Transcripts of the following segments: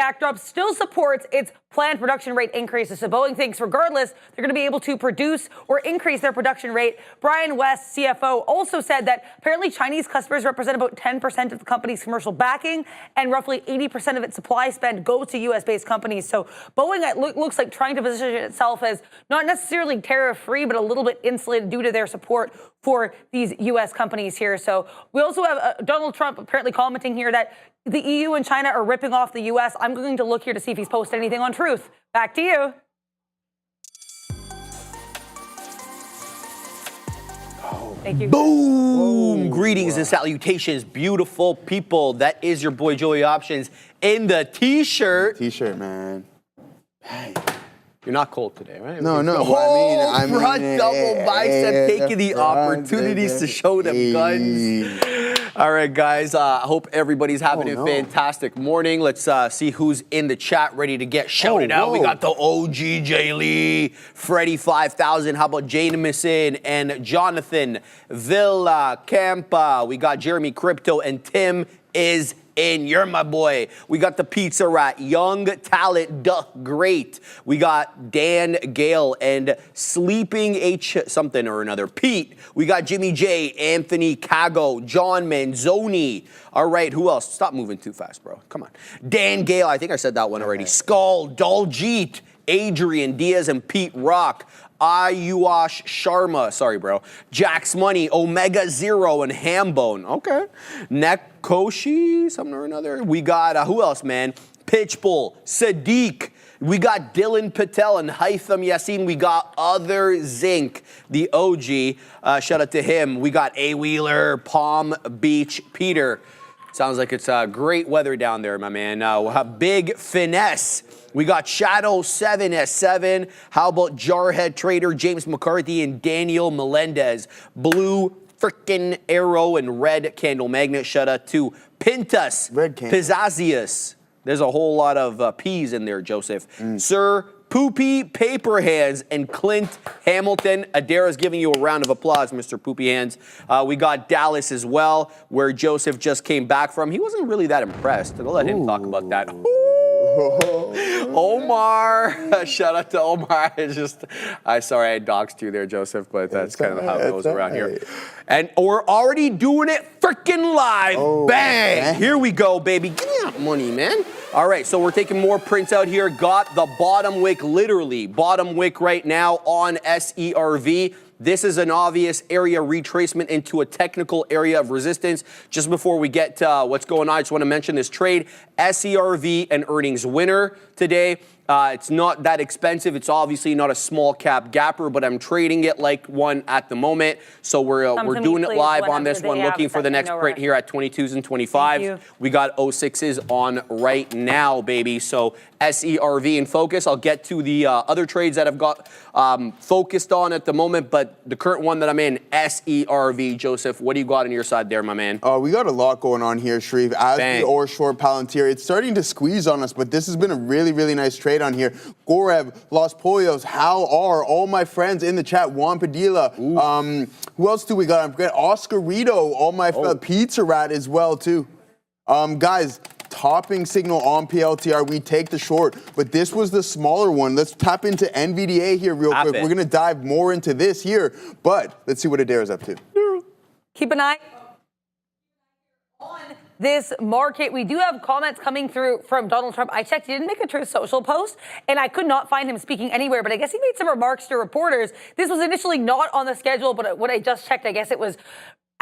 backdrop still supports its planned production rate increases. So Boeing thinks regardless, they're going to be able to produce or increase their production rate. Brian West, CFO, also said that apparently Chinese customers represent about 10% of the company's commercial backing, and roughly 80% of its supply spend goes to U.S.-based companies. So Boeing looks like trying to position itself as not necessarily tariff-free, but a little bit insulated due to their support for these U.S. companies here. So we also have Donald Trump apparently commenting here that the EU and China are ripping off the U.S. I'm going to look here to see if he's posted anything on Truth. Back to you. Thank you. Boom! Greetings and salutations, beautiful people. That is your boy Joey Options in the T-shirt. T-shirt, man. Hey. You're not cold today, right? No. Well, I mean, front double bicep, taking the opportunities to show them guns. All right, guys. I hope everybody's having a fantastic morning. Let's see who's in the chat ready to get shouted out. We got the OG Jay Lee, Freddie 5000. How about Jameson and Jonathan Villa Campa? We got Jeremy Crypto and Tim is in. You're my boy. We got the Pizza Rat, Young Talent, Duh, Great. We got Dan Gale and Sleeping H something or another. Pete. We got Jimmy J, Anthony Cago, John Manzoni. All right, who else? Stop moving too fast, bro. Come on. Dan Gale. I think I said that one already. Skull, Daljeet, Adrian Diaz, and Pete Rock. Ayush Sharma, sorry, bro. Jax Money, Omega Zero, and Hambone. Okay. Nekoshi, something or another. We got, who else, man? Pitchbull, Sadiq. We got Dylan Patel and Haitham Yassin. We got Other Zinc, the OG. Shout out to him. We got A Wheeler, Palm Beach Peter. Sounds like it's great weather down there, my man. We'll have Big Finesse. We got Shadow 7S7. How about Jarhead Trader, James McCarthy, and Daniel Melendez? Blue frickin' arrow and red candle magnet. Shout out to Pintus, Pizzazius. There's a whole lot of P's in there, Joseph. Sir Poopy Paper Hands and Clint Hamilton. Adara's giving you a round of applause, Mr. Poopy Hands. We got Dallas as well, where Joseph just came back from. He wasn't really that impressed. I'll let him talk about that. Omar, shout out to Omar. It's just, sorry I doxed you there, Joseph, but that's kind of how it goes around here. And we're already doing it freaking live. Bang! Here we go, baby. Give me that money, man. All right, so we're taking more prints out here. Got the bottom wick, literally bottom wick right now on SERV. This is an obvious area retracement into a technical area of resistance. Just before we get to what's going on, I just want to mention this trade. SERV and earnings winner today. It's not that expensive. It's obviously not a small cap gapper, but I'm trading it like one at the moment. So we're doing it live on this one, looking for the next print here at 22s and 25s. We got 06s on right now, baby. So SERV in focus. I'll get to the other trades that I've got focused on at the moment, but the current one that I'm in, SERV. Joseph, what do you got on your side there, my man? We got a lot going on here, Sharif. As the or short Palantir, it's starting to squeeze on us, but this has been a really, really nice trade on here. Gorev, Los Pollos, how are all my friends in the chat? Juan Padilla. Who else do we got? I've got Oscarito, all my Pizza Rat as well, too. Guys, topping signal on PLTR. We take the short, but this was the smaller one. Let's tap into NVDA here real quick. We're going to dive more into this here, but let's see what Adara's up to. Keep an eye on this market. We do have comments coming through from Donald Trump. I checked, he didn't make a Truth Social post, and I could not find him speaking anywhere, but I guess he made some remarks to reporters. This was initially not on the schedule, but when I just checked, I guess it was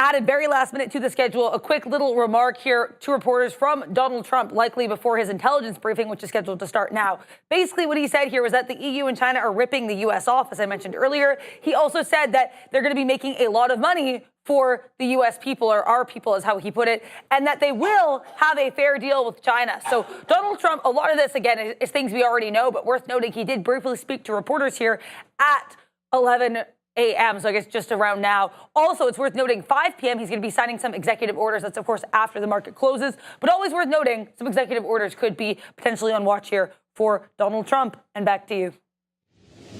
added very last minute to the schedule. A quick little remark here to reporters from Donald Trump, likely before his intelligence briefing, which is scheduled to start now. Basically, what he said here was that the EU and China are ripping the U.S. off, as I mentioned earlier. He also said that they're going to be making a lot of money for the U.S. people, or our people is how he put it, and that they will have a fair deal with China. So Donald Trump, a lot of this, again, is things we already know, but worth noting, he did briefly speak to reporters here at 11 a.m., so I guess just around now. Also, it's worth noting 5 p.m. he's going to be signing some executive orders. That's, of course, after the market closes. But always worth noting, some executive orders could be potentially on watch here for Donald Trump. And back to you.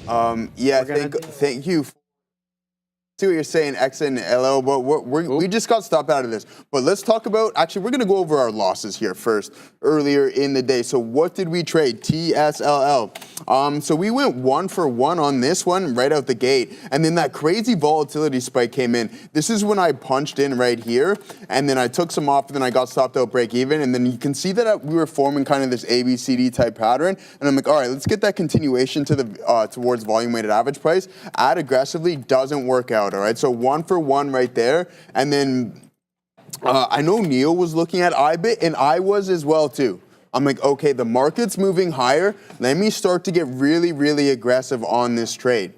Thank you. see what you're saying, X and LO, but we just got stopped out of this. But let's talk about, actually, we're going to go over our losses here first, earlier in the day. So what did we trade? TSLL. So we went 1 for 1 on this one right out the gate. And then that crazy volatility spike came in. This is when I punched in right here, and then I took some off, and then I got stopped out break even. And then you can see that we were forming kind of this ABCD type pattern. And I'm like, all right, let's get that continuation to the towards volume weighted average price. Add aggressively doesn't work out. All right, so 1 for 1 right there. And then I know Neil was looking at IBIT, and I was as well too. I'm like, okay, the market's moving higher. Let me start to get really, really aggressive on this trade.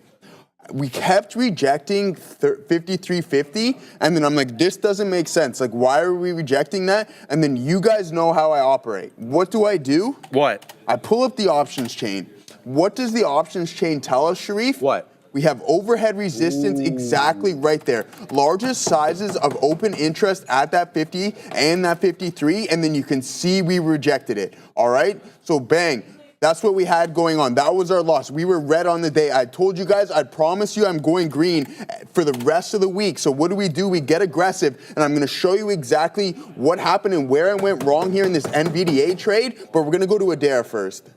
We kept rejecting 53.50, and then I'm like, this doesn't make sense. Like, why are we rejecting that? And then you guys know how I operate. What do? What? I pull up the options chain. What does the options chain tell us, Sharif? What? We have overhead resistance exactly right there. Largest sizes of open interest at that 50 and that 53, and then you can see we rejected it, all right? So bang, that's what we had going on. That was our loss. We were red on the day. I told you guys, I promise you I'm going green for the rest of the week. So what do? We get aggressive, and I'm gonna show you exactly what happened and where I went wrong here in this NVDA trade, but we're gonna go to Adair first.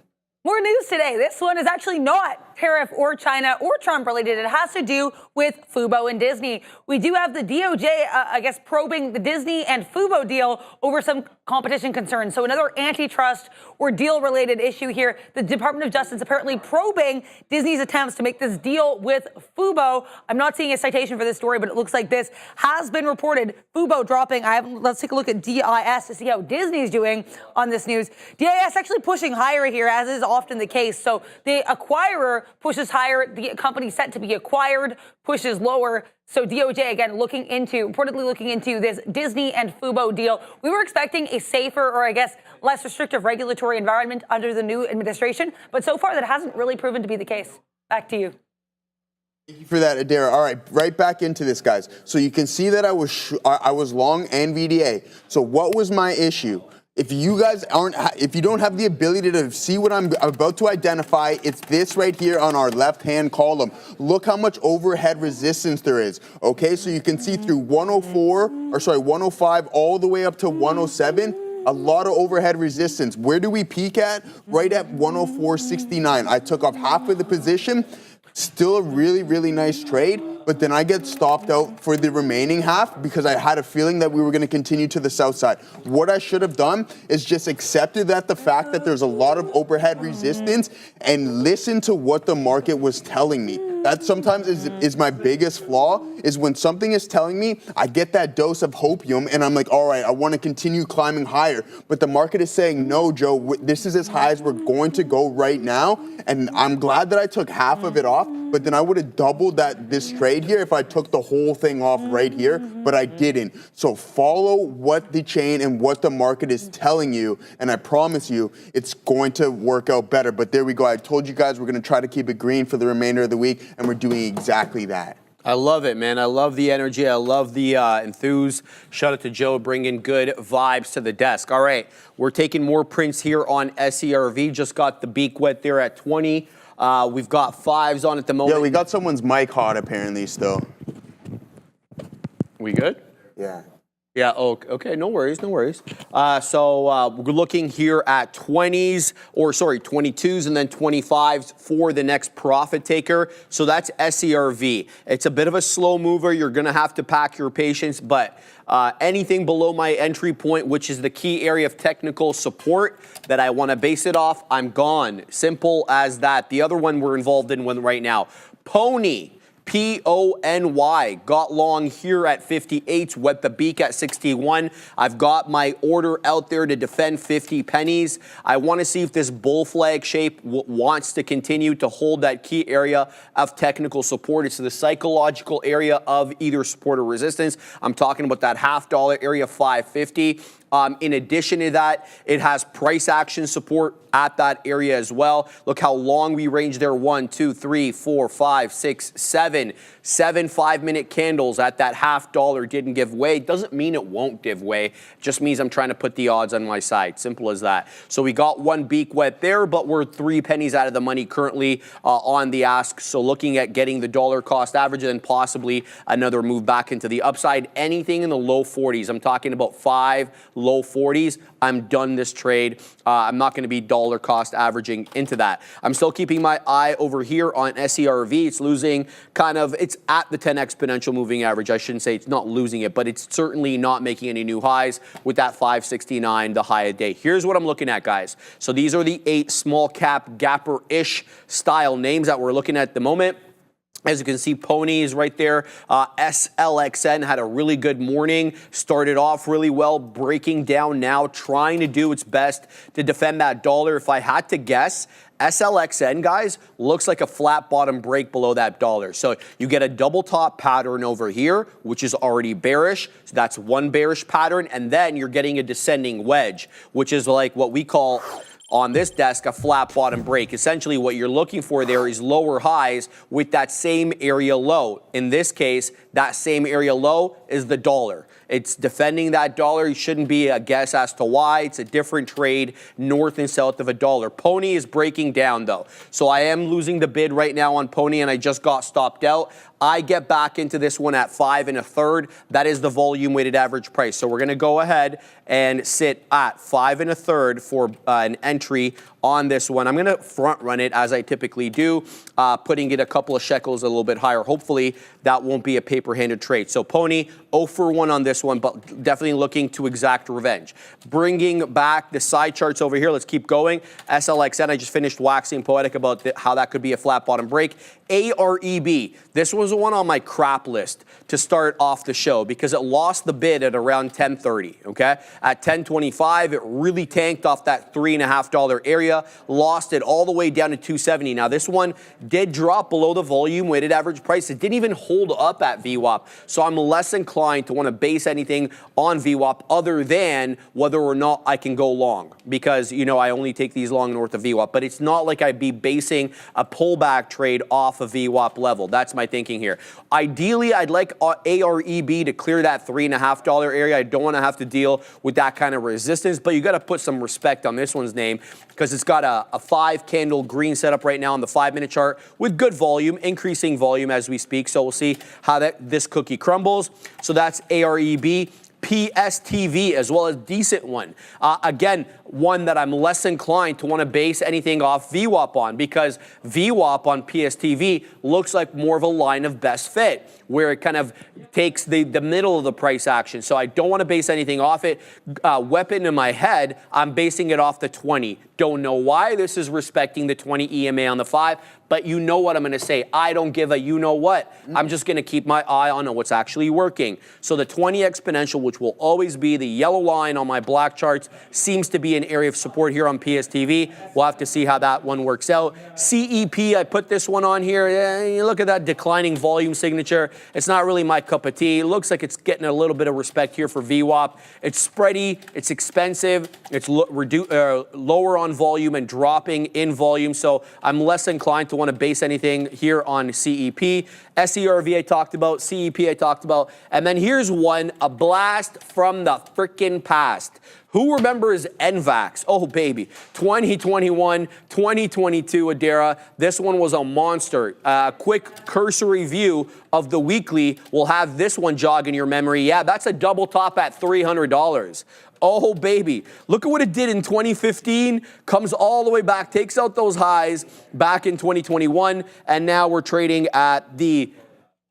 More news today. This one is actually not tariff or China or Trump related. It has to do with Fubo and Disney. We do have the DOJ, probing the Disney and Fubo deal over some competition concerns. So another antitrust or deal related issue here. The Department of Justice apparently probing Disney's attempts to make this deal with Fubo. I'm not seeing a citation for this story, but it looks like this has been reported. Fubo dropping. Let's take a look at DIS to see how Disney's doing on this news. DIS actually pushing higher here, as is often the case. So the acquirer pushes higher, the company set to be acquired pushes lower. So DOJ, again, reportedly looking into this Disney and Fubo deal. We were expecting a safer, or I guess less restrictive regulatory environment under the new administration, but so far that hasn't really proven to be the case. Back to you. Thank you for that, Adair. All right, right back into this, guys. So you can see that I was long NVDA. So what was my issue? If you guys if you don't have the ability to see what I'm about to identify, it's this right here on our left-hand column. Look how much overhead resistance there is. Okay, so you can see through 105 all the way up to 107. A lot of overhead resistance. Where do we peak at? Right at 104.69. I took off half of the position. Still a really, really nice trade, but then I get stopped out for the remaining half because I had a feeling that we were going to continue to the south side. What I should have done is just accepted that the fact that there's a lot of overhead resistance and listened to what the market was telling me. That sometimes is my biggest flaw, is when something is telling me, I get that dose of hopium and I'm like, all right, I want to continue climbing higher. But the market is saying, no, Joe, this is as high as we're going to go right now. And I'm glad that I took half of it off, but then I would have doubled this trade here if I took the whole thing off right here, but I didn't. So follow what the chain and what the market is telling you, and I promise you it's going to work out better. But there we go. I told you guys we're going to try to keep it green for the remainder of the week, and we're doing exactly that. I love it, man. I love the energy. I love the enthuse. Shout out to Joe bringing good vibes to the desk. All right, we're taking more prints here on SERV. Just got the beak wet there at 20. We've got 5s on at the moment. Yeah, we got someone's mic hot apparently still. We good? Yeah. Yeah, okay, no worries, no worries. So we're looking here at 22s and then 25s for the next profit taker. So that's SERV. It's a bit of a slow mover. You're going to have to pack your patience, but anything below my entry point, which is the key area of technical support that I want to base it off, I'm gone. Simple as that. The other one we're involved in right now, Pony. Pony got long here at 58, wet the beak at 61. I've got my order out there to defend 50 pennies. I want to see if this bull flag shape wants to continue to hold that key area of technical support. It's the psychological area of either support or resistance. I'm talking about that $50 area, 550. In addition to that, it has price action support at that area as well. Look how long we range there. 1, 2, 3, 4, 5, 6, 7. 7 5-minute candles at that $0.50 didn't give way. Doesn't mean it won't give way. Just means I'm trying to put the odds on my side. Simple as that. So we got one beak wet there, but we're 3 pennies out of the money currently on the ask. So looking at getting the dollar cost average and then possibly another move back into the upside. Anything in the low 40s. I'm talking about 5 low 40s. I'm done this trade. I'm not going to be dollar cost averaging into that. I'm still keeping my eye over here on SERV. It's losing it's at the 10 exponential moving average. I shouldn't say it's not losing it, but it's certainly not making any new highs with that 569, the high a day. Here's what I'm looking at, guys. So these are the 8 small cap gapper-ish style names that we're looking at the moment. As you can see, Pony is right there. SLXN had a really good morning, started off really well, breaking down now, trying to do its best to defend that dollar. If I had to guess, SLXN, guys, looks like a flat bottom break below that dollar. So you get a double top pattern over here, which is already bearish. So that's one bearish pattern. And then you're getting a descending wedge, which is like what we call on this desk, a flat bottom break. Essentially, what you're looking for there is lower highs with that same area low. In this case, that same area low is the dollar. It's defending that dollar. You shouldn't be a guess as to why. It's a different trade north and south of a dollar. Pony is breaking down, though. So I am losing the bid right now on Pony, and I just got stopped out. I get back into this one at 5 1/3. That is the volume weighted average price. So we're going to go ahead and sit at 5 1/3 for an entry on this one. I'm going to front run it as I typically do, putting it a couple of shekels a little bit higher. Hopefully that won't be a paper-handed trade. So Pony, 0 for 1 on this one, but definitely looking to exact revenge. Bringing back the side charts over here. Let's keep going. SLXN, I just finished waxing poetic about how that could be a flat bottom break. AREB, this was the one on my crap list to start off the show because it lost the bid at around 10:30, okay? At 10:25, it really tanked off that $3.50 area, lost it all the way down to 270. Now, this one did drop below the volume weighted average price. It didn't even hold up at VWAP, so I'm less inclined to want to base anything on VWAP other than whether or not I can go long because, you know, I only take these long north of VWAP, but it's not like I'd be basing a pullback trade off of VWAP level. That's my thinking here. Ideally, I'd like AREB to clear that $3.50 area. I don't want to have to deal with that kind of resistance, but you got to put some respect on this one's name because it's got a 5-candle green setup right now on the 5-minute chart with good volume, increasing volume as we speak. So we'll see how this cookie crumbles. So that's AREB. PSTV as well as decent one. Again, one that I'm less inclined to want to base anything off VWAP on because VWAP on PSTV looks like more of a line of best fit where it kind of takes the middle of the price action. So I don't want to base anything off it. Weapon in my head, I'm basing it off the 20. Don't know why this is respecting the 20 EMA on the 5, but you know what I'm going to say. I don't give a you know what. I'm just going to keep my eye on what's actually working. So the 20 exponential, which will always be the yellow line on my black charts, seems to be an area of support here on PSTV. We'll have to see how that one works out. CEP, I put this one on here. You look at that declining volume signature. It's not really my cup of tea. It looks like it's getting a little bit of respect here for VWAP. It's spready. It's expensive. It's lower on volume and dropping in volume. So I'm less inclined to want to base anything here on CEP. SERV I talked about, CEP I talked about, and then here's one, a blast from the frickin' past. Who remembers ENVACs? Oh, baby. 2021, 2022 Adara. This one was a monster. Quick cursory view of the weekly will have this one jog in your memory. Yeah, that's a double top at $300. Oh, baby. Look at what it did in 2015. Comes all the way back, takes out those highs back in 2021, and now we're trading at the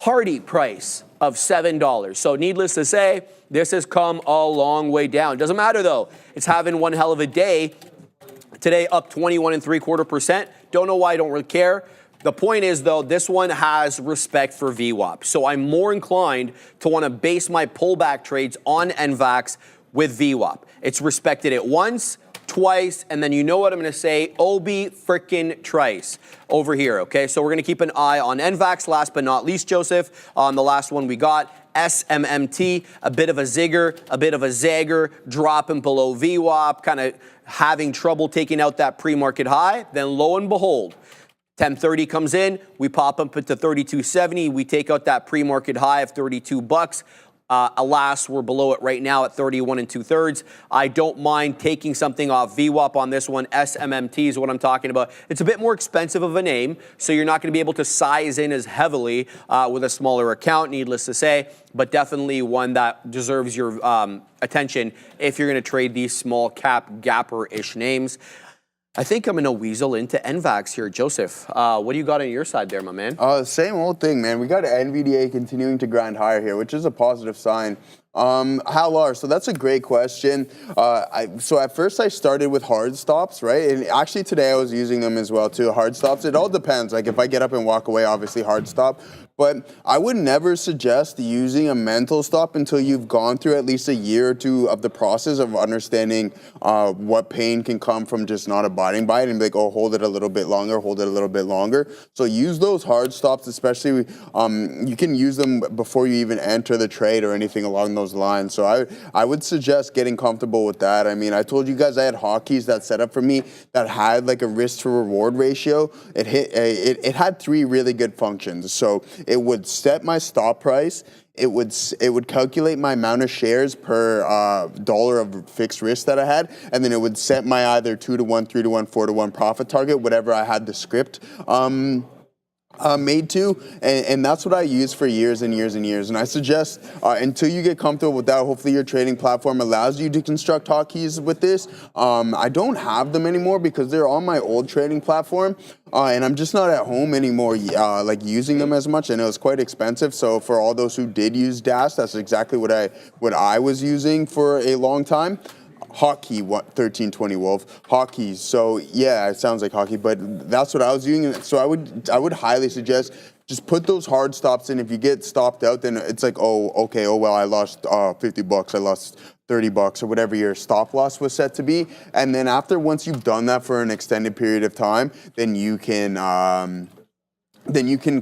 hardy price of $7. So needless to say, this has come a long way down. Doesn't matter, though. It's having one hell of a day. Today, up 21 3/4%. Don't know why, I don't really care. The point is, though, this one has respect for VWAP. So I'm more inclined to want to base my pullback trades on NVACs with VWAP. It's respected it once. twice, and then you know what I'm going to say, Obi frickin' trice over here, okay? So we're going to keep an eye on NVACs, last but not least, Joseph, on the last one we got. SMMT, a bit of a zigger, a bit of a zagger, dropping below VWAP, kind of having trouble taking out that pre-market high. Then lo and behold, 1030 comes in, we pop up into 32.70, we take out that pre-market high of 32 bucks. Alas, we're below it right now at 31 2/3. I don't mind taking something off VWAP on this one. SMMT is what I'm talking about. It's a bit more expensive of a name, so you're not going to be able to size in as heavily with a smaller account, needless to say, but definitely one that deserves your attention if you're going to trade these small cap gapper-ish names. I think I'm going to weasel into NVACs here. Joseph, what do you got on your side there, my man? Same old thing, man. We got NVDA continuing to grind higher here, which is a positive sign. How large? So that's a great question. So at first I started with hard stops, right? And actually today I was using them as well too. Hard stops, it all depends. Like if I get up and walk away, obviously hard stop. But I would never suggest using a mental stop until you've gone through at least a year or two of the process of understanding what pain can come from just not abiding by it and be like, oh, hold it a little bit longer, hold it a little bit longer. So use those hard stops, especially you can use them before you even enter the trade or anything along those lines. So I would suggest getting comfortable with that. I mean, I told you guys I had hotkeys that set up for me that had like a risk to reward ratio. It had three really good functions. So it would set my stop price. It would calculate my amount of shares per dollar of fixed risk that I had, and then it would set my either 2-to-1, 3-to-1, 4-to-1 profit target, whatever I had the script made to, and that's what I use for years and years and years. And I suggest until you get comfortable with that, hopefully your trading platform allows you to construct hotkeys with this. I don't have them anymore because they're on my old trading platform, and I'm just not at home anymore like using them as much, and it was quite expensive. So for all those who did use Dash, that's exactly what I was using for a long time. Hotkey, 1320 Wolf, hotkeys. So yeah, it sounds like hockey, but that's what I was doing. So I would highly suggest just put those hard stops in. If you get stopped out, then it's like, oh, okay, oh well, I lost 50 bucks, I lost 30 bucks or whatever your stop loss was set to be. And then once you've done that for an extended period of time, then you can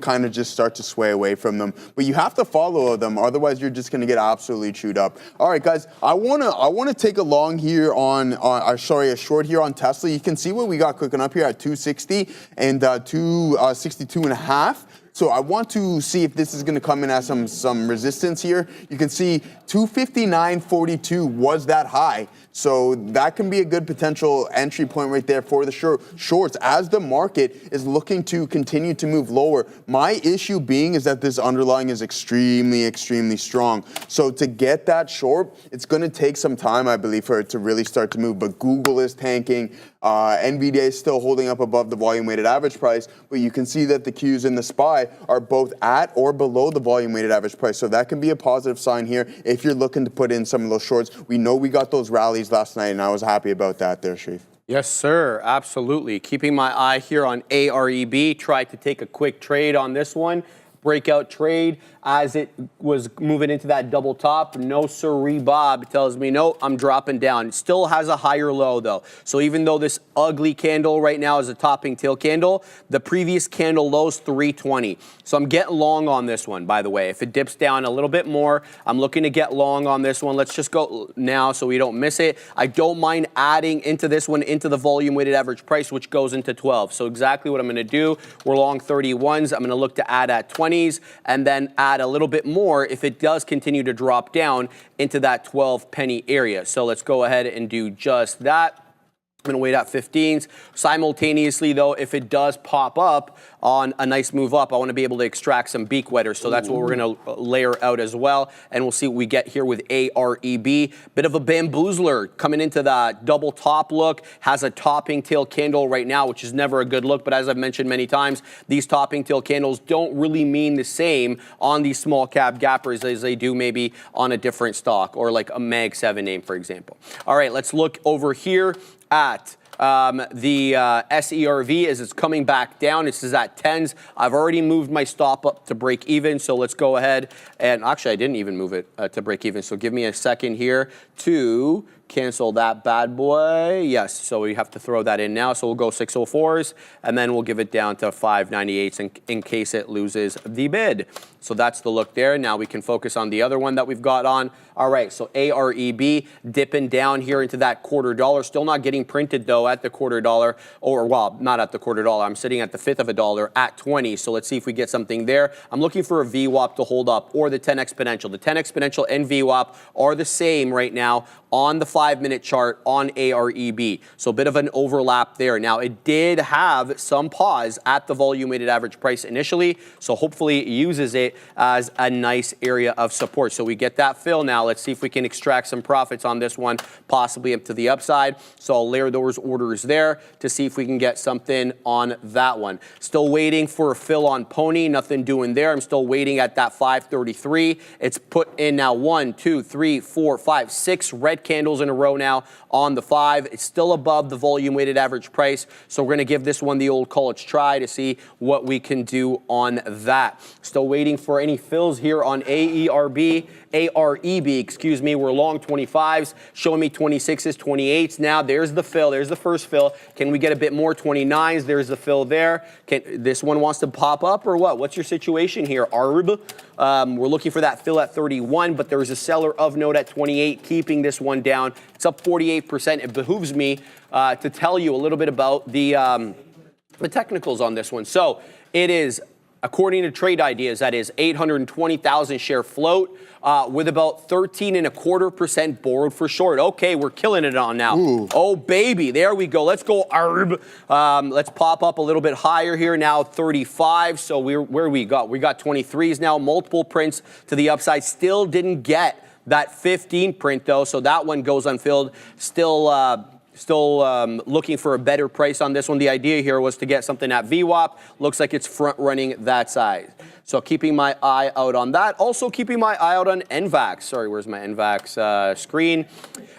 kind of just start to sway away from them. But you have to follow them, otherwise you're just going to get absolutely chewed up. All right, guys, I wanna take a long here a short here on Tesla. You can see what we got cooking up here at 260 and 262.5. So I want to see if this is going to come in as some resistance here. You can see 259.42 was that high. So that can be a good potential entry point right there for the shorts as the market is looking to continue to move lower. My issue being is that this underlying is extremely, extremely strong. So to get that short, it's going to take some time, I believe, for it to really start to move. But Google is tanking. NVDA is still holding up above the volume weighted average price, but you can see that the Qs and the SPY are both at or below the volume weighted average price. So that can be a positive sign here if you're looking to put in some of those shorts. We know we got those rallies last night, and I was happy about that there, Sharif. Yes, sir. Absolutely. Keeping my eye here on AREB. Tried to take a quick trade on this one. Breakout trade as it was moving into that double top. No sirree, Bob tells me, no, I'm dropping down. It still has a higher low, though. So even though this ugly candle right now is a topping tail candle, the previous candle low is 320. So I'm getting long on this one, by the way. If it dips down a little bit more, I'm looking to get long on this one. Let's just go now so we don't miss it. I don't mind adding into this one into the volume weighted average price, which goes into 12. So exactly what I'm going to do. We're long 31s. I'm going to look to add at 20s and then add a little bit more if it does continue to drop down into that 12 penny area. So let's go ahead and do just that. I'm going to wait at 15s. Simultaneously, though, if it does pop up on a nice move up, I want to be able to extract some beak wetters. So that's what we're going to layer out as well. And we'll see what we get here with AREB. Bit of a bamboozler coming into that double top look. Has a topping tail candle right now, which is never a good look. But as I've mentioned many times, these topping tail candles don't really mean the same on these small cap gappers as they do maybe on a different stock or like a Mag 7 name, for example. All right, let's look over here at the SERV as it's coming back down. This is at 10s. I've already moved my stop up to break even, so let's go ahead and actually I didn't even move it to break even, so give me a second here to cancel that bad boy. Yes, so we have to throw that in now. So we'll go 604s, and then we'll give it down to 598s in case it loses the bid. So that's the look there. Now we can focus on the other one that we've got on. All right, so AREB dipping down here into that $0.25. Still not getting printed, though, at the $0.25. Or, well, not at the $0.25. I'm sitting at the fifth of a dollar at 20. So let's see if we get something there. I'm looking for a VWAP to hold up, or the 10 exponential. The 10 exponential and VWAP are the same right now on the 5-minute chart on AREB. So a bit of an overlap there. Now, it did have some pause at the volume weighted average price initially. So hopefully it uses it as a nice area of support. So we get that fill now. Let's see if we can extract some profits on this one, possibly up to the upside. So I'll layer those orders there to see if we can get something on that one. Still waiting for a fill on Pony. Nothing doing there. I'm still waiting at that 533. It's put in now 1, 2, 3, 4, 5, 6 red candles in a row now on the 5. It's still above the volume weighted average price. So we're going to give this one the old college try to see what we can do on that. Still waiting for any fills here on AREB, excuse me. We're long 25s, showing me 26s, 28s. Now there's the fill. There's the first fill. Can we get a bit more? 29s. There's the fill there. This one wants to pop up or what? What's your situation here, ARB? We're looking for that fill at 31, but there's a seller of note at 28, keeping this one down. It's up 48%. It behooves me to tell you a little bit about the technicals on this one. So it is, according to Trade Ideas, that is 820,000 share float with about 13.25% borrowed for short. Okay, we're killing it on now. Ooh. Oh, baby, there we go. Let's go, ARB. Let's pop up a little bit higher here now, 35. So where we got? We got 23s now, multiple prints to the upside. Still didn't get that 15 print, though, so that one goes unfilled. Still looking for a better price on this one. The idea here was to get something at VWAP. Looks like it's front running that side. So keeping my eye out on that. Also keeping my eye out on ENVAC. Sorry, where's my ENVAC screen?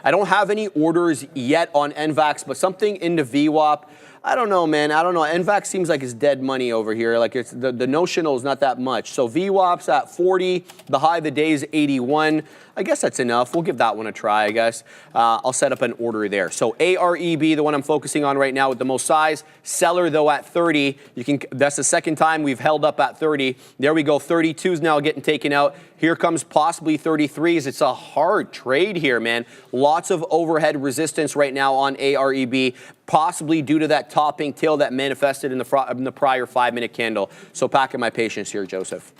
I don't have any orders yet on ENVAC, but something into VWAP. I don't know, man. I don't know. ENVAC seems like it's dead money over here. Like it's the notional is not that much. So VWAP's at 40. The high of the day is 81. I guess that's enough. We'll give that one a try, I guess. I'll set up an order there. So AREB, the one I'm focusing on right now with the most size. Seller, though, at 30. That's the second time we've held up at 30. There we go. 32's now getting taken out. Here comes possibly 33s. It's a hard trade here, man. Lots of overhead resistance right now on AREB, possibly due to that topping tail that manifested in the prior 5-minute candle. So packing my patience here, Joseph.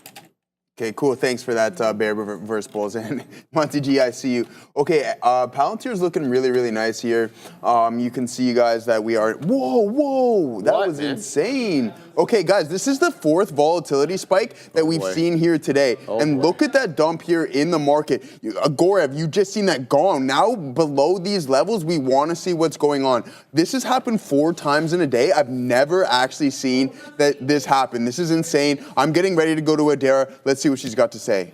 Okay, cool. Thanks for that, Bear Reverse Bulls. And Monty G, I see you. Okay, Palantir's looking really, really nice here. You can see, guys, that we are... Whoa, that was insane. Okay, guys, this is the 4th volatility spike that we've seen here today. And look at that dump here in the market. Gorev, you just seen that gone. Now, below these levels, we want to see what's going on. This has happened 4 times in a day. I've never actually seen that this happen. This is insane. I'm getting ready to go to Adara. Let's see what she's got to say.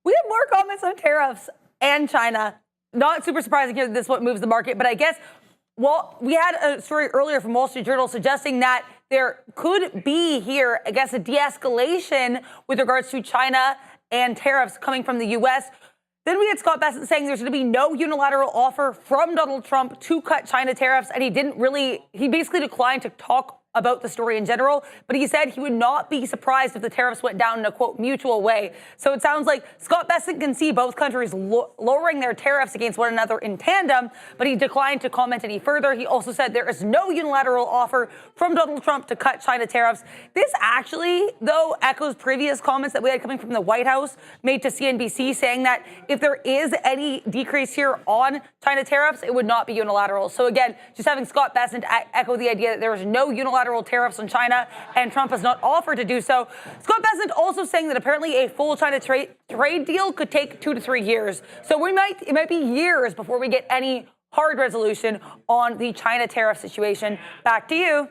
We have more comments on tariffs and China. Not super surprising here that this is what moves the market, but I guess, well, we had a story earlier from Wall Street Journal suggesting that there could be here, I guess, a de-escalation with regards to China and tariffs coming from the U.S. Then we had Scott Bessent saying there's going to be no unilateral offer from Donald Trump to cut China tariffs, and he basically declined to talk about the story in general, but he said he would not be surprised if the tariffs went down in a, quote, mutual way. So it sounds like Scott Bessent can see both countries lowering their tariffs against one another in tandem, but he declined to comment any further. He also said there is no unilateral offer from Donald Trump to cut China tariffs. This actually, though, echoes previous comments that we had coming from the White House made to CNBC saying that if there is any decrease here on China tariffs, it would not be unilateral. So again, just having Scott Bessent echo the idea that there is no unilateral tariffs on China, and Trump has not offered to do so. Scott Bessent also saying that apparently a full China trade deal could take 2 to 3 years. So it might be years before we get any hard resolution on the China tariff situation. Back to you.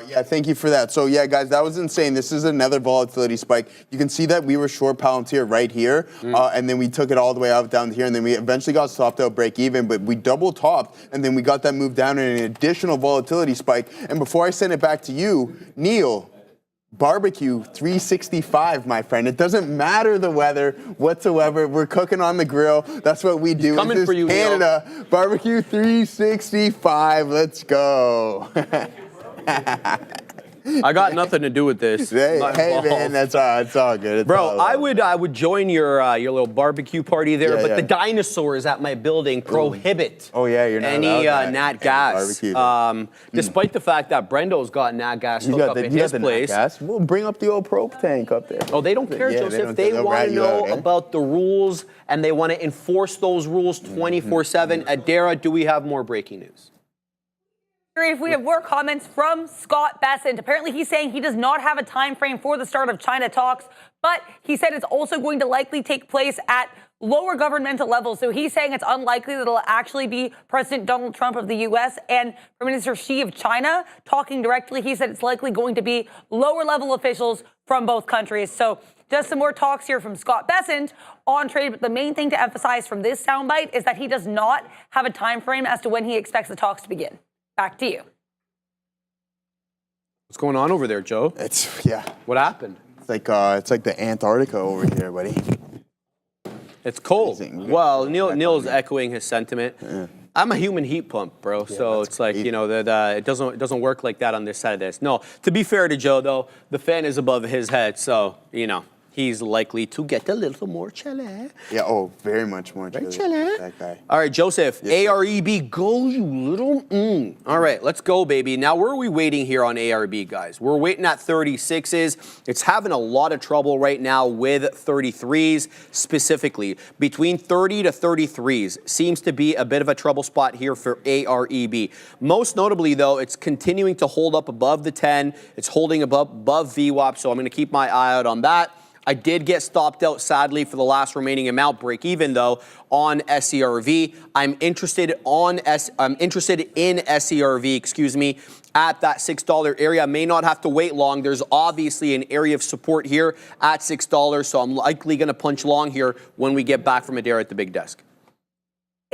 Yeah, thank you for that. So yeah, guys, that was insane. This is another volatility spike. You can see that we were short Palantir right here, and then we took it all the way out down here, and then we eventually got stopped out break even, but we double topped, and then we got that move down in an additional volatility spike. And before I send it back to you, Neil, Barbecue 365, my friend. It doesn't matter the weather whatsoever. We're cooking on the grill. That's what we do. Coming for you, Canada. Neil. Barbecue 365. Let's go. I got nothing to do with this. Hey man, that's all good. It's Bro, all I would join your little barbecue party there, but the dinosaurs at my building prohibit you're not any nat gas. Despite the fact that Brendo's got nat gas hooked up in his place. Nat gas. We'll bring up the old probe tank up there. Oh, they don't care, Joseph. They want to know about the rules, and they want to enforce those rules 24/7. Adara, do we have more breaking news? If we have more comments from Scott Bessent. Apparently he's saying he does not have a time frame for the start of China talks, but he said it's also going to likely take place at lower governmental levels. So he's saying it's unlikely that it'll actually be President Donald Trump of the U.S. and Prime Minister Xi of China talking directly. He said it's likely going to be lower level officials from both countries. So just some more talks here from Scott Bessent on trade. But the main thing to emphasize from this soundbite is that he does not have a time frame as to when he expects the talks to begin. Back to you. What's going on over there, Joe? What happened? It's like the Antarctica over here, buddy. It's cold. Well, Neil's echoing his sentiment. Yeah. I'm a human heat pump, bro. Yeah, so it's like, that it doesn't work like that on this side of this. No, to be fair to Joe, though, the fan is above his head, so, he's likely to get a little more chilly. Yeah, very much more chilly. That guy. All right, Joseph, yes, AREB, go, you little All right, let's go, baby. Now, where are we waiting here on ARB, guys? We're waiting at 36s. It's having a lot of trouble right now with 33s specifically. Between 30 to 33s seems to be a bit of a trouble spot here for AREB. Most notably, though, it's continuing to hold up above the 10. It's holding above VWAP, so I'm going to keep my eye out on that. I did get stopped out, sadly, for the last remaining amount break even, though, on SERV. I'm interested in SERV, at that $6 area. I may not have to wait long. There's obviously an area of support here at $6, so I'm likely going to punch long here when we get back from Adara at the big desk.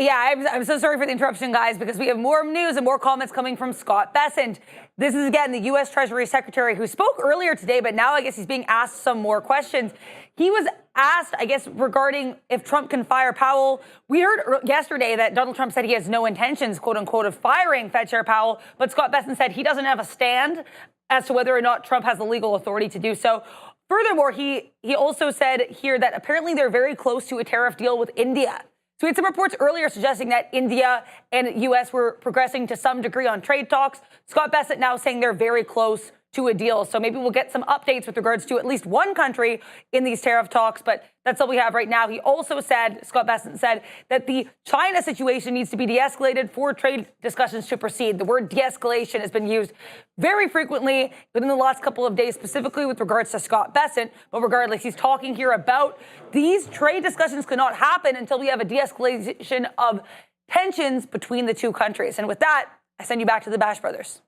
Yeah, I'm so sorry for the interruption, guys, because we have more news and more comments coming from Scott Bessent. This is, again, the U.S. Treasury Secretary who spoke earlier today, but now I guess he's being asked some more questions. He was asked, I guess, regarding if Trump can fire Powell. We heard yesterday that Donald Trump said he has no intentions, quote unquote, of firing Fed Chair Powell, but Scott Bessent said he doesn't have a stand as to whether or not Trump has the legal authority to do so. Furthermore, he also said here that apparently they're very close to a tariff deal with India. So we had some reports earlier suggesting that India and U.S. were progressing to some degree on trade talks. Scott Bessent now saying they're very close to a deal. So maybe we'll get some updates with regards to at least one country in these tariff talks, but that's all we have right now. He also said, Scott Bessent said, that the China situation needs to be de-escalated for trade discussions to proceed. The word de-escalation has been used very frequently within the last couple of days, specifically with regards to Scott Bessent. But regardless, he's talking here about these trade discussions cannot happen until we have a de-escalation of tensions between the two countries. And with that, I send you back to the Bash Brothers.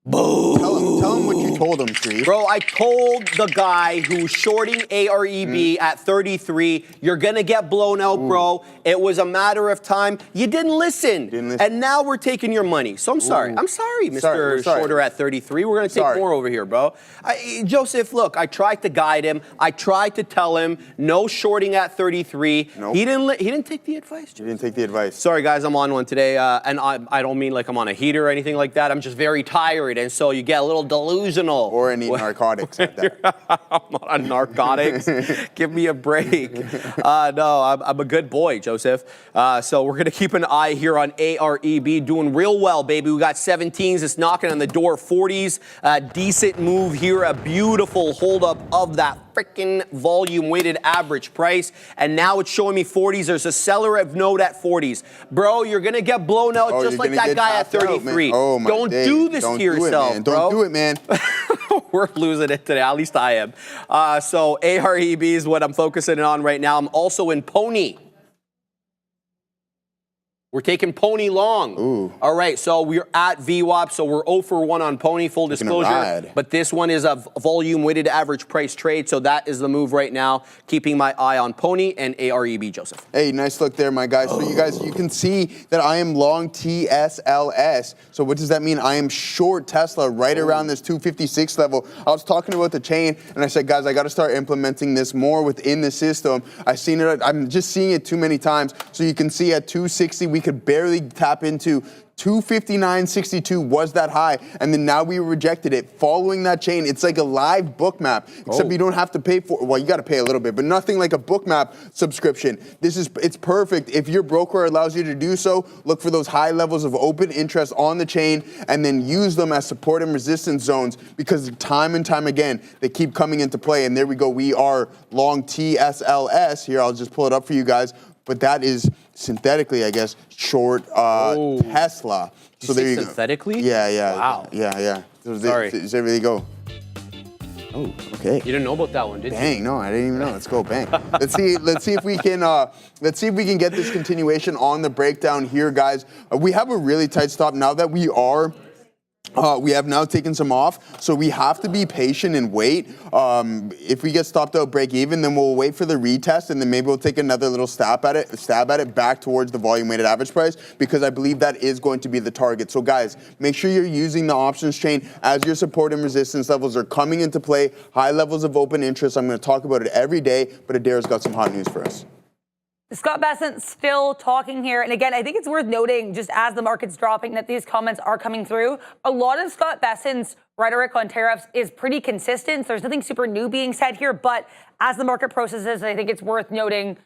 Boom. Tell him what you told him, Tree. Bro, I told the guy who's shorting AREB at 33, you're going to get blown out, bro. It was a matter of time. You didn't listen. And now we're taking your money. So I'm sorry. I'm sorry, Mr. Shorter at 33. We're going to take more over here, bro. Joseph, look, I tried to guide him. I tried to tell him no shorting at 33. Nope. He didn't take the advice. He didn't take the advice. Sorry, guys, I'm on one today. And I don't mean like I'm on a heater or anything like that. I'm just very tired. And so you get a little delusional. Or any narcotics like that. I'm not on narcotics. Give me a break. No, I'm a good boy, Joseph. So we're going to keep an eye here on AREB. Doing real well, baby. We got 17s. It's knocking on the door. 40s. Decent move here. A beautiful hold up of that freaking volume weighted average price. And now it's showing me 40s. There's a seller of note at 40s. Bro, you're going to get blown out just like that guy at 33. Don't do this to yourself, bro. Don't do it, man. We're losing it today. At least I am. So AREB is what I'm focusing on right now. I'm also in Pony. We're taking Pony long. Ooh. All right, so we're at VWAP, so we're 0 for 1 on Pony, full disclosure. But this one is a volume-weighted average price trade, so that is the move right now. Keeping my eye on Pony and AREB, Joseph. Hey, nice look there, my guys. So you guys, you can see that I am long TSLS. So what does that mean? I am short Tesla right around this 256 level. I was talking about the chain, and I said, guys, I got to start implementing this more within the system. I've seen it. I'm just seeing it too many times. So you can see at 260, we could barely tap into 259.62 was that high, and then now we rejected it. Following that chain, it's like a live book map, except you don't have to pay for, well, you got to pay a little bit, but nothing like a book map subscription. It's perfect. If your broker allows you to do so, look for those high levels of open interest on the chain and then use them as support and resistance zones, because time and time again, they keep coming into play. And there we go. We are long TSLS here. I'll just pull it up for you guys. But that is synthetically, I guess, short Tesla. So there you go. Synthetically? Yeah. Wow. Yeah. Sorry. There you go. Oh, okay. You didn't know about that one, did you? Bang! No, I didn't even know. Let's go, bang. Let's see if we can get this continuation on the breakdown here, guys. We have a really tight stop now that we have now taken some off, so we have to be patient and wait. If we get stopped out break even, then we'll wait for the retest, and then maybe we'll take another little stab at it back towards the volume weighted average price, because I believe that is going to be the target. So guys, make sure you're using the options chain as your support and resistance levels are coming into play. High levels of open interest. I'm going to talk about it every day, but Adair's got some hot news for us. Scott Bessent still talking here. And again, I think it's worth noting, just as the market's dropping, that these comments are coming through. A lot of Scott Bessent's rhetoric on tariffs is pretty consistent. So there's nothing super new being said here. But as the market processes, I think it's worth noting,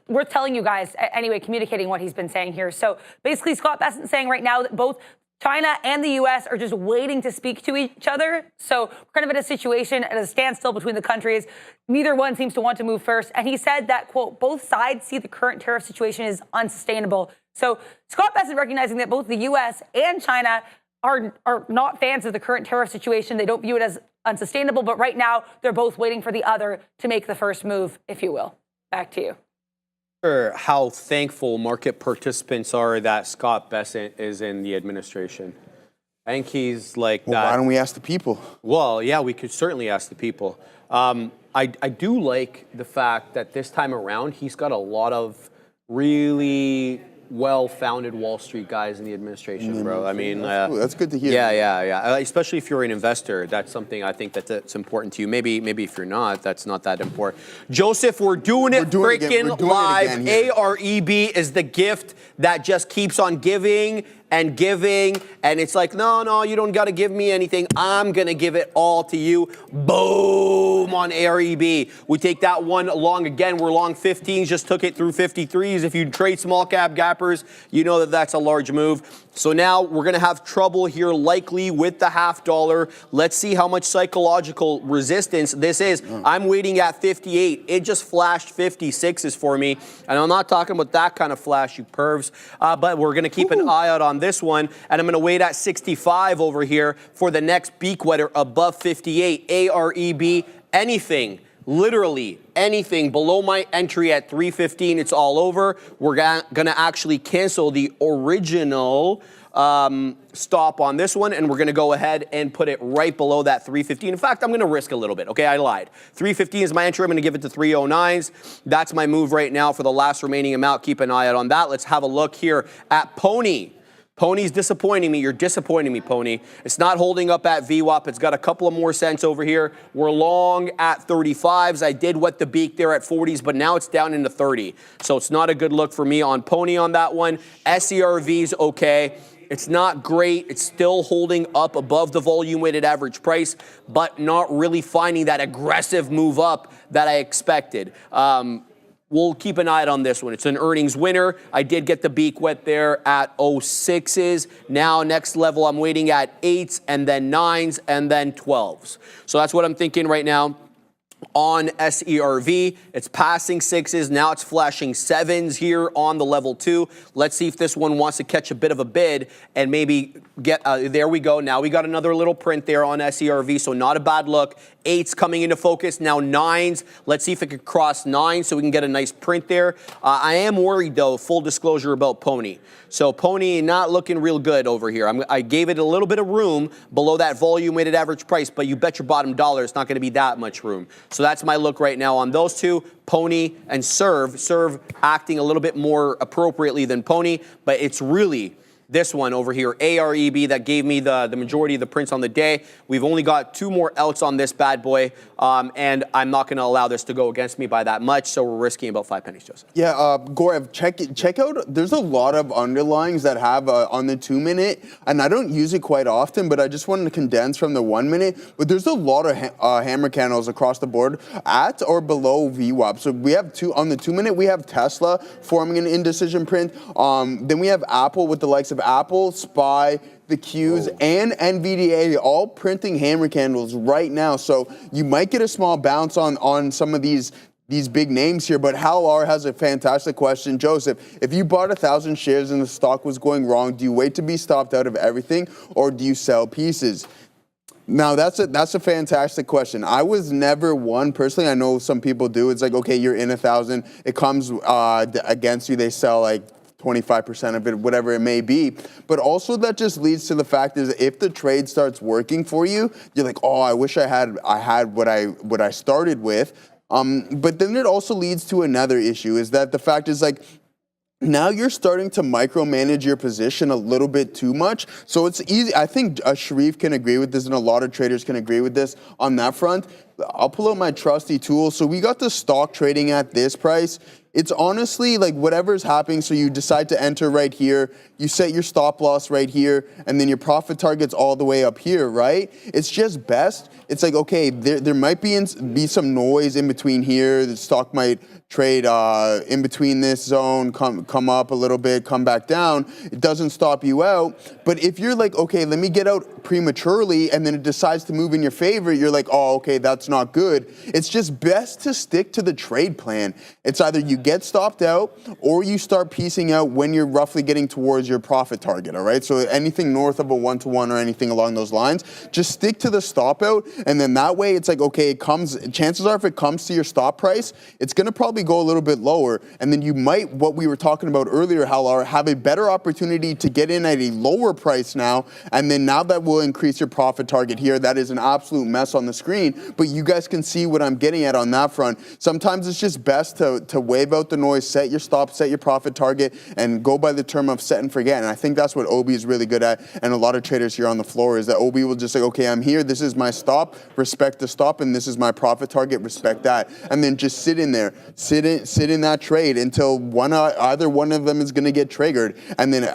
worth telling you guys, anyway, communicating what he's been saying here. So basically, Scott Bessent saying right now that both China and the U.S. are just waiting to speak to each other. So we're kind of in a situation at a standstill between the countries. Neither one seems to want to move first. And he said that, quote, both sides see the current tariff situation is unsustainable. So Scott Bessent recognizing that both the U.S. and China are not fans of the current tariff situation. They don't view it as unsustainable. But right now, they're both waiting for the other to make the first move, if you will. Back to you. How thankful market participants are that Scott Bessent is in the administration. I think he's like that. Why don't we ask the people? Well, yeah, we could certainly ask the people. I do like the fact that this time around, he's got a lot of really well-founded Wall Street guys in the administration, bro. I mean, that's good to hear. Yeah. Especially if you're an investor, that's something I think that's important to you. Maybe if you're not, that's not that important. Joseph, we're doing it freaking live. AREB is the gift that just keeps on giving and giving, and it's like, no, you don't got to give me anything. I'm going to give it all to you. Boom on AREB. We take that one long again. We're long 15s, just took it through 53s. If you trade small cap gappers, you know that that's a large move. So now we're going to have trouble here likely with the $0.50. Let's see how much psychological resistance this is. I'm waiting at 58. It just flashed 56s for me. And I'm not talking about that kind of flash, you pervs. But we're going to keep an eye out on this one. And I'm going to wait at 65 over here for the next beak wetter above 58. AREB, anything. Literally anything below my entry at 315, it's all over. We're going to actually cancel the original stop on this one, and we're going to go ahead and put it right below that 315. In fact, I'm going to risk a little bit. Okay, I lied. 315 is my entry. I'm going to give it to 309s. That's my move right now for the last remaining amount. Keep an eye out on that. Let's have a look here at Pony. Pony's disappointing me. You're disappointing me, Pony. It's not holding up at VWAP. It's got a couple of more cents over here. We're long at 35s. I did wet the beak there at 40s, but now it's down into 30. So it's not a good look for me on Pony on that one. SERV's okay. It's not great. It's still holding up above the volume-weighted average price, but not really finding that aggressive move up that I expected. We'll keep an eye out on this one. It's an earnings winner. I did get the beak wet there at 06s. Now, next level, I'm waiting at 8s and then 9s and then 12s. So that's what I'm thinking right now. on SERV. It's passing 6s. Now it's flashing 7s here on the level 2. Let's see if this one wants to catch a bit of a bid and maybe get, there we go. Now we got another little print there on SERV, so not a bad look. 8s coming into focus, now 9s. Let's see if it could cross 9 so we can get a nice print there. I am worried though, full disclosure about Pony. So Pony not looking real good over here. I gave it a little bit of room below that volume weighted average price, but you bet your bottom dollar it's not going to be that much room. So that's my look right now on those two, Pony and SERV. SERV acting a little bit more appropriately than Pony, but it's really this one over here, ARB, that gave me the majority of the prints on the day. We've only got 2 more outs on this bad boy, and I'm not going to allow this to go against me by that much, so we're risking about 5 pennies, Joseph. Yeah, Gorev, check out, there's a lot of underlyings that have on the 2-minute, and I don't use it quite often, but I just wanted to condense from the 1-minute, but there's a lot of hammer candles across the board at or below VWAP. So we have on the 2-minute, we have Tesla forming an indecision print, then we have Apple with the likes of Apple, SPY, the Qs, and NVDA all printing hammer candles right now. So you might get a small bounce on some of these big names here, but Hal R has a fantastic question. Joseph, if you bought 1,000 shares and the stock was going wrong, do you wait to be stopped out of everything or do you sell pieces? Now, that's a fantastic question. I was never one personally. I know some people do. It's like, okay, you're in 1,000. It comes against you. They sell like 25% of it, whatever it may be. But also that just leads to the fact is if the trade starts working for you, you're like, oh, I wish I had what I started with. But then it also leads to another issue is that the fact is like, now you're starting to micromanage your position a little bit too much. So it's easy. I think Sharif can agree with this and a lot of traders can agree with this on that front. I'll pull out my trusty tool. So we got the stock trading at this price. It's honestly like whatever's happening. So you decide to enter right here. You set your stop loss right here. And then your profit target's all the way up here, right? It's just best. It's like, okay, there might be some noise in between here. The stock might trade in between this zone, come up a little bit, come back down. It doesn't stop you out. But if you're like, okay, let me get out prematurely, and then it decides to move in your favor, you're like, oh, okay, that's not good. It's just best to stick to the trade plan. It's either you get stopped out or you start piecing out when you're roughly getting towards your profit target, all right? So anything north of a 1-to-1 or anything along those lines, just stick to the stop out, and then that way it's like, okay, chances are if it comes to your stop price, it's going to probably go a little bit lower, and then you might, what we were talking about earlier, Halar, have a better opportunity to get in at a lower price now, and then now that will increase your profit target here. That is an absolute mess on the screen, but you guys can see what I'm getting at on that front. Sometimes it's just best to wave out the noise, set your stop, set your profit target, and go by the term of set and forget, and I think that's what Obi is really good at, and a lot of traders here on the floor is that Obi will just say, okay, I'm here, this is my stop, respect the stop, and this is my profit target, respect that, and then just sit in there, sit in that trade until either one of them is going to get triggered, and then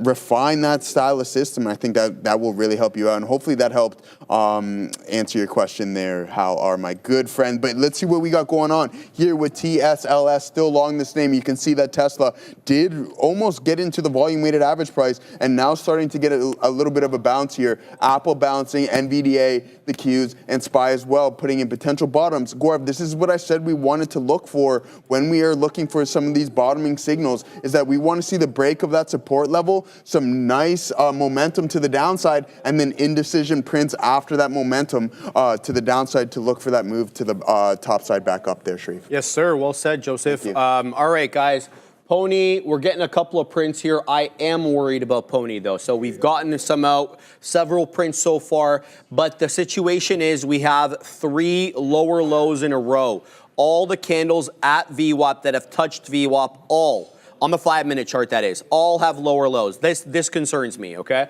refine that style of system. I think that will really help you out, and hopefully that helped answer your question there, Hal R, my good friend. But let's see what we got going on here with TSLS, still long this name. You can see that Tesla did almost get into the volume weighted average price, and now starting to get a little bit of a bounce here. Apple bouncing, NVDA, the Qs, and SPY as well, putting in potential bottoms. Gaurav, this is what I said we wanted to look for when we are looking for some of these bottoming signals, is that we want to see the break of that support level, some nice momentum to the downside, and then indecision prints after that momentum to the downside to look for that move to the top side back up there, Sharif. Yes, sir. Well said, Joseph. All right, guys. Pony, we're getting a couple of prints here. I am worried about Pony, though. So we've gotten some out, several prints so far. But the situation is we have 3 lower lows in a row. All the candles at VWAP that have touched VWAP, all, on the 5-minute chart that is, all have lower lows. This concerns me, okay?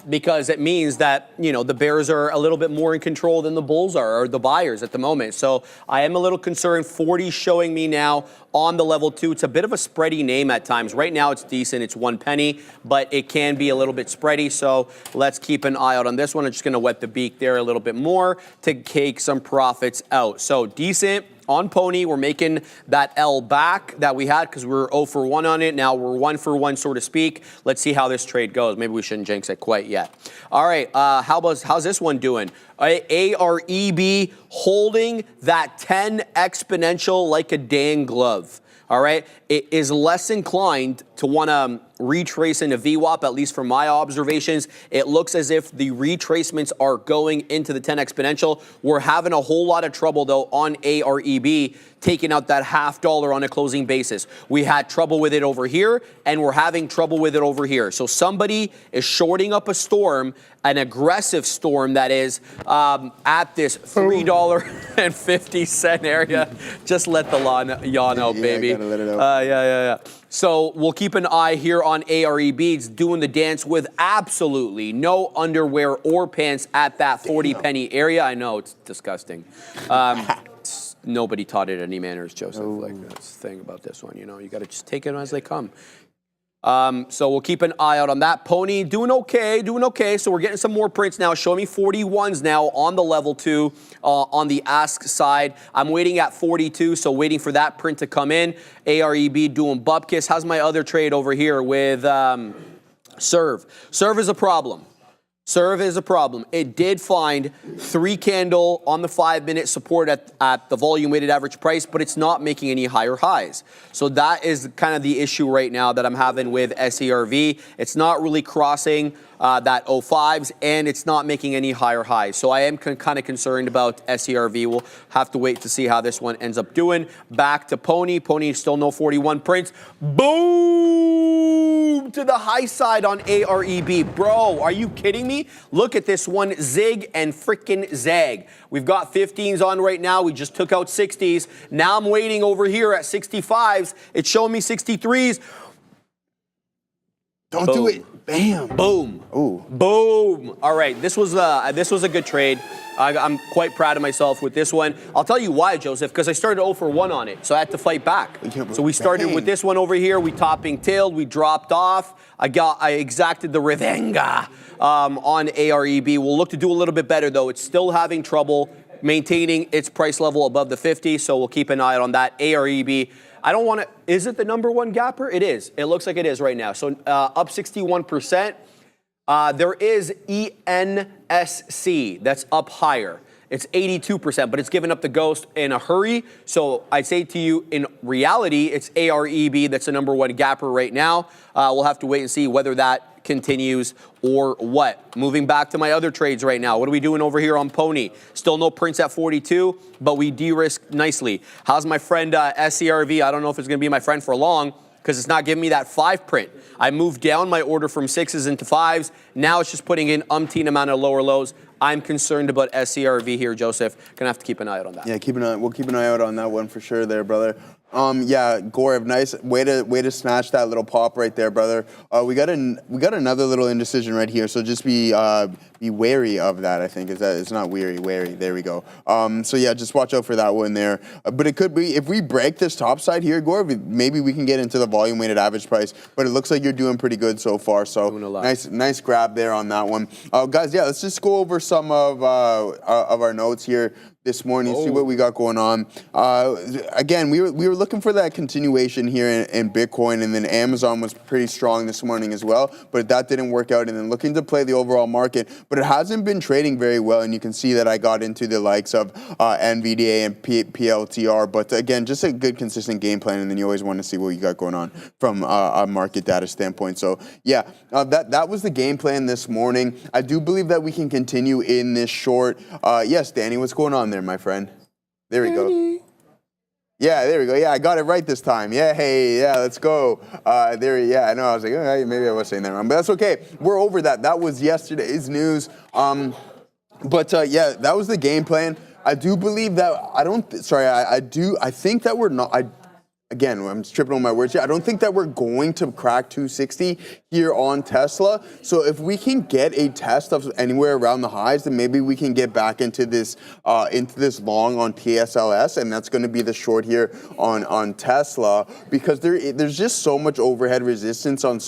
Because it means that, you know, the bears are a little bit more in control than the bulls are, or the buyers at the moment. So I am a little concerned. 40 showing me now on the level 2. It's a bit of a spready name at times. Right now it's decent. It's 1 penny, but it can be a little bit spready. So let's keep an eye out on this one. I'm just going to wet the beak there a little bit more to take some profits out. So decent on Pony. We're making that L back that we had because we were 0 for 1 on it. Now we're 1 for 1, so to speak. Let's see how this trade goes. Maybe we shouldn't jinx it quite yet. All right, how's this one doing? AREB holding that 10 exponential like a dang glove. All right, it is less inclined to want to retrace into VWAP, at least from my observations. It looks as if the retracements are going into the 10 exponential. We're having a whole lot of trouble, though, on AREB, taking out that $0.50 on a closing basis. We had trouble with it over here, and we're having trouble with it over here. So somebody is shorting up a storm, an aggressive storm that is, at this $3.50 area. Just let the yawn out, baby. Gotta let it out. Yeah. So we'll keep an eye here on AREB. It's doing the dance with absolutely no underwear or pants at that 40 penny area. I know, it's disgusting. Nobody taught it any manners, Joseph. Like, that's the thing about this one, you know. You got to just take it as they come. So we'll keep an eye out on that. Pony doing okay. So we're getting some more prints now. Show me 41s now on the level 2 on the ask side. I'm waiting at 42, so waiting for that print to come in. AREB doing bupkis. How's my other trade over here with SERV? SERV is a problem. SERV is a problem. It did find 3 candle on the 5-minute support at the volume weighted average price, but it's not making any higher highs. So that is kind of the issue right now that I'm having with SERV. It's not really crossing that 05s, and it's not making any higher highs. So I am kind of concerned about SERV. We'll have to wait to see how this one ends up doing. Back to Pony. Pony still no 41 prints. Boom! To the high side on AREB. Bro, are you kidding me? Look at this one, zig and frickin' zag. We've got 15s on right now. We just took out 60s. Now I'm waiting over here at 65s. It's showing me 63s. Don't do it. Bam. Boom. Ooh. Boom. All right, this was a good trade. I'm quite proud of myself with this one. I'll tell you why, Joseph, because I started 0 for 1 on it, so I had to fight back. So we started with this one over here. We topping-tailed. We dropped off. I exacted the revenga on AREB. We'll look to do a little bit better, though. It's still having trouble maintaining its price level above the 50, so we'll keep an eye on that. AREB. I don't want to. Is it the #1 gapper? It is. It looks like it is right now. So up 61%. There is ENSC that's up higher. It's 82%, but it's given up the ghost in a hurry. So I'd say to you, in reality, it's AREB that's the #1 gapper right now. We'll have to wait and see whether that continues or what. Moving back to my other trades right now. What are we doing over here on Pony? Still no prints at 42, but we de-risked nicely. How's my friend SERV? I don't know if it's going to be my friend for long because it's not giving me that 5 print. I moved down my order from 6s into 5s. Now it's just putting in umpteen amount of lower lows. I'm concerned about SERV here, Joseph. Gonna have to keep an eye out on that. Yeah, we'll keep an eye out on that one for sure there, brother. Yeah, Gorev, nice way to snatch that little pop right there, brother. We got another little indecision right here, so just be wary of that. I think it's not wary. There we go. So yeah, just watch out for that one there. But it could be if we break this top side here, Gorev, maybe we can get into the volume weighted average price. But it looks like you're doing pretty good so far. So nice grab there on that one, guys. Yeah, let's just go over some of our notes here this morning, see what we got going on. Again, we were looking for that continuation here in Bitcoin, and then Amazon was pretty strong this morning as well, but that didn't work out, and then looking to play the overall market, but it hasn't been trading very well, and you can see that I got into the likes of NVDA and PLTR, but again, just a good consistent game plan, and then you always want to see what you got going on from a market data standpoint. So yeah, that was the game plan this morning. I do believe that we can continue in this short. Yes, Danny, what's going on there, my friend? There we go. Yeah, there we go. Yeah, I got it right this time. Yeah, hey, yeah, let's go. Yeah, I know. I was like, oh, maybe I was saying that wrong, but that's okay. We're over that. That was yesterday's news. Yeah, that was the game plan. I do believe that. I think that we're not. again, I'm tripping on my words here. I don't think that we're going to crack 260 here on Tesla. So if we can get a test of anywhere around the highs, then maybe we can get back into this long on TSLS, and that's going to be the short here on Tesla, because there's just so much overhead resistance on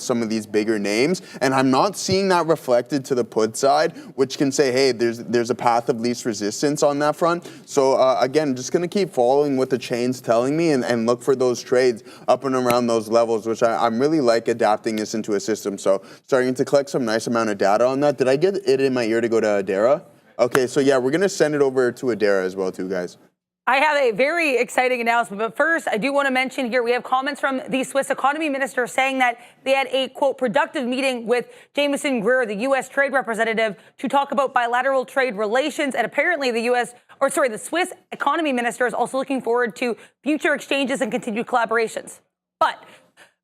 some of these bigger names, and I'm not seeing that reflected to the put side, which can say, hey, there's a path of least resistance on that front. So again, just going to keep following what the chain's telling me and look for those trades up and around those levels, which I'm really like adapting this into a system. So starting to collect some nice amount of data on that. Did I get it in my ear to go to Adara? Okay, so yeah, we're going to send it over to Adara as well too, guys. I have a very exciting announcement, but first, I do want to mention here, we have comments from the Swiss economy minister saying that they had a, quote, productive meeting with Jameson Greer, the U.S. trade representative, to talk about bilateral trade relations. And apparently the Swiss economy minister is also looking forward to future exchanges and continued collaborations. But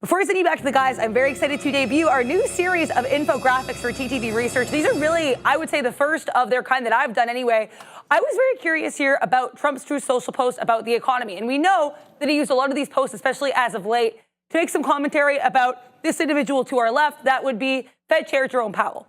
before I send you back to the guys, I'm very excited to debut our new series of infographics for TTV Research. These are really, I would say, the first of their kind that I've done anyway. I was very curious here about Trump's Truth Social post about the economy. And we know that he used a lot of these posts, especially as of late, to make some commentary about this individual to our left. That would be Fed Chair Jerome Powell.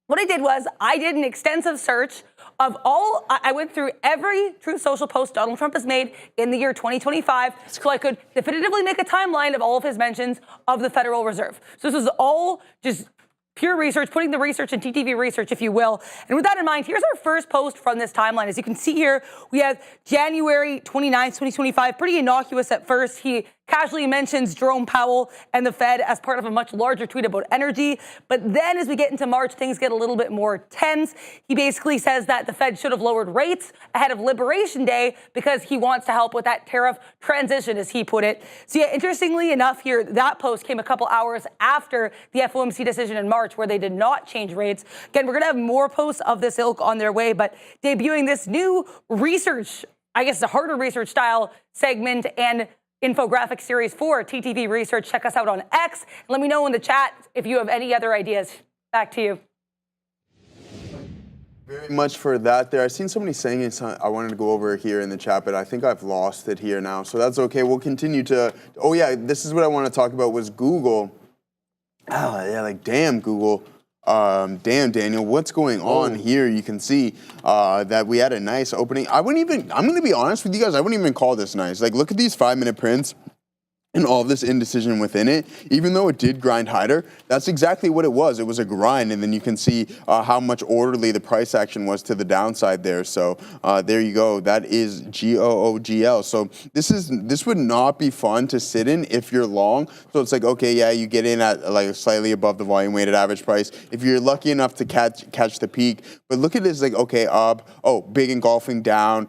What I did was I did an extensive search of I went through every Truth Social post Donald Trump has made in the year 2025 so I could definitively make a timeline of all of his mentions of the Federal Reserve. So this is all just pure research, putting the research in TTV Research, if you will. And with that in mind, here's our first post from this timeline. As you can see here, we have January 29th, 2025, pretty innocuous at first. He casually mentions Jerome Powell and the Fed as part of a much larger tweet about energy. But then as we get into March, things get a little bit more tense. He basically says that the Fed should have lowered rates ahead of Liberation Day because he wants to help with that tariff transition, as he put it. So yeah, interestingly enough here, that post came a couple hours after the FOMC decision in March, where they did not change rates. Again, we're going to have more posts of this ilk on their way, but debuting this new research, I guess the harder research style segment and infographic series for TTV Research. Check us out on X. Let me know in the chat if you have any other ideas. Back to you. Very much for that there. I've seen somebody saying it. I wanted to go over here in the chat, but I think I've lost it here now. So that's okay. We'll continue to. Oh yeah, this is what I want to talk about was Google. Oh yeah, like damn Google. Damn, Daniel, what's going on here? You can see that we had a nice opening. I'm going to be honest with you guys, I wouldn't even call this nice. Like, look at these 5-minute prints and all of this indecision within it. Even though it did grind higher, that's exactly what it was. It was a grind, and then you can see how much orderly the price action was to the downside there. So there you go. That is GOOGL. So this would not be fun to sit in if you're long. So it's like, okay, yeah, you get in at like slightly above the volume weighted average price if you're lucky enough to catch the peak. But look at this, like, okay, big engulfing down,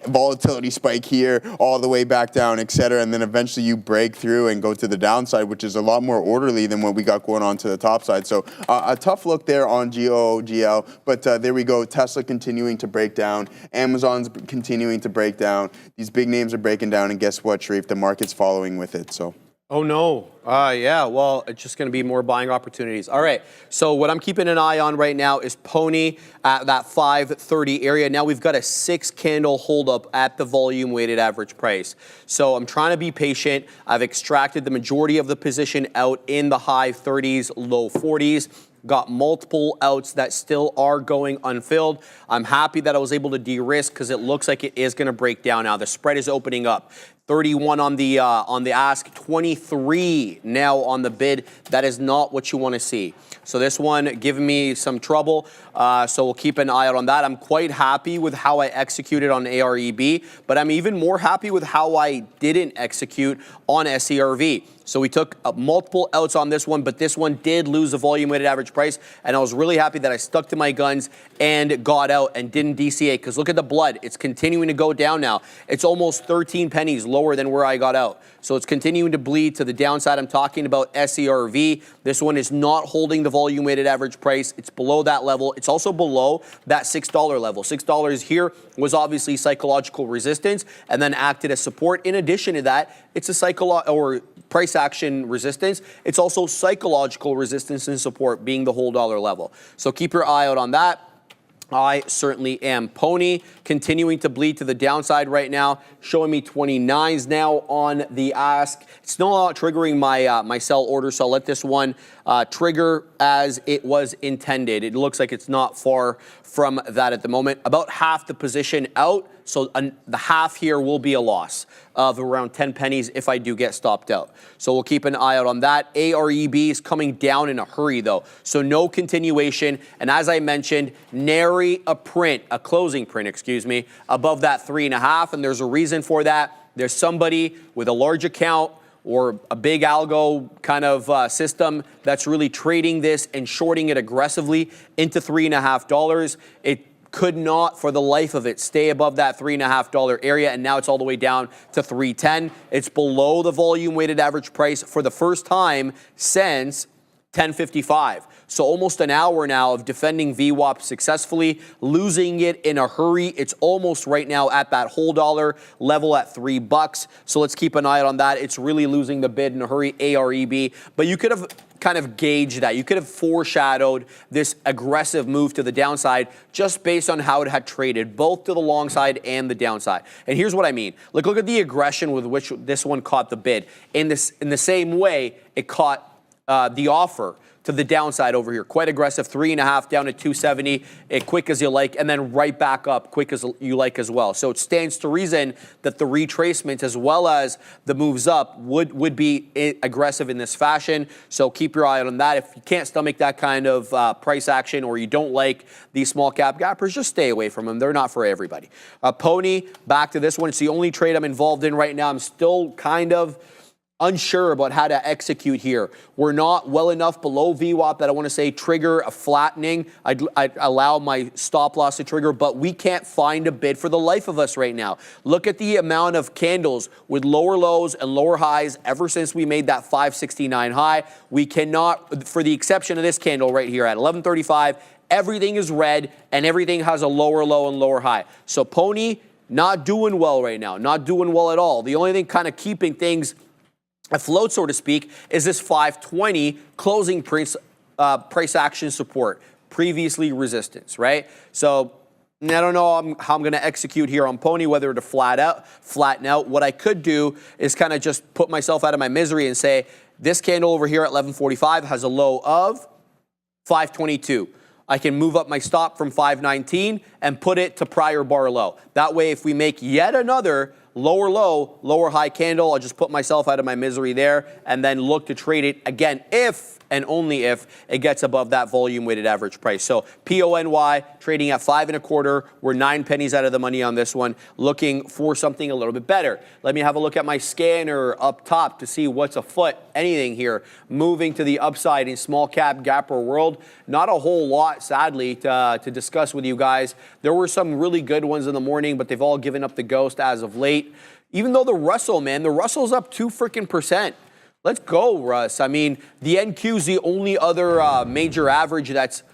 volatility spike here, all the way back down, etc., and then eventually you break through and go to the downside, which is a lot more orderly than what we got going on to the top side. So a tough look there on GOOGL, but there we go. Tesla continuing to break down. Amazon's continuing to break down. These big names are breaking down, and guess what, Sharif? The market's following with it. So. Oh, no. Yeah, well, it's just going to be more buying opportunities. All right, so what I'm keeping an eye on right now is Pony at that 530 area. Now we've got a 6-candle holdup at the volume-weighted average price. So I'm trying to be patient. I've extracted the majority of the position out in the high 30s, low 40s. Got multiple outs that still are going unfilled. I'm happy that I was able to de-risk because it looks like it is going to break down now. The spread is opening up. 31 on the ask, 23 now on the bid. That is not what you want to see. So this one giving me some trouble. So we'll keep an eye out on that. I'm quite happy with how I executed on AREB, but I'm even more happy with how I didn't execute on SERV. So we took multiple outs on this one, but this one did lose the volume-weighted average price, and I was really happy that I stuck to my guns and got out and didn't DCA, because look at the blood. It's continuing to go down now. It's almost 13 pennies lower than where I got out. So it's continuing to bleed to the downside. I'm talking about SERV. This one is not holding the volume-weighted average price. It's below that level. It's also below that $6 level. $6 here was obviously psychological resistance and then acted as support. In addition to that, it's a price action resistance. It's also psychological resistance and support being the whole dollar level. So keep your eye out on that. I certainly am. Pony continuing to bleed to the downside right now, showing me 29s now on the ask. It's still not triggering my my sell order, so I'll let this one trigger as it was intended. It looks like it's not far from that at the moment. About half the position out, so the half here will be a loss of around 10 pennies if I do get stopped out. So we'll keep an eye out on that. AREB is coming down in a hurry though, so no continuation. And as I mentioned, nary a print, a closing print, excuse me, above that 3.5. And there's a reason for that. There's somebody with a large account or a big algo kind of system that's really trading this and shorting it aggressively into $3.5. It could not, for the life of it, stay above that $3.5 area, and now it's all the way down to $3.10. It's below the volume-weighted average price for the first time since 10:55. So almost an hour now of defending VWAP successfully, losing it in a hurry. It's almost right now at that whole dollar level at $3. So let's keep an eye out on that. It's really losing the bid in a hurry, AREB. But you could have kind of gauged that. You could have foreshadowed this aggressive move to the downside just based on how it had traded, both to the long side and the downside. And here's what I mean. Look at the aggression with which this one caught the bid. In the same way, it caught the offer to the downside over here. Quite aggressive, 3.5 down to 270, quick as you like, and then right back up, quick as you like as well. So it stands to reason that the retracement as well as the moves up would be aggressive in this fashion. So keep your eye on that. If you can't stomach that kind of price action or you don't like these small cap gappers, just stay away from them. They're not for everybody. Pony, back to this one. It's the only trade I'm involved in right now. I'm still kind of unsure about how to execute here. We're not well enough below VWAP that I want to say trigger a flattening. I'd allow my stop loss to trigger, but we can't find a bid for the life of us right now. Look at the amount of candles with lower lows and lower highs ever since we made that 569 high. We cannot, for the exception of this candle right here at 1135, everything is red and everything has a lower low and lower high. So Pony, not doing well right now, not doing well at all. The only thing kind of keeping things afloat, so to speak, is this 520 closing price action support, previously resistance, right? So I don't know how I'm going to execute here on Pony, whether to flatten out. What I could do is kind of just put myself out of my misery and say, this candle over here at 1145 has a low of 522. I can move up my stop from 519 and put it to prior bar low. That way, if we make yet another lower low, lower high candle, I'll just put myself out of my misery there and then look to trade it again if and only if it gets above that volume weighted average price. So PONY trading at 5.25. We're 9 pennies out of the money on this one, looking for something a little bit better. Let me have a look at my scanner up top to see what's afoot. Anything here moving to the upside in small cap gapper world. Not a whole lot, sadly, to discuss with you guys. There were some really good ones in the morning, but they've all given up the ghost as of late. Even though the Russell, man, the Russell's up 2%. Let's go, Russ. I mean, the NQ is the only other major average that's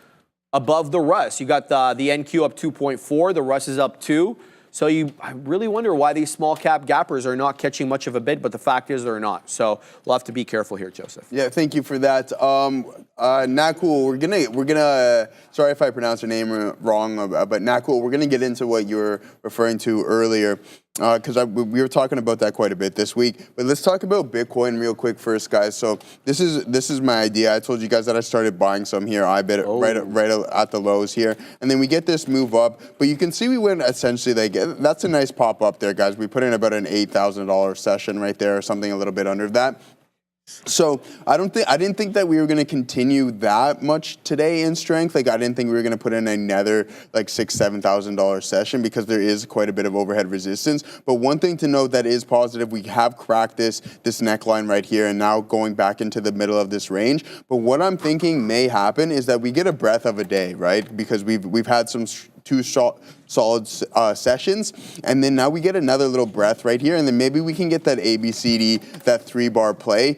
above the Russ. You got the NQ up 2.4, the Russ is up 2. So I really wonder why these small cap gappers are not catching much of a bid, but the fact is they're not. So we'll have to be careful here, Joseph. Yeah, thank you for that. Nakul, we're gonna sorry if I pronounced your name wrong, but Nakul, we're gonna get into what you were referring to earlier. Because we were talking about that quite a bit this week. But let's talk about Bitcoin real quick first, guys. So this is my idea. I told you guys that I started buying some here. I bet right at the lows here. And then we get this move up. But you can see we went essentially, that's a nice pop up there, guys. We put in about an $8,000 session right there or something a little bit under that. So I didn't think that we were going to continue that much today in strength. Like I didn't think we were going to put in another like $6,000-$7,000 session because there is quite a bit of overhead resistance. But one thing to note that is positive, we have cracked this neckline right here and now going back into the middle of this range. But what I'm thinking may happen is that we get a breath of a day, right? Because we've had some two solid sessions. And then now we get another little breath right here, and then maybe we can get that ABCD, that 3-bar play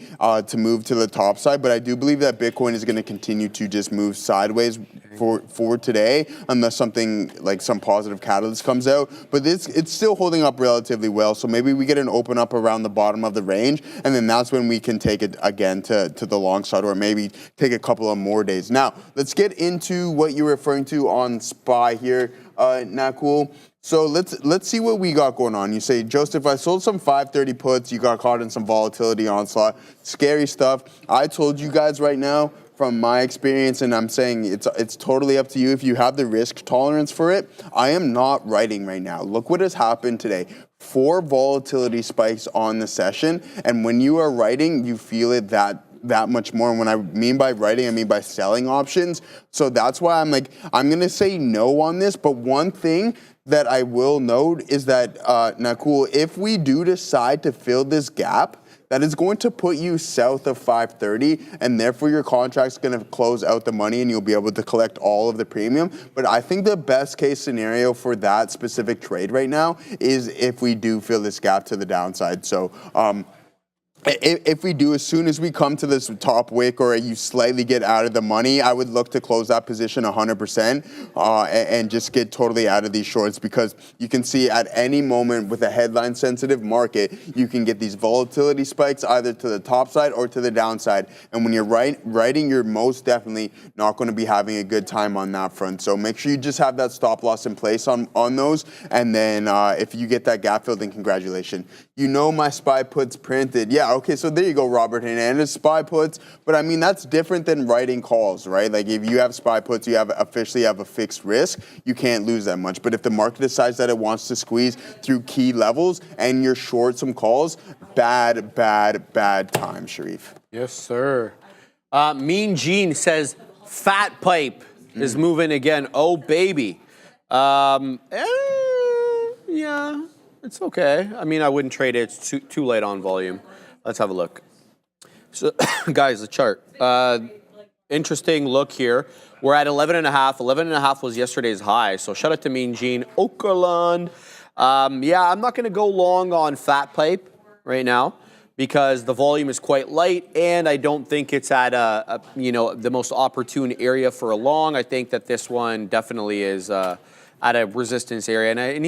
to move to the top side. But I do believe that Bitcoin is going to continue to just move sideways for today, unless something like some positive catalyst comes out. But it's still holding up relatively well. So maybe we get an open up around the bottom of the range, and then that's when we can take it again to the long side, or maybe take a couple of more days. Now, let's get into what you're referring to on SPY here, Nakul. So let's see what we got going on. You say, Joseph, I sold some 530 puts. You got caught in some volatility onslaught. Scary stuff. I told you guys right now, from my experience, and I'm saying it's totally up to you if you have the risk tolerance for it. I am not writing right now. Look what has happened today. 4 volatility spikes on the session, and when you are writing, you feel it that much more. And when I mean by writing, I mean by selling options. So that's why I'm going to say no on this. But one thing that I will note is that, Nakul, if we do decide to fill this gap, that is going to put you south of 530, and therefore your contract's going to close out the money and you'll be able to collect all of the premium. But I think the best case scenario for that specific trade right now is if we do fill this gap to the downside. So, if we do, as soon as we come to this top wick or you slightly get out of the money, I would look to close that position 100% and just get totally out of these shorts, because you can see at any moment with a headline sensitive market, you can get these volatility spikes either to the top side or to the downside. And when you're writing, you're most definitely not going to be having a good time on that front. So make sure you just have that stop loss in place on those. And then if you get that gap filled, then congratulations. You know my SPY puts printed. Yeah, okay, so there you go, Robert Hernandez, SPY puts. But I mean, that's different than writing calls, right? Like if you have SPY puts, you officially have a fixed risk. You can't lose that much. But if the market decides that it wants to squeeze through key levels and you're short some calls, bad time, Sharif. Yes, sir. Mean Gene says, fat pipe is moving again. Oh, baby. Yeah. It's okay. I mean, I wouldn't trade it. It's too late on volume. Let's have a look. So, guys, the chart. Interesting look here. We're at 11.5. 11.5 was yesterday's high. So shout out to Mean Gene. Okerlund. Yeah, I'm not going to go long on fat pipe right now because the volume is quite light, and I don't think it's at the most opportune area for a long. I think that this one definitely is at a resistance area, and I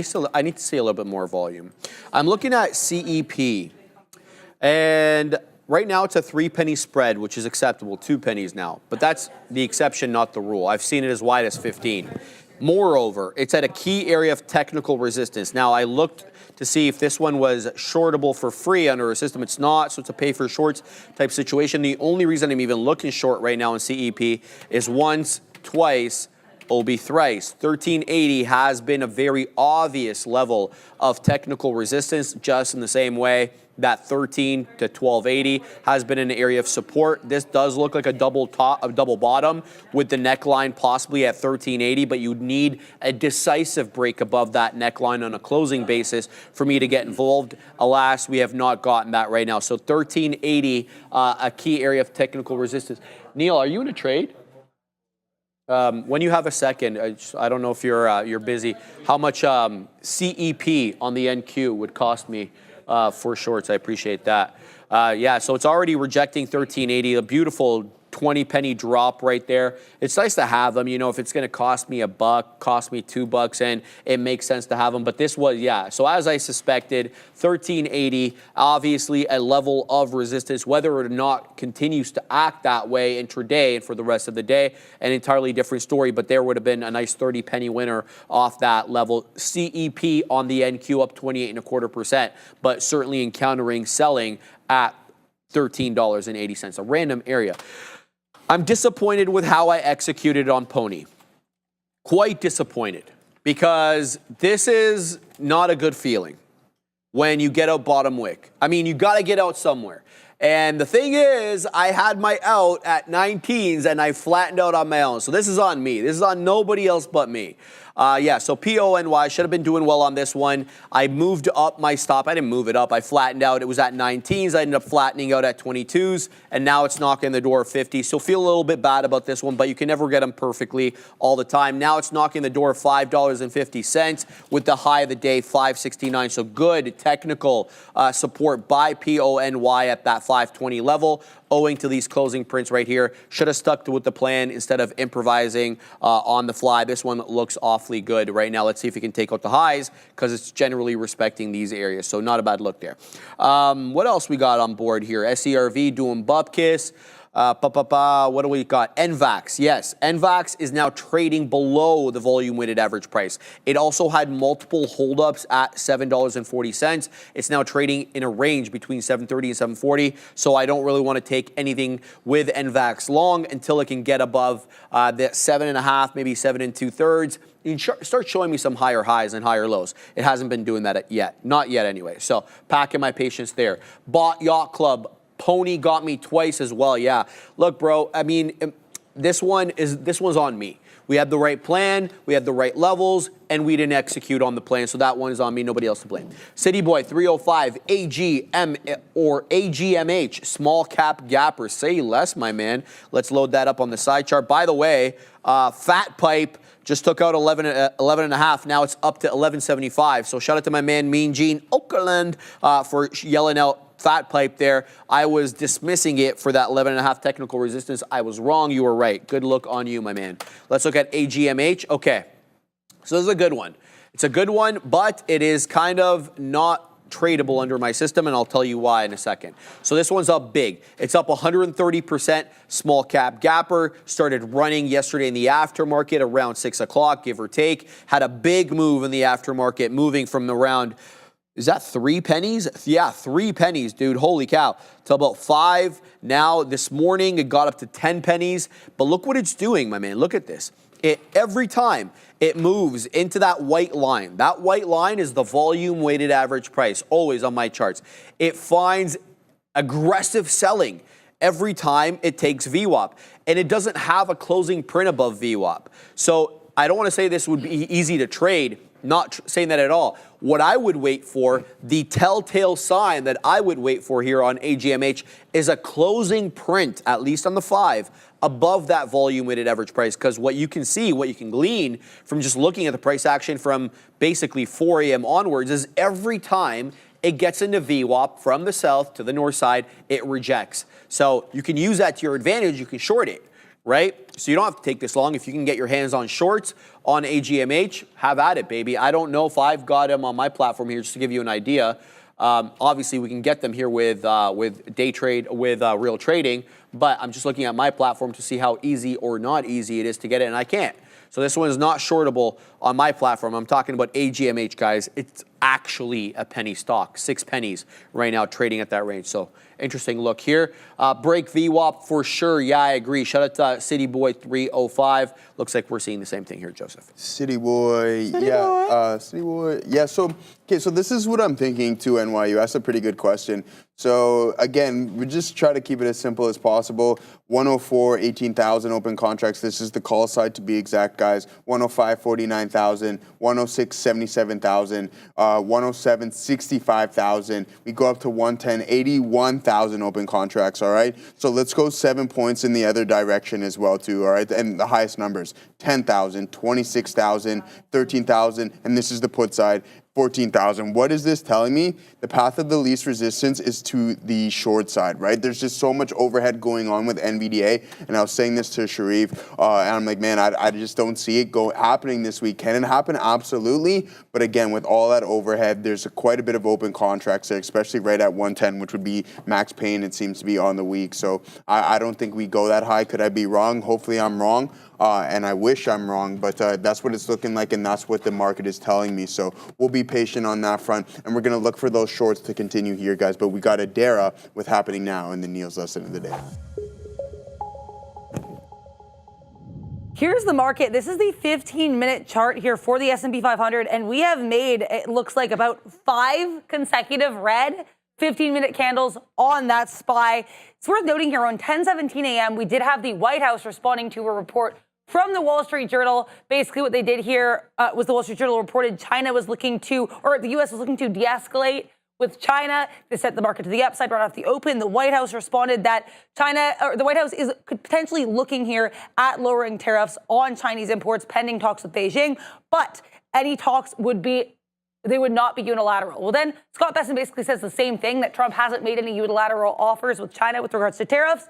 need to see a little bit more volume. I'm looking at CEP, and right now it's a 3-penny spread, which is acceptable, 2 pennies now, but that's the exception, not the rule. I've seen it as wide as 15. Moreover, it's at a key area of technical resistance. Now, I looked to see if this one was shortable for free under a system. It's not, so it's a pay for shorts type situation. The only reason I'm even looking short right now in CEP is once, twice, OB thrice. 1380 has been a very obvious level of technical resistance, just in the same way that 13 to 1280 has been an area of support. This does look like a double bottom with the neckline possibly at 1380, but you'd need a decisive break above that neckline on a closing basis for me to get involved. Alas, we have not gotten that right now. So 1380, a key area of technical resistance. Neil, are you in a trade? When you have a second, I don't know if you're busy, how much CEP on the NQ would cost me for shorts? I appreciate that. Yeah, so it's already rejecting 1380, a beautiful 20-penny drop right there. It's nice to have them, if it's going to cost me $1, cost me $2, and it makes sense to have them. But this was, yeah. So as I suspected, 1380, obviously a level of resistance. Whether or not continues to act that way intraday and for the rest of the day, an entirely different story. But there would have been a nice 30-penny winner off that level. CEP on the NQ up 28.25%, but certainly encountering selling at $13.80, a random area. I'm disappointed with how I executed on Pony. Quite disappointed, because this is not a good feeling when you get out bottom wick. I mean, you got to get out somewhere. And the thing is, I had my out at 19s and I flattened out on my own. So this is on me. This is on nobody else but me. Yeah, so PONY should have been doing well on this one. I moved up my stop. I didn't move it up. I flattened out. It was at 19s. I ended up flattening out at 22s, and now it's knocking the door of 50. So feel a little bit bad about this one, but you can never get them perfectly all the time. Now it's knocking the door of $5.50 with the high of the day, $5.69. So good technical support by PONY at that 520 level. Owing to these closing prints right here. Should have stuck with the plan instead of improvising on the fly. This one looks awfully good right now. Let's see if we can take out the highs because it's generally respecting these areas. So not a bad look there. What else we got on board here? SERV doing bupkis. What do we got? ENVAC. Yes, ENVAC is now trading below the volume weighted average price. It also had multiple holdups at $7.40. It's now trading in a range between $7.30 and $7.40. So I don't really want to take anything with ENVAC long until it can get above the 7.5, maybe 7 2/3. You can start showing me some higher highs and higher lows. It hasn't been doing that yet. Not yet anyway. So packing my patience there. Bought Yacht Club. Pony got me twice as well. Yeah. Look, bro, I mean, this one's on me. We had the right plan, we had the right levels, and we didn't execute on the plan. So that one is on me, nobody else to blame. City Boy 305, AGM or AGMH, small cap gapper. Say less, my man. Let's load that up on the side chart. By the way, Fat Pipe just took out 11.5. Now it's up to 11.75. So shout out to my man Mean Gene Oakland for yelling out Fat Pipe there. I was dismissing it for that 11.5 technical resistance. I was wrong. You were right. Good look on you, my man. Let's look at AGMH. Okay. So this is a good one. It's a good one, but it is kind of not tradable under my system, and I'll tell you why in a second. So this one's up big. It's up 130%. Small cap gapper started running yesterday in the aftermarket around 6 o'clock, give or take. Had a big move in the aftermarket, moving from around, is that 3 pennies? Yeah, 3 pennies, dude. Holy cow. Till about 5. Now, this morning, it got up to 10 pennies. But look what it's doing, my man. Look at this. Every time it moves into that white line, that white line is the volume weighted average price, always on my charts. It finds aggressive selling every time it takes VWAP. And it doesn't have a closing print above VWAP. So I don't want to say this would be easy to trade. Not saying that at all. What I would wait for, the telltale sign that I would wait for here on AGMH is a closing print, at least on the 5, above that volume weighted average price. Because what you can see, what you can glean from just looking at the price action from basically 4 a.m. onwards is every time it gets into VWAP from the south to the north side, it rejects. So you can use that to your advantage. You can short it, right? So you don't have to take this long. If you can get your hands on shorts on AGMH, have at it, baby. I don't know if I've got them on my platform here, just to give you an idea. Obviously, we can get them here with day trade, with real trading, but I'm just looking at my platform to see how easy or not easy it is to get it, and I can't. So this one is not shortable on my platform. I'm talking about AGMH, guys. It's actually a penny stock, 6 pennies right now trading at that range. So interesting look here. Break VWAP for sure. Yeah, I agree. Shout out to City Boy 305. Looks like we're seeing the same thing here, Joseph. City Boy. City Boy. Yeah, so this is what I'm thinking too, NYU. That's a pretty good question. So again, we just try to keep it as simple as possible. 104, 18,000 open contracts. This is the call side to be exact, guys. 105, 49,000. 106, 77,000. 107, 65,000. We go up to 110, 81,000 open contracts, all right? So let's go 7 points in the other direction as well too, all right? And the highest numbers, 10,000, 26,000, 13,000, and this is the put side. 14,000. What is this telling me? The path of the least resistance is to the short side, right? There's just so much overhead going on with NVDA, and I was saying this to Sharif, and I'm like, man, I just don't see it happening this week. Can it happen? Absolutely, but again, with all that overhead, there's quite a bit of open contracts there, especially right at 110, which would be max pain, it seems to be on the week. So I don't think we go that high. Could I be wrong? Hopefully I'm wrong. And I wish I'm wrong, but that's what it's looking like, and that's what the market is telling me. So we'll be patient on that front, and we're going to look for those shorts to continue here, guys. But we got a Dara with happening now in the Neil's lesson of the day. Here's the market. This is the 15-minute chart here for the S&P 500, and we have made, it looks like, about 5 consecutive red 15-minute candles on that SPY. It's worth noting here on 10:17 a.m. we did have the White House responding to a report from the Wall Street Journal. Basically what they did here was the Wall Street Journal reported China was looking to, or the U.S. was looking to de-escalate with China. They set the market to the upside right off the open. The White House responded that the White House could potentially looking here at lowering tariffs on Chinese imports pending talks with Beijing, but any talks they would not be unilateral. Well, then Scott Bessent basically says the same thing, that Trump hasn't made any unilateral offers with China with regards to tariffs.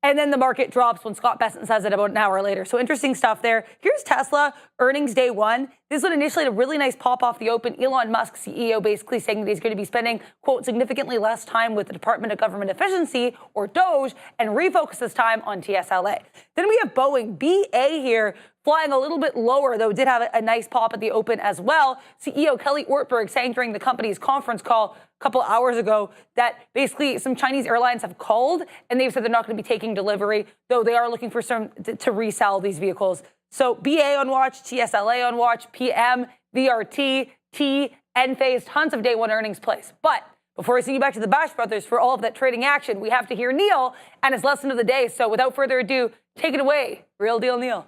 And then the market drops when Scott Bessent says it about an hour later. So interesting stuff there. Here's Tesla, earnings day one. This one initially had a really nice pop off the open. Elon Musk, CEO, basically saying that he's going to be spending, quote, significantly less time with the Department of Government Efficiency, or DOGE, and refocus his time on TSLA. Then we have Boeing, BA here, flying a little bit lower, though did have a nice pop at the open as well. CEO Kelly Ortberg saying during the company's conference call a couple hours ago that basically some Chinese airlines have called and they've said they're not going to be taking delivery, though they are looking for some to resell these vehicles. So BA on watch, TSLA on watch, PM, VRT, T, Enphase, tons of day one earnings plays. But before I send you back to the Bash Brothers for all of that trading action, we have to hear Neil and his lesson of the day. So without further ado, take it away. Real deal, Neil.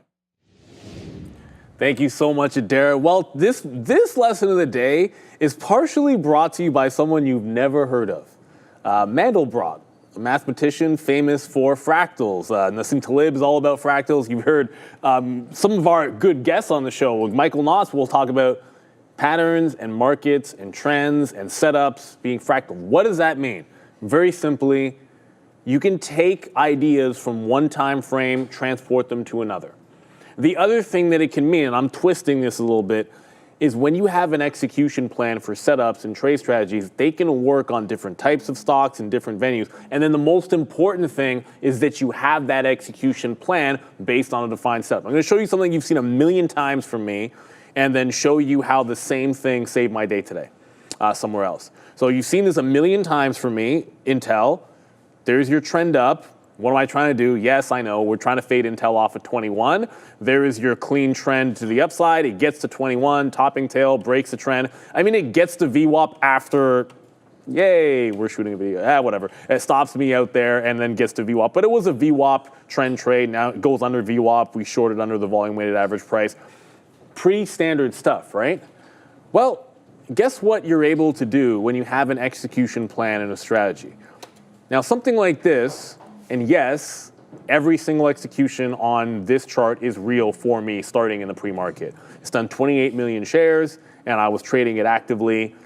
Thank you so much, Adara. Well, this lesson of the day is partially brought to you by someone you've never heard of. Mandelbrot, a mathematician famous for fractals. Nassim Taleb is all about fractals. You've heard some of our good guests on the show. Michael Knotts will talk about patterns and markets and trends and setups being fractal. What does that mean? Very simply, you can take ideas from one time frame, transport them to another. The other thing that it can mean, and I'm twisting this a little bit, is when you have an execution plan for setups and trade strategies, they can work on different types of stocks and different venues. And then the most important thing is that you have that execution plan based on a defined setup. I'm going to show you something you've seen a million times from me, and then show you how the same thing saved my day today somewhere else. So you've seen this a million times from me, Intel. There's your trend up. What am I trying to do? Yes, I know. We're trying to fade Intel off at 21. There is your clean trend to the upside. It gets to 21, topping tail, breaks the trend. I mean, it gets to VWAP after, yay, we're shooting a video. Whatever. It stops me out there and then gets to VWAP. But it was a VWAP trend trade. Now it goes under VWAP. We shorted under the volume weighted average price. Pretty standard stuff, right? Well, guess what you're able to do when you have an execution plan and a strategy? Now, something like this. And yes, every single execution on this chart is real for me starting in the pre-market. It's done 28 million shares, and I was trading it actively.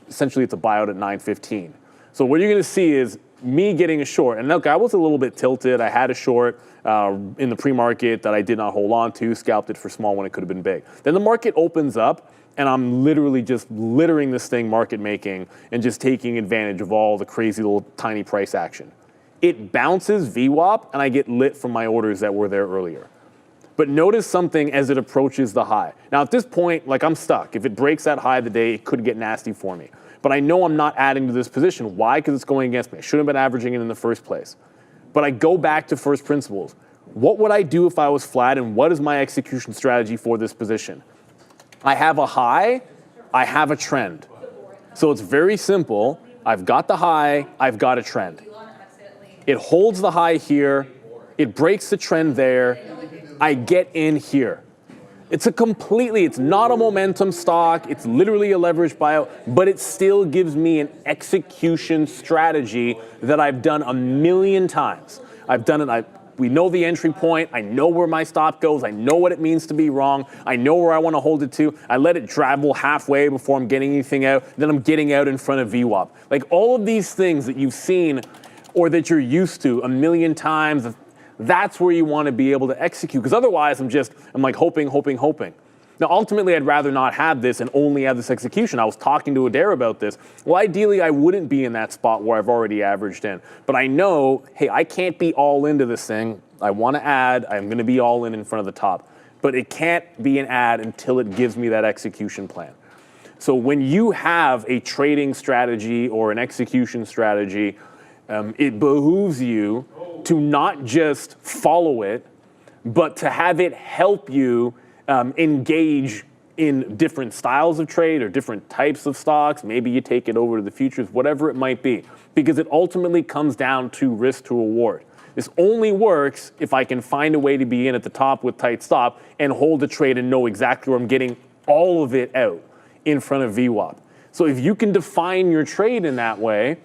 Essentially, it's a buyout at 9.15. So what you're going to see is me getting a short. And look, I was a little bit tilted. I had a short in the pre-market that I did not hold on to, scalped it for small when it could have been big. Then the market opens up, and I'm literally just littering this thing market making and just taking advantage of all the crazy little tiny price action. It bounces VWAP, and I get lit from my orders that were there earlier. But notice something as it approaches the high. Now, at this point, like, I'm stuck. If it breaks that high of the day, it could get nasty for me. But I know I'm not adding to this position. Why? Because it's going against me. I shouldn't have been averaging it in the first place. But I go back to first principles. What would I do if I was flat, and what is my execution strategy for this position? I have a high, I have a trend. So it's very simple. I've got the high, I've got a trend. It holds the high here, it breaks the trend there, I get in here. It's not a momentum stock, it's literally a leveraged buyout, but it still gives me an execution strategy that I've done a million times. I've done it, we know the entry point, I know where my stop goes, I know what it means to be wrong, I know where I want to hold it to, I let it travel halfway before I'm getting anything out, then I'm getting out in front of VWAP. Like, all of these things that you've seen or that you're used to a million times, that's where you want to be able to execute. Because otherwise, I'm like hoping. Now, ultimately, I'd rather not have this and only have this execution. I was talking to Adara about this. Well, ideally, I wouldn't be in that spot where I've already averaged in. But I know, hey, I can't be all into this thing. I want to add. I'm going to be all in front of the top. But it can't be an add until it gives me that execution plan. So when you have a trading strategy or an execution strategy, it behooves you to not just follow it, but to have it help you engage in different styles of trade or different types of stocks. Maybe you take it over to the futures, whatever it might be, because it ultimately comes down to risk to reward. This only works if I can find a way to be in at the top with tight stop and hold the trade and know exactly where I'm getting all of it out in front of VWAP. So if you can define your trade in that way,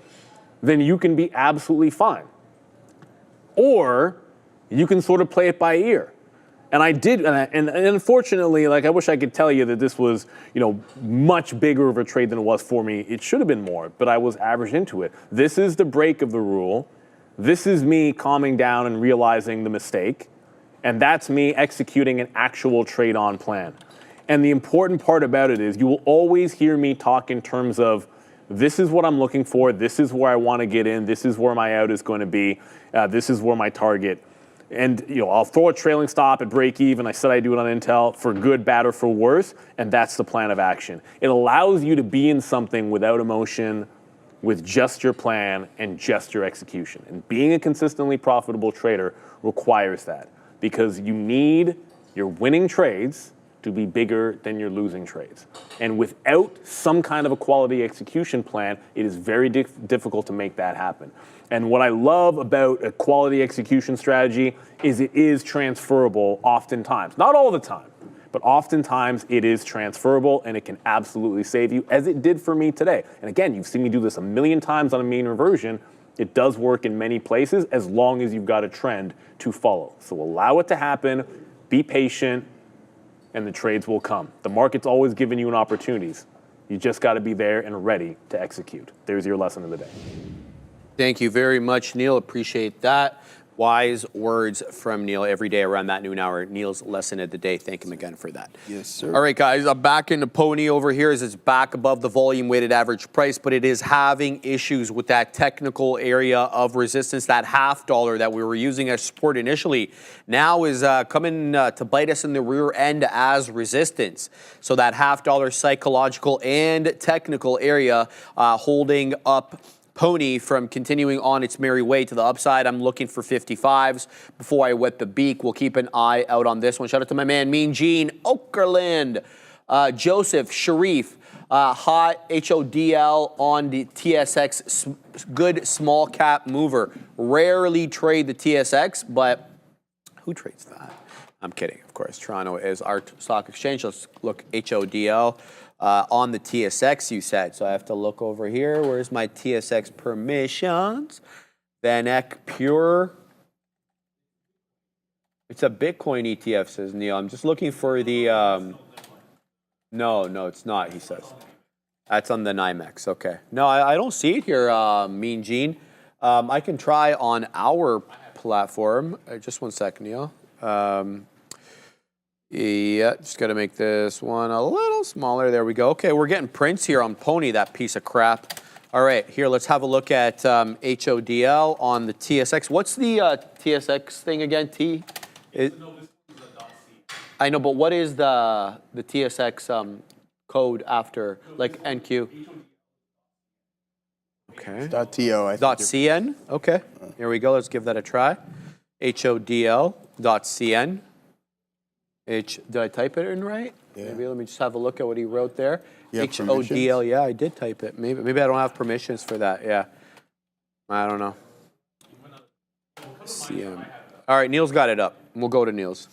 then you can be absolutely fine. Or you can sort of play it by ear. And I did, and unfortunately, like I wish I could tell you that this was, much bigger of a trade than it was for me. It should have been more, but I was averaged into it. This is the break of the rule. This is me calming down and realizing the mistake. And that's me executing an actual trade on plan. And the important part about it is you will always hear me talk in terms of this is what I'm looking for. This is where I want to get in. This is where my out is going to be. This is where my target. And I'll throw a trailing stop at break even. I said I do it on Intel for good, bad, or for worse. And that's the plan of action. It allows you to be in something without emotion, with just your plan and just your execution. And being a consistently profitable trader requires that, because you need your winning trades to be bigger than your losing trades. And without some kind of a quality execution plan, it is very difficult to make that happen. And what I love about a quality execution strategy is it is transferable oftentimes. Not all the time, but oftentimes it is transferable and it can absolutely save you, as it did for me today. And again, you've seen me do this a million times on a mean reversion. It does work in many places as long as you've got a trend to follow. So allow it to happen, be patient, and the trades will come. The market's always giving you an opportunities. You just got to be there and ready to execute. There's your lesson of the day. Thank you very much, Neil. Appreciate that. Wise words from Neil every day around that noon hour. Neil's lesson of the day. Thank him again for that. Yes, sir. All right, guys. I'm back into Pony over here as it's back above the volume weighted average price, but it is having issues with that technical area of resistance. That $0.50 that we were using as support initially now is coming to bite us in the rear end as resistance. So that $0.50 psychological and technical area holding up Pony from continuing on its merry way to the upside. I'm looking for 55s before I wet the beak. We'll keep an eye out on this one. Shout out to my man Mean Gene Okerland, Joseph Sharif, hot HODL on the TSX, good small cap mover. Rarely trade the TSX, but who trades that? I'm kidding, of course. Toronto is our stock exchange. Let's look HODL. On the TSX, you said. So I have to look over here. Where's my TSX permissions? VanEck Pure. It's a Bitcoin ETF, says Neil. I'm just looking for the... No, it's not, he says. That's on the NYMEX. Okay. No, I don't see it here, Mean Gene. I can try on our platform. Just one second, Neil. Yeah, just got to make this one a little smaller. There we go. Okay, we're getting prints here on Pony, that piece of crap. All right, here, let's have a look at HODL on the TSX. What's the TSX thing again, T? I know, but what is the TSX code after, like NQ? Okay. .to, I think. .cn? Okay, here we go. Let's give that a try. HODL.cn. Did I type it in right? Yeah. Maybe let me just have a look at what he wrote there. HODL, yeah, I did type it. Maybe I don't have permissions for that, yeah. I don't know. CM. All right, Neil's got it up. We'll go to Neil's.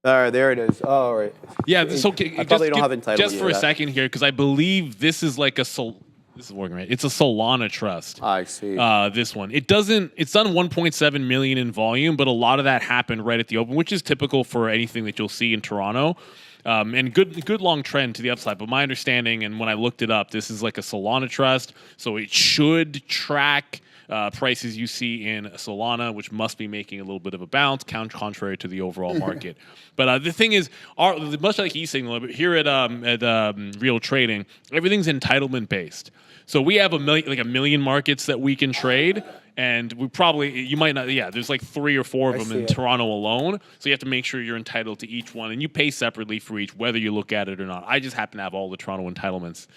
All right, there it is. Oh, all right. Yeah, this okay. I probably don't have entitlement. Just for a second here, because I believe this is like this is working right. It's a Solana trust. I see. This one. It's done 1.7 million in volume, but a lot of that happened right at the open, which is typical for anything that you'll see in Toronto. And good long trend to the upside. But my understanding, and when I looked it up, this is like a Solana trust, so it should track prices you see in Solana, which must be making a little bit of a bounce, contrary to the overall market. But the thing is, much like he's saying a little bit here at Real Trading, everything's entitlement based. So we have a million markets that we can trade, and you might not, there's like 3 or 4 of them in Toronto alone. So you have to make sure you're entitled to each one, and you pay separately for each, whether you look at it or not. I just happen to have all the Toronto entitlements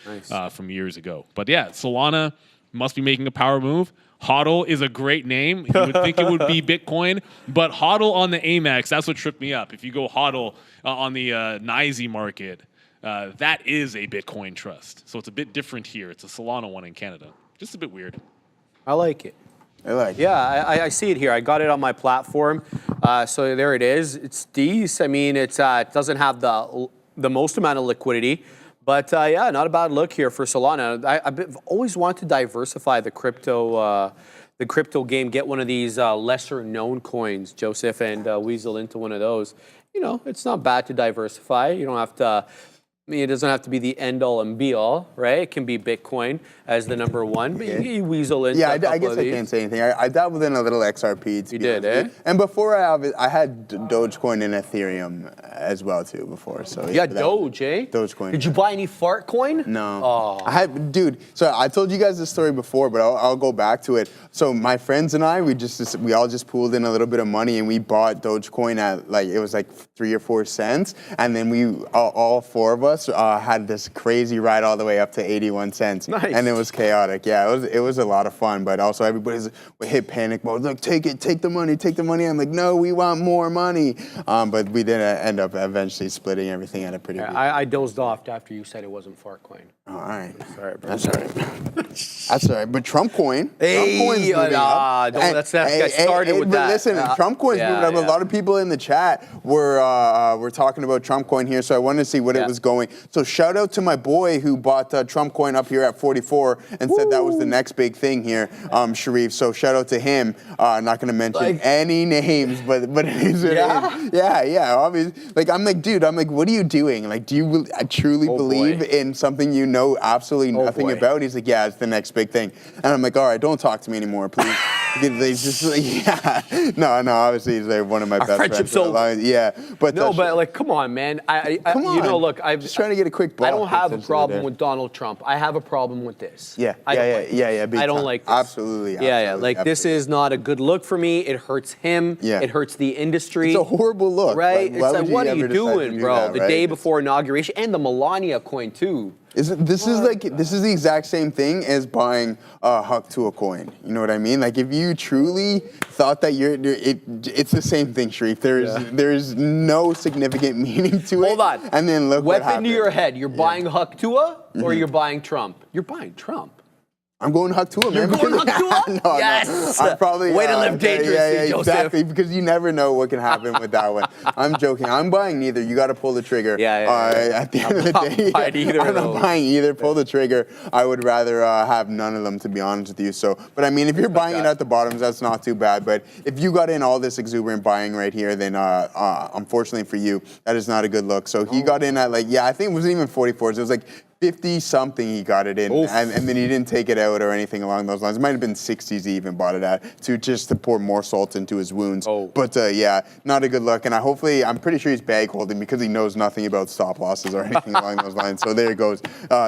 from years ago. But yeah, Solana must be making a power move. HODL is a great name. You would think it would be Bitcoin, but HODL on the Amex, that's what tripped me up. If you go HODL on the NYSE market, that is a Bitcoin trust. So it's a bit different here. It's a Solana one in Canada. Just a bit weird. I like it. Yeah, I see it here. I got it on my platform. So there it is. It's D's. I mean, it doesn't have the most amount of liquidity. But yeah, not a bad look here for Solana. I've always wanted to diversify the crypto game, get one of these lesser known coins, Joseph, and weasel into one of those. You know, it's not bad to diversify. You don't have to. I mean, it doesn't have to be the end all and be all, right? It can be Bitcoin as the number one, but you weasel into a couple I guess of I these. can't say anything. I dabbled in a little XRP. You did, eh? And before I had Dogecoin and Ethereum as well too. Before, so yeah, Doge, eh? Dogecoin. Did you buy any fart coin? No. Oh. Dude. So I told you guys this story before, but I'll go back to it. So my friends and I, we all just pooled in a little bit of money and we bought Dogecoin at it was like 3 or 4 cents, and then we all 4 of us had this crazy ride all the way up to 81 cents. Nice. And it was chaotic. Yeah, it was a lot of fun, but also everybody's hit panic mode. Look, take the money. I'm like, no, we want more money. But we did end up eventually splitting everything at a pretty. I dozed off after you said it wasn't fart coin. Oh, all right. Sorry, bro. That's all right. That's all right. But Trump coin. Hey, Trump coin's moving up. let's get started with but that. Listen, Trump coin's moving up. Yeah. A lot of people in the chat were talking about Trump coin here, so I wanted to see what it was going. So shout out to my boy who bought Trump coin up here at 44 and said that was the next big thing here, Sharif. So shout out to him. Not going to mention any names, but it is what it is. Yeah. Obviously, I'm like, dude, what are you doing? Like, do you truly believe in something you know absolutely nothing about? He's like, yeah, it's the next big thing. And I'm like, all right, don't talk to me anymore, please. They just no, obviously he's one of my best friends. Yeah, but come on, man. Come on. You know, look, I'm just trying to get a quick block. I don't have a problem with Donald Trump. I have a problem with this. I don't like this. Absolutely. This is not a good look for me. It hurts him. Yeah. It hurts the industry. It's a horrible look. Right? It's like, what are you doing, bro? The day before inauguration, and the Melania coin too. This is the exact same thing as buying a Huck to a coin. You know what I mean? Like, if you truly thought that it's the same thing, Sharif. There's no significant meaning to it. Hold on. And then look what happened. Weapon to your head. You're buying Huck Tua or you're buying Trump? You're buying Trump. I'm going Huck Tua, man. You're going Huck Tua? No, yes. I'm probably way to live dangerously, Joseph. Exactly, because you never know what can happen with that one. I'm joking. I'm buying neither. You got to pull the trigger. At the end of the day, I'm not buying either. Pull the trigger. I would rather have none of them, to be honest with you. So, but I mean, if you're buying it at the bottoms, that's not too bad. But if you got in all this exuberant buying right here, then unfortunately for you, that is not a good look. So he got in at I think it wasn't even 44s. It was like 50-something he got it in, and then he didn't take it out or anything along those lines. It might have been 60s he even bought it at, to pour more salt into his wounds. But not a good look. And I'm pretty sure he's bag holding because he knows nothing about stop losses or anything along those lines. So there it goes.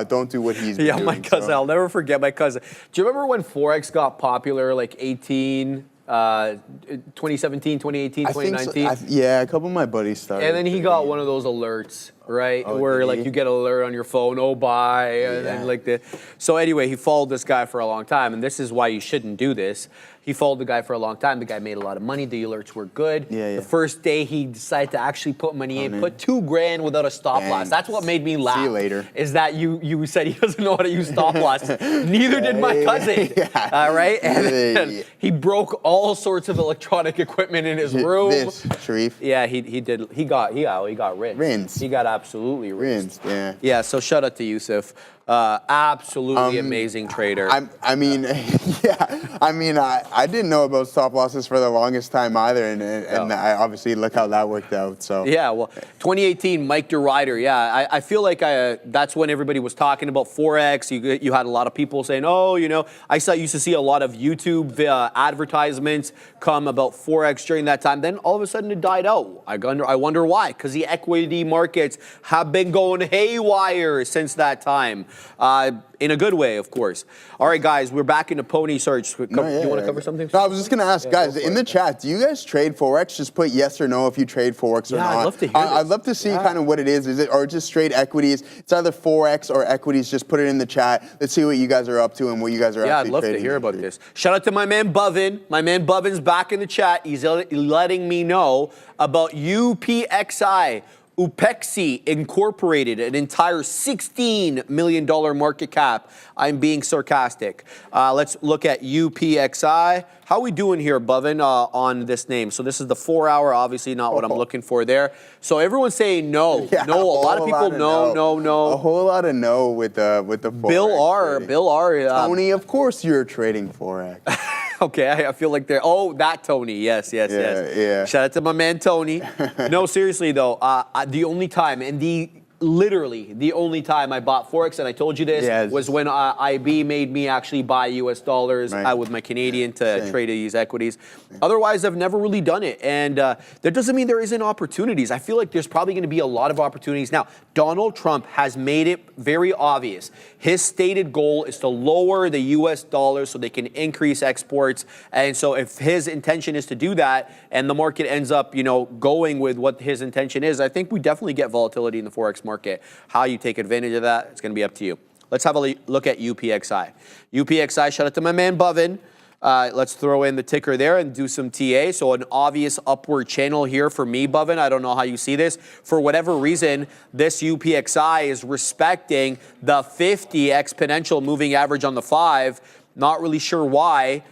Don't do what he's been doing. My cousin. So. I'll never forget my cousin. Do you remember when Forex got popular, like 2017, 2018, 2019? A couple of my buddies started. And then he got one of those alerts, right? Where you get an alert on your phone, buy, and then like the. So anyway, he followed this guy for a long time, and this is why you shouldn't do this. He followed the guy for a long time. The guy made a lot of money. The alerts were good. The first day he decided to actually put money in, put $2,000 without a stop loss. That's what made me laugh. See you later. Is that you said he doesn't know how to use stop loss. Neither did my cousin. All right, and he broke all sorts of electronic equipment in his room. This, Sharif. Yeah, he did. He got rinsed. He got absolutely rinsed. Yeah. So shout out to Yusuf. Absolutely amazing trader. I didn't know about stop losses for the longest time either, and I obviously look how that worked out. So 2018, Mike DeRider. Yeah, I feel like that's when everybody was talking about Forex. You had a lot of people saying, I used to see a lot of YouTube advertisements come about Forex during that time. Then all of a sudden it died out. I wonder why? Because the equity markets have been going haywire since that time. in a good way, of course. All right, guys, we're back into Pony. Sorry, you want to cover something? No, I was just going to ask, guys, in the chat, do you guys trade Forex? Just put yes or no if you trade Forex or not. I'd love to hear this. I'd love to see kind of what it is. Is it or just straight equities? It's either Forex or equities. Just put it in the chat. Let's see what you guys are up to and what you guys are actually trading. Yeah, I'd love to hear about this. Shout out to my man Bovin. My man Bovin's back in the chat. He's letting me know about UPXI. Upexi Incorporated, an entire $16 million market cap. I'm being sarcastic. Let's look at UPXI. How are we doing here, Bovin, on this name? So this is the 4 hour, obviously not what I'm looking for there. So everyone's saying no. Yeah, no, a lot of people no. A whole lot of no with the Forex. Bill R. Tony, of course you're trading Forex. Okay, I feel like they're, that Tony, yes. Yeah. Shout out to my man Tony. No, seriously though, the only time, and literally the only time I bought Forex, and I told you this, was when IB made me actually buy US dollars with my Canadian to trade these equities. Otherwise, I've never really done it. And that doesn't mean there isn't opportunities. I feel like there's probably going to be a lot of opportunities. Now, Donald Trump has made it very obvious. His stated goal is to lower the US dollar so they can increase exports. And so if his intention is to do that and the market ends up, going with what his intention is, I think we definitely get volatility in the Forex market. How you take advantage of that, it's going to be up to you. Let's have a look at UPXI. UPXI, shout out to my man Bovin. Let's throw in the ticker there and do some TA. So an obvious upward channel here for me, Bovin. I don't know how you see this. For whatever reason, this UPXI is respecting the 50 exponential moving average on the 5. Not really sure why.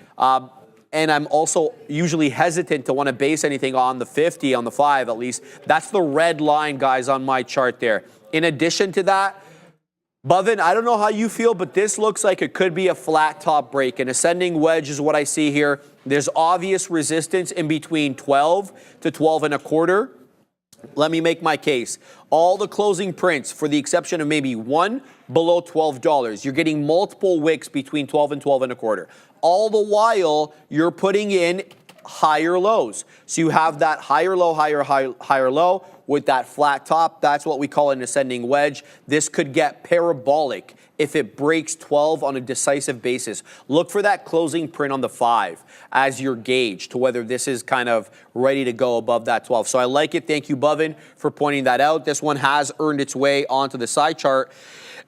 And I'm also usually hesitant to want to base anything on the 50, on the 5 at least. That's the red line, guys, on my chart there. In addition to that, Bovin, I don't know how you feel, but this looks like it could be a flat top break. An ascending wedge is what I see here. There's obvious resistance in between 12 to 12 and a quarter. Let me make my case. All the closing prints, for the exception of maybe one, below $12. You're getting multiple wicks between 12 and 12 and a quarter. All the while, you're putting in higher lows. So you have that higher low, higher low with that flat top. That's what we call an ascending wedge. This could get parabolic if it breaks 12 on a decisive basis. Look for that closing print on the 5 as your gauge to whether this is kind of ready to go above that 12. So I like it. Thank you, Bovin, for pointing that out. This one has earned its way onto the side chart.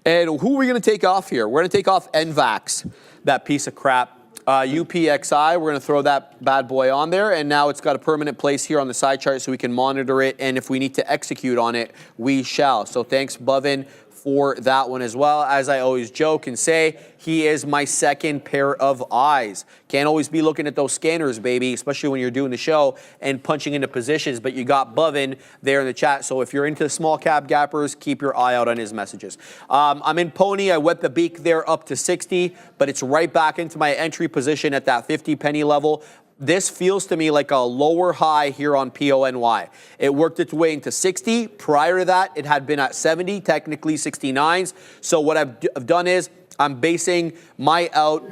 And who are we going to take off here? We're going to take off ENVAC, that piece of crap. UPXI, we're going to throw that bad boy on there, and now it's got a permanent place here on the side chart so we can monitor it, and if we need to execute on it, we shall. So thanks, Bovin, for that one as well. As I always joke and say, he is my second pair of eyes. Can't always be looking at those scanners, baby, especially when you're doing the show and punching into positions, but you got Bovin there in the chat. So if you're into small cap gappers, keep your eye out on his messages. I'm in Pony. I wet the beak there up to 60, but it's right back into my entry position at that 50 penny level. This feels to me like a lower high here on PONY. It worked its way into 60. Prior to that, it had been at 70, technically 69s. So what I've done is I'm basing my out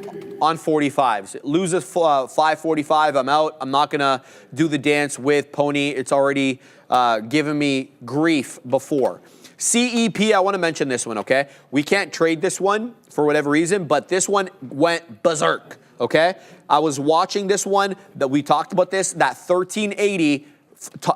on 45s. It loses 545, I'm out. I'm not going to do the dance with Pony. It's already given me grief before. CEP, I want to mention this one, okay? We can't trade this one for whatever reason, but this one went berserk. Okay, I was watching this one that we talked about that 1380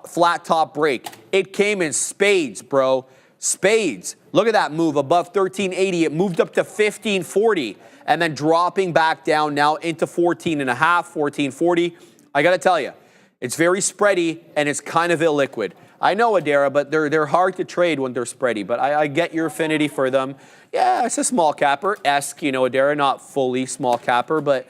flat top break. It came in spades, bro. Spades. Look at that move above 1380. It moved up to 1540 and then dropping back down now into 14 and a half, 1440. I got to tell you, it's very spready and it's kind of illiquid. I know, Adara, but they're hard to trade when they're spready, but I get your affinity for them. Yeah, it's a small capper-esque, Adara, not fully small capper, but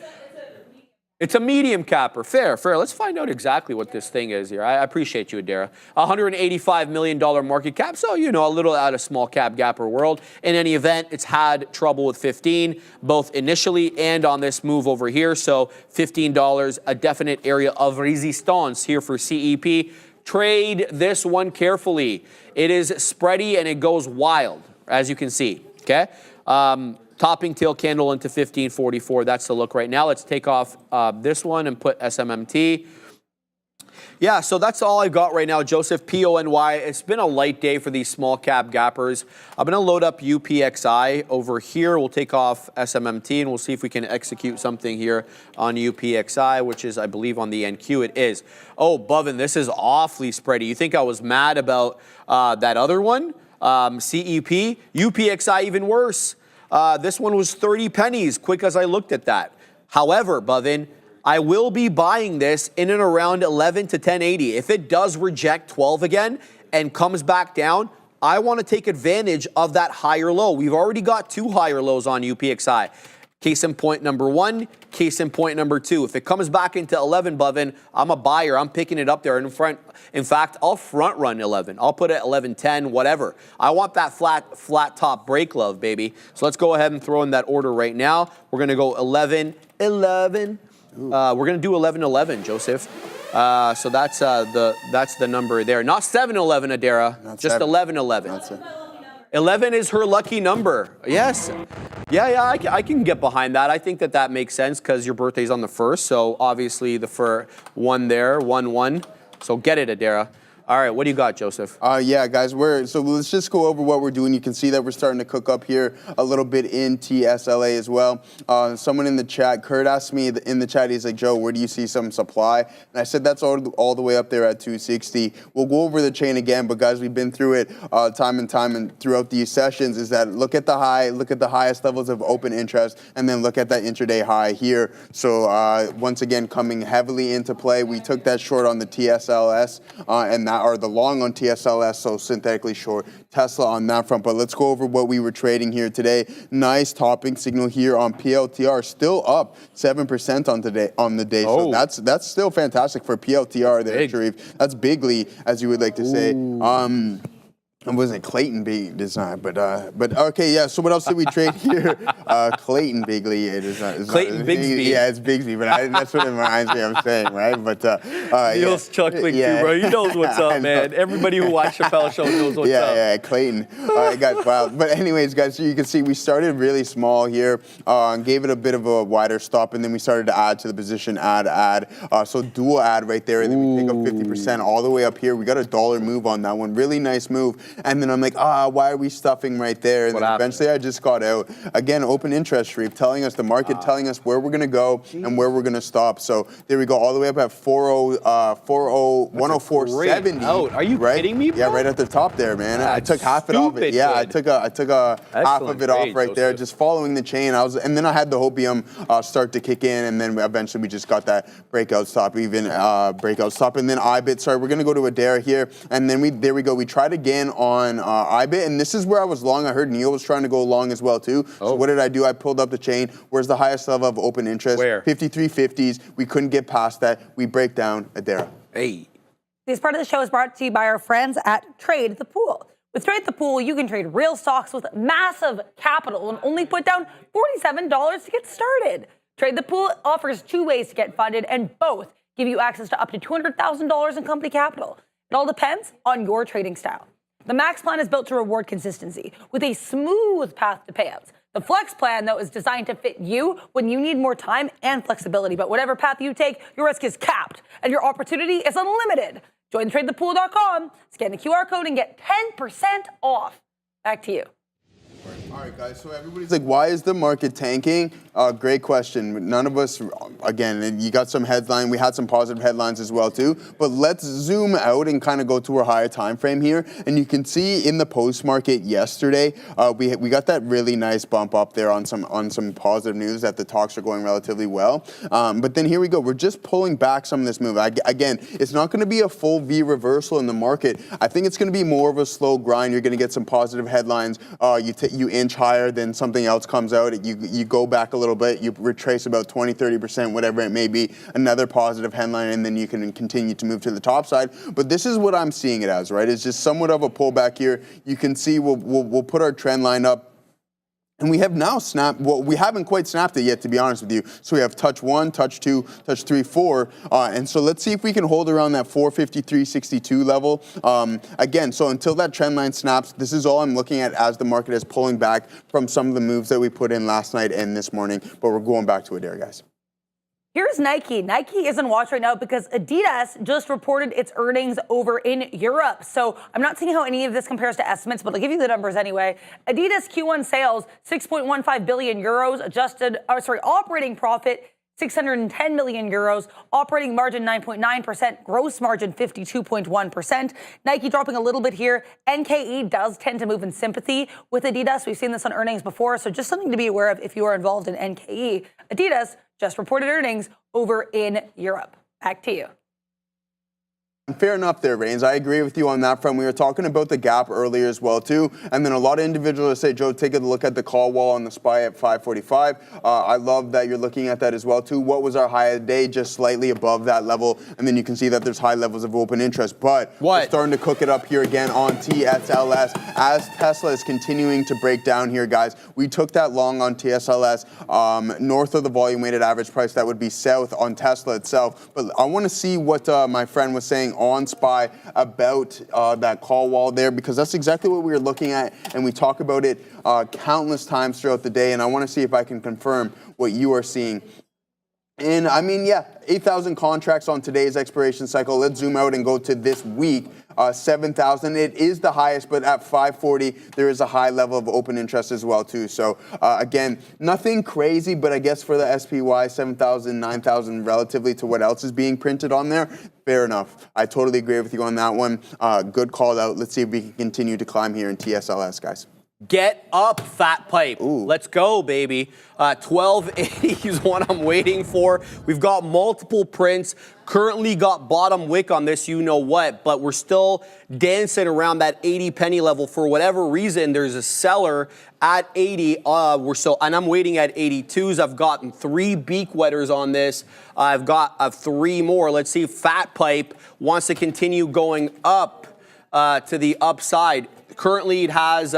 it's a medium capper. Fair. Let's find out exactly what this thing is here. I appreciate you, Adara. $185 million market cap, so, a little out of small cap gapper world. In any event, it's had trouble with 15, both initially and on this move over here, so $15, a definite area of resistance here for CEP. Trade this one carefully. It is spready and it goes wild, as you can see, okay? Topping tail candle into 1544. That's the look right now. Let's take off this one and put SMMT. Yeah, so that's all I got right now, Joseph. PONY. It's been a light day for these small cap gappers. I'm going to load up UPXI over here. We'll take off SMMT and we'll see if we can execute something here on UPXI, which is, I believe, on the NQ. It is. Oh, Bovin, this is awfully spready. You think I was mad about that other one? CEP? UPXI even worse. This one was 30 pennies, quick as I looked at that. However, Bovin, I will be buying this in and around 11 to 1080. If it does reject 12 again and comes back down, I want to take advantage of that higher low. We've already got 2 higher lows on UPXI. Case in point number 1, case in point number 2. If it comes back into 11, Bovin, I'm a buyer. I'm picking it up there in front. In fact, I'll front run 11. I'll put it 11.10, whatever. I want that flat top break, love, baby. So let's go ahead and throw in that order right now. We're going to go 11.11. We're going to do 11.11, Joseph. So that's the number there. Not 7-11, Adara. Not just 11.11. 11 is her lucky number. Yes. Yeah, I can get behind that. I think that makes sense because your birthday's on the 1st. So obviously the for 1 there, 1-1. So get it, Adara. All right, what do you got, Joseph? Yeah, guys, so let's just go over what we're doing. You can see that we're starting to cook up here a little bit in TSLA as well. Someone in the chat, Kurt asked me in the chat, he's like, Joe, where do you see some supply? And I said, that's all the way up there at 260. We'll go over the chain again, but guys, we've been through it time and time and throughout these sessions is that look at the high, look at the highest levels of open interest, and then look at that intraday high here. So once again, coming heavily into play, we took that short on the TSLS and that are the long on TSLS, so synthetically short Tesla on that front. But let's go over what we were trading here today. Nice topping signal here on PLTR, still up 7% on the day. Oh. So that's still fantastic for PLTR there, Sharif. That's bigly, as you would like to say. It wasn't Clayton Big Design, but okay, yeah. So what else did we trade here? Clayton Bigley. It is not. Clayton Bigsby. Yeah, it's Bigsby, but that's what it reminds me of saying, right? But Neil's chuckling too, bro. He knows what's up, man. Everybody who watched Chappelle's show knows what's up. Yeah, Clayton. It got wild. But anyways, guys, so you can see we started really small here, gave it a bit of a wider stop, and then we started to add to the position, add. So dual add right there, and then we take up 50% all the way up here. We got a dollar move on that one. Really nice move. And then I'm like, why are we stuffing right there? And then eventually I just got out. Again, open interest, Sharif, telling us the market, telling us where we're going to go and where we're going to stop. So there we go, all the way up at 104.70. Are you kidding me, bro? Yeah, right at the top there, man. I took half it off it. Yeah, I took a half of it off right there, just following the chain. And then I had the hopium start to kick in, and then eventually we just got that breakout stop, And then IBIT. Sorry, we're going to go to Adara here, and then there we go. We tried again on IBIT, and this is where I was long. I heard Neil was trying to go long as well too. So what did I do? I pulled up the chain. Where's the highest level of open interest? Where? 53.50s. We couldn't get past that. We break down Adara. Hey. This part of the show is brought to you by our friends at Trade the Pool. With Trade the Pool, you can trade real stocks with massive capital and only put down $47 to get started. Trade the Pool offers 2 ways to get funded, and both give you access to up to $200,000 in company capital. It all depends on your trading style. The Max plan is built to reward consistency with a smooth path to payouts. The Flex plan, though, is designed to fit you when you need more time and flexibility. But whatever path you take, your risk is capped and your opportunity is unlimited. Join TradeThePool.com, scan the QR code, and get 10% off. Back to you. All right, guys, so everybody's like, why is the market tanking? Great question. None of us, again, you got some headline. We had some positive headlines as well, too. But let's zoom out and kind of go to a higher time frame here. And you can see in the post-market yesterday, we got that really nice bump up there on some positive news that the talks are going relatively well. But then here we go. We're just pulling back some of this move. Again, it's not going to be a full V reversal in the market. I think it's going to be more of a slow grind. You're going to get some positive headlines. You inch higher, then something else comes out. You go back a little bit, you retrace about 20, 30%, whatever it may be, another positive headline, and then you can continue to move to the top side. But this is what I'm seeing it as, right? It's just somewhat of a pullback here. You can see we'll put our trend line up. And we have now snapped, well, we haven't quite snapped it yet, to be honest with you. So we have touch 1, touch 2, touch 3, 4. And so let's see if we can hold around that 453.62 level. Again, so until that trend line snaps, this is all I'm looking at as the market is pulling back from some of the moves that we put in last night and this morning. But we're going back to Adair, guys. Here's Nike. Nike is in watch right now because Adidas just reported its earnings over in Europe. So I'm not seeing how any of this compares to estimates, but I'll give you the numbers anyway. Adidas Q1 sales, 6.15 billion euros, operating profit, 610 million euros, operating margin 9.9%, gross margin 52.1%. Nike dropping a little bit here. NKE does tend to move in sympathy with Adidas. We've seen this on earnings before, so just something to be aware of if you are involved in NKE. Adidas just reported earnings over in Europe. Back to you. Fair enough there, Reigns. I agree with you on that front. We were talking about the gap earlier as well, too. And then a lot of individuals say, Joe, take a look at the call wall on the SPY at 545. I love that you're looking at that as well, too. What was our high of the day? Just slightly above that level. And then you can see that there's high levels of open interest. But we're starting to cook it up here again on TSLS as Tesla is continuing to break down here, guys. We took that long on TSLS north of the volume weighted average price. That would be south on Tesla itself. But I want to see what my friend was saying on SPY about that call wall there, because that's exactly what we were looking at, and we talk about it countless times throughout the day, and I want to see if I can confirm what you are seeing. And I mean, yeah, 8,000 contracts on today's expiration cycle. Let's zoom out and go to this week. 7,000. It is the highest, but at 540, there is a high level of open interest as well, too. So, again, nothing crazy, but I guess for the SPY, 7,000, 9,000 relatively to what else is being printed on there, fair enough. I totally agree with you on that one. Good call out. Let's see if we can continue to climb here in TSLS, guys. Get up, fat pipe. Ooh. Let's go, baby. 1280 is what I'm waiting for. We've got multiple prints. Currently got bottom wick on this, you know what, but we're still dancing around that 80 penny level. For whatever reason, there's a seller at 80. And I'm waiting at 82s. I've gotten 3 beak wetters on this. I've got 3 more. Let's see if fat pipe wants to continue going up to the upside. Currently, it has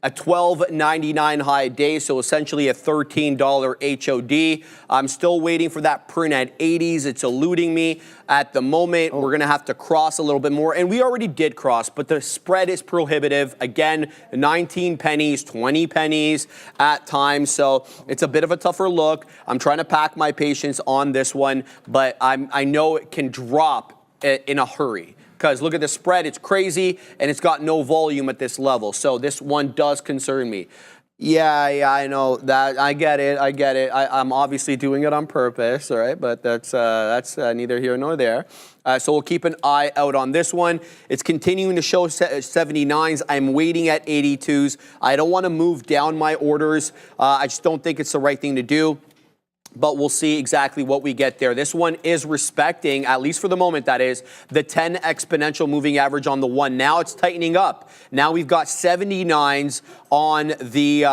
a $12.99 high day, so essentially a $13 HOD. I'm still waiting for that print at 80s. It's eluding me at the moment. We're going to have to cross a little bit more, and we already did cross, but the spread is prohibitive. Again, 19 pennies, 20 pennies at times, so it's a bit of a tougher look. I'm trying to pack my patience on this one, but I know it can drop in a hurry. Because look at the spread, it's crazy, and it's got no volume at this level. So this one does concern me. Yeah, I know that. I get it. I'm obviously doing it on purpose, all right? But that's neither here nor there. So we'll keep an eye out on this one. It's continuing to show 79s. I'm waiting at 82s. I don't want to move down my orders. I just don't think it's the right thing to do. But we'll see exactly what we get there. This one is respecting, at least for the moment, that is, the 10 exponential moving average on the 1. Now it's tightening up. Now we've got 79s on the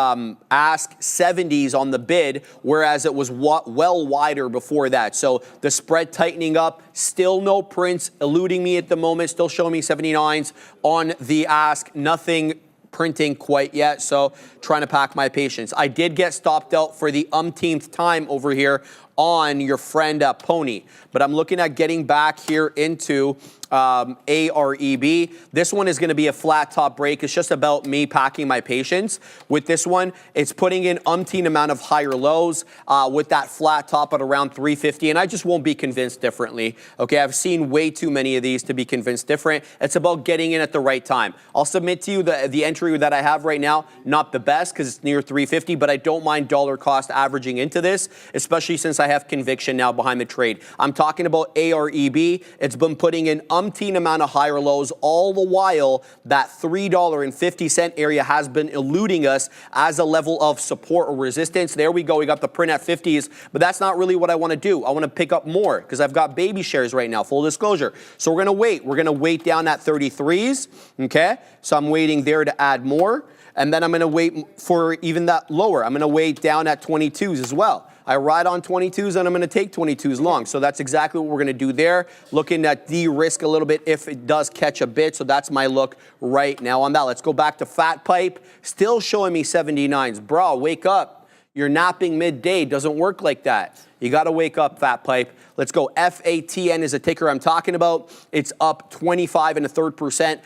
ask, 70s on the bid, whereas it was well wider before that. So the spread tightening up, still no prints, eluding me at the moment, still showing me 79s on the ask, nothing printing quite yet, so trying to pack my patience. I did get stopped out for the umpteenth time over here on your friend Pony, but I'm looking at getting back here into AREB. This one is going to be a flat top break. It's just about me packing my patience with this one. It's putting in umpteen amount of higher lows with that flat top at around 350, and I just won't be convinced differently. Okay, I've seen way too many of these to be convinced different. It's about getting in at the right time. I'll submit to you the entry that I have right now, not the best because it's near 350, but I don't mind dollar cost averaging into this, especially since I have conviction now behind the trade. I'm talking about AREB. It's been putting in umpteen amount of higher lows, all the while that $3.50 area has been eluding us as a level of support or resistance. There we go. We got the print at 50s, but that's not really what I want to do. I want to pick up more because I've got baby shares right now, full disclosure. So we're going to wait. We're going to wait down at 33s. Okay. So I'm waiting there to add more. And then I'm going to wait for even that lower. I'm going to wait down at 22s as well. I ride on 22s and I'm going to take 22s long. So that's exactly what we're going to do there. Looking at de-risk a little bit if it does catch a bit. So that's my look right now on that. Let's go back to Fat Pipe. Still showing me 79s. Bro, wake up. You're napping midday. Doesn't work like that. You got to wake up, fat pipe. Let's go. FATN is a ticker I'm talking about. It's up 25 1/3%,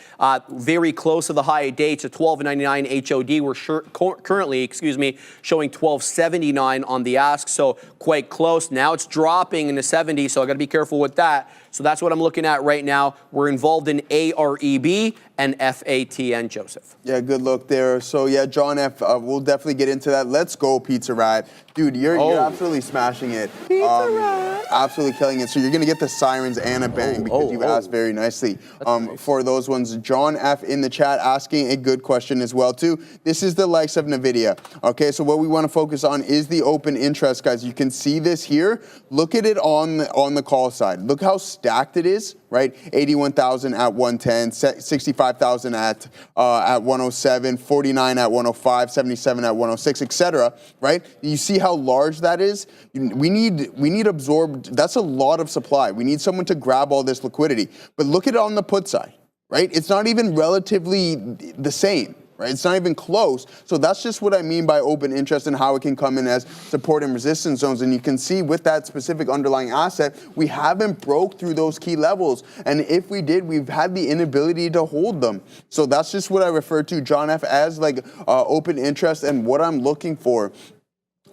very close to the high of day. It's a 12.99 HOD. We're currently, showing 12.79 on the ask, so quite close. Now it's dropping in the 70s, so I got to be careful with that. So that's what I'm looking at right now. We're involved in AREB and FATN, Joseph. Yeah, good look there. So yeah, John F, we'll definitely get into that. Let's go, Pizza Rat. Dude, you're absolutely smashing it. Pizza Rat. Absolutely killing it. So you're going to get the sirens and a bang because you've asked very nicely nice. For those ones. John F in the chat asking a good question as well too. This is the likes of NVIDIA. Okay, so what we want to focus on is the open interest, guys. You can see this here. Look at it on the call side. Look how stacked it is, right? 81,000 at 110, 65,000 at 107, 49 at 105, 77 at 106, etc. Right? You see how large that is? We need absorbed. That's a lot of supply. We need someone to grab all this liquidity. But look at it on the put side, right? It's not even relatively the same. Right? It's not even close. So that's just what I mean by open interest and how it can come in as support and resistance zones. And you can see with that specific underlying asset, we haven't broke through those key levels. And if we did, we've had the inability to hold them. So that's just what I refer to, John F, as like open interest and what I'm looking for.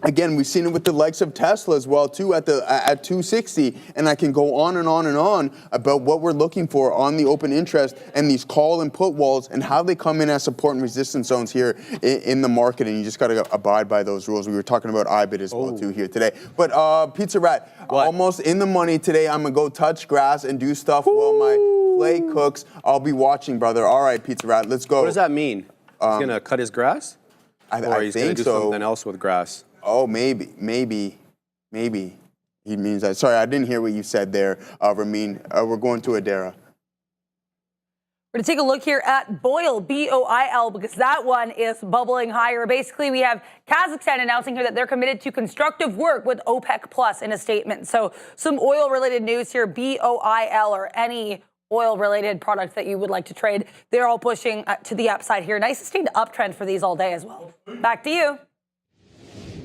Again, we've seen it with the likes of Tesla as well, too, at 260. And I can go on and on and on about what we're looking for on the open interest and these call and put walls and how they come in as support and resistance zones here in the market. And you just got to abide by those rules. We were talking about IBIT as well, too, here today. But Pizza Rat, almost in the money today. I'm going to go touch grass and do stuff while my play cooks. I'll be watching, brother. All right, Pizza Rat, let's go. What does that mean? He's going to cut his grass? Or he's going to do something else with grass? Oh, maybe. He means that. Sorry, I didn't hear what you said there, Ramin. We're going to Adara. We're going to take a look here at BOIL, B-O-I-L, because that one is bubbling higher. Basically, we have Kazakhstan announcing here that they're committed to constructive work with OPEC Plus in a statement. So some oil-related news here, BOIL, or any oil-related product that you would like to trade. They're all pushing to the upside here. Nice sustained uptrend for these all day as well. Back to you.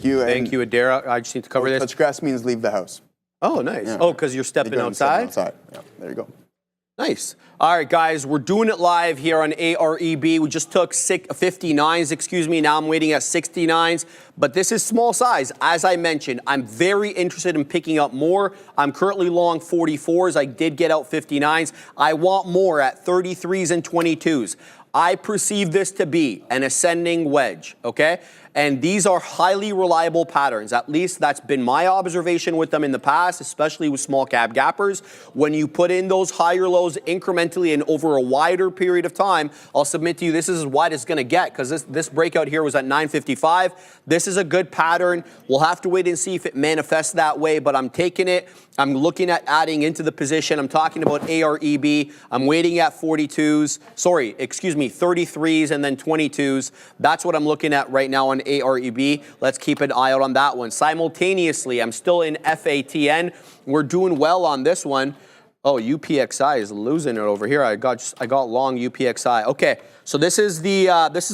Thank you, Adara. I just need to cover this. Touch grass means leave the house. Oh, nice. Yeah. Oh, because you're stepping outside? Yeah, there you go. Nice. All right, guys, we're doing it live here on AREB. We just took 59s, Now I'm waiting at 69s. But this is small size. As I mentioned, I'm very interested in picking up more. I'm currently long 44s. I did get out 59s. I want more at 33s and 22s. I perceive this to be an ascending wedge, okay? And these are highly reliable patterns. At least that's been my observation with them in the past, especially with small cap gappers. When you put in those higher lows incrementally and over a wider period of time, I'll submit to you this is as wide as it's going to get because this breakout here was at 955. This is a good pattern. We'll have to wait and see if it manifests that way, but I'm taking it. I'm looking at adding into the position. I'm talking about AREB. I'm waiting at 42s. 33s and then 22s. That's what I'm looking at right now on AREB. Let's keep an eye out on that one. Simultaneously, I'm still in FATN. We're doing well on this one. Oh, UPXI is losing it over here. I got long UPXI. Okay, so this is the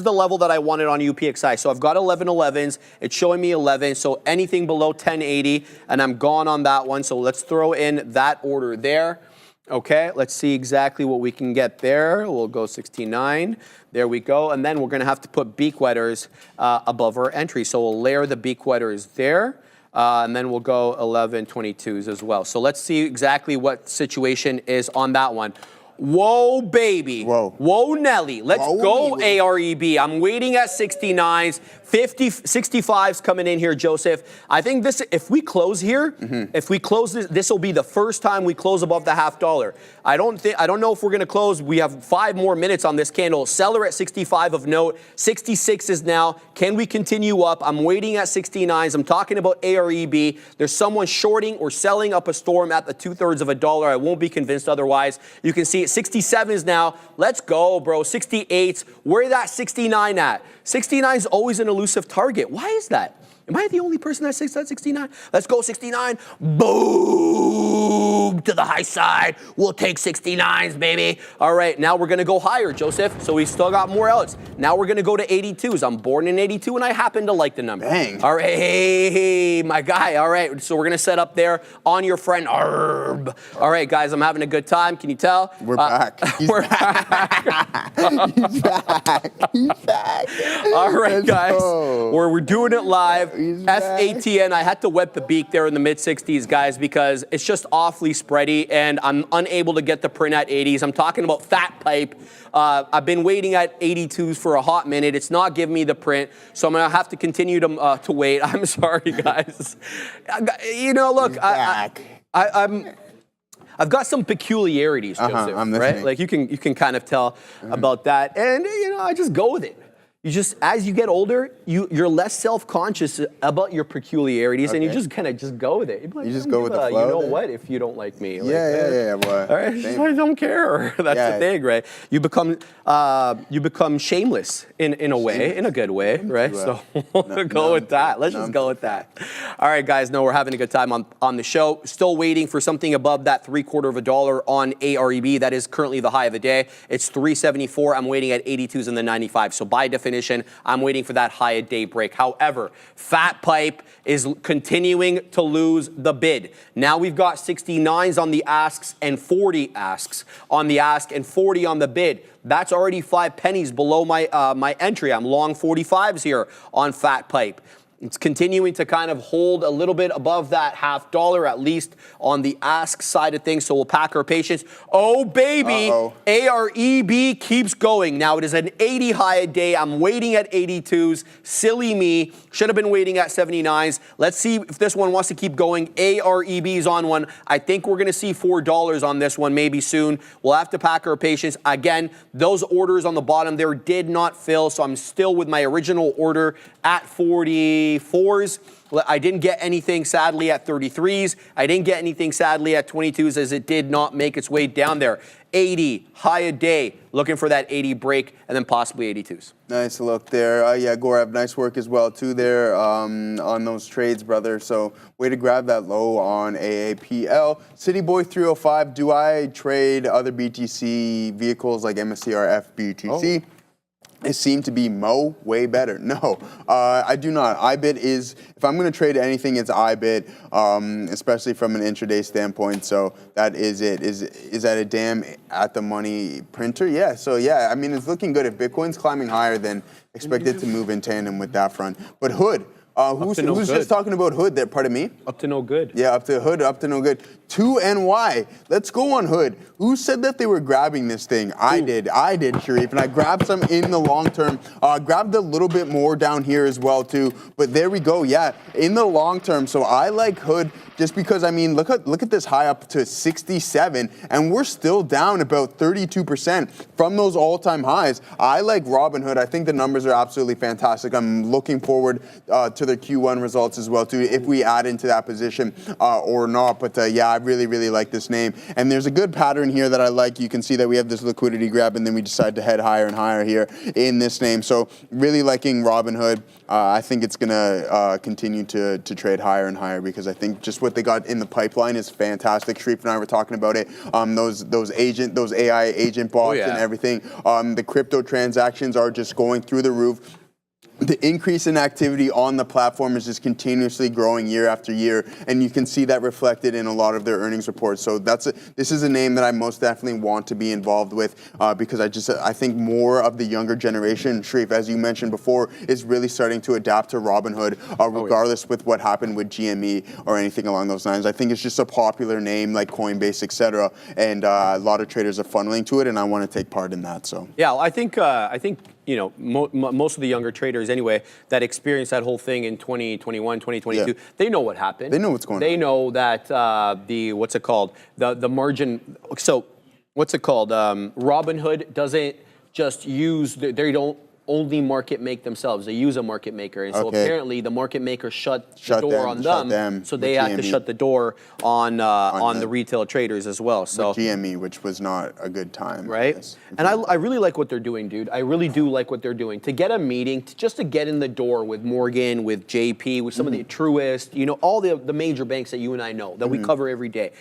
level that I wanted on UPXI. So I've got 1111s. It's showing me 11. So anything below 1080, and I'm gone on that one. So let's throw in that order there. Okay, let's see exactly what we can get there. We'll go 69. There we go. And then we're going to have to put beak wetters above our entry. So we'll layer the beak wetters there. And then we'll go 1122s as well. So let's see exactly what situation is on that one. Whoa, baby. Whoa, Nelly. Let's go, AREB. I'm waiting at 69s. 65s coming in here, Joseph. I think this, if we close here, if we close this will be the first time we close above the $0.50. I don't know if we're going to close. We have 5 more minutes on this candle. Seller at 65 of note. 66 is now. Can we continue up? I'm waiting at 69s. I'm talking about AREB. There's someone shorting or selling up a storm at the 2/3 of a dollar. I won't be convinced otherwise. You can see it. 67 is now. Let's go, bro. 68s. Where that 69 at? 69 is always an elusive target. Why is that? Am I the only person that says that 69? Let's go 69. Boom. boom to the high side. We'll take 69s, baby. All right, now we're gonna go higher, Joseph. So we still got more outs. Now we're gonna go to 82s. I'm born in 82 and I happen to like the number. Bang. All right, hey, my guy. All right, so we're gonna set up there on your friend ARB. All right, guys, I'm having a good time. Can you tell? We're back. He's back. He's back. He's back. All right, Let's guys, go. we're doing it live. He's back. FATN, I had to wet the beak there in the mid-60s, guys, because it's just awfully spready, and I'm unable to get the print at 80s. I'm talking about fat pipe. I've been waiting at 82s for a hot minute. It's not giving me the print, so I'm going to have to continue to wait. I'm sorry, guys. You know, look, I've got some peculiarities, Joseph, I'm right? listening. Like you can kind of tell about that, and you know, I just go with it. You just, as you get older, you're less self-conscious about your peculiarities, and you just kind of just go with it. Like, you just go with the flow. You know there. what? If you don't like me, like, Yeah, boy. all right, I don't care. That's the thing, right? You become shameless in a way, in a good way, right? So go with that. Let's just go with that. All right, guys. No, we're having a good time on the show. Still waiting for something above that $0.75 on ARB. That is currently the high of the day. It's 374. I'm waiting at 82s and the 95. So by definition, I'm waiting for that high day break. However, fat pipe is continuing to lose the bid. Now we've got 69s on the asks and 40 asks on the ask and 40 on the bid. That's already 5 pennies below my my entry. I'm long 45s here on fat pipe. It's continuing to kind of hold a little bit above that $0.50, at least on the ask side of things, so we'll pack our patience. Oh, baby, AREB keeps going. Now, it is an 80 high a day. I'm waiting at 82s. Silly me. Should have been waiting at 79s. Let's see if this one wants to keep going. AREB is on one. I think we're going to see $4 on this one maybe soon. We'll have to pack our patience. Again, those orders on the bottom there did not fill, so I'm still with my original order at 44s. I didn't get anything, sadly, at 33s. I didn't get anything, sadly, at 22s, as it did not make its way down there. 80, high a day, looking for that 80 break, and then possibly 82s. Nice look there. Yeah, Gorav, nice work as well, too, there on those trades, brother. So way to grab that low on AAPL. City Boy 305, do I trade other BTC vehicles like MSCR FBTC? It seemed to be way better. No, I do not. IBIT is, if I'm going to trade anything, it's IBIT, especially from an intraday standpoint. So that is it. Is that a damn at the money printer? Yeah. So yeah, I mean, it's looking good. If Bitcoin's climbing higher, then expect it to move in tandem with that front. But Hood, who's just talking about Hood there? Pardon me? Up to no good. Yeah, up to Hood, up to no good. 2NY. Let's go on Hood. Who said that they were grabbing this thing? I did, Sharif, and I grabbed some in the long term. Grabbed a little bit more down here as well too. But there we go. Yeah, in the long term. So I like Hood just because, I mean, look at this high up to 67, and we're still down about 32% from those all-time highs. I like Robinhood. I think the numbers are absolutely fantastic. I'm looking forward to their Q1 results as well too, if we add into that position or not. But yeah, I really, really like this name. And there's a good pattern here that I like. You can see that we have this liquidity grab, and then we decide to head higher and higher here in this name. So really liking Robinhood. I think it's going to continue to trade higher and higher, because I think just what they got in the pipeline is fantastic. Sharif and I were talking about it. Those AI agent bots and everything. The crypto transactions are just going through the roof. The increase in activity on the platform is just continuously growing year after year, and you can see that reflected in a lot of their earnings reports. So this is a name that I most definitely want to be involved with, because I think more of the younger generation, Sharif, as you mentioned before, is really starting to adapt to Robinhood, regardless with what happened with GME or anything along those lines. I think it's just a popular name like Coinbase, etc., and a lot of traders are funneling to it, and I want to take part in that. So yeah, I think you know, most of the younger traders anyway that experienced that whole thing in 2021, 2022, they know what happened. They know what's going on. They know that the margin. So what's it called? Robinhood doesn't just use. They don't only market make themselves. They use a market maker, and so apparently the market maker shut the door on them, so they had to shut the door on the retail traders as well. So with GME, which was not a good time, right? And I really like what they're doing, dude. I really do like what they're doing. To get a meeting, just to get in the door with Morgan, with JP, with some of the Truist, you know, all the major banks that you and I know that we cover every day.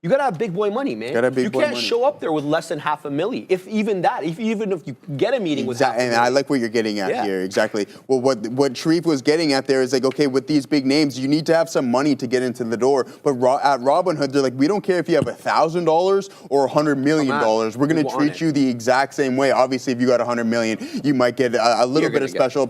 You gotta have big boy money, man. Gotta have big you boy can't money. show up there with less than $500,000. If even that, even if you get a meeting with Exactly, and I like what you're getting at here. Exactly. Well, what Sharif was getting at there is like, okay, with these big names, you need to have some money to get into the door. But at Robinhood, they're like, we don't care if you have $1,000 or $100 million. We're gonna treat you the exact same way. Obviously, if you got $100 million, you might get a little bit of special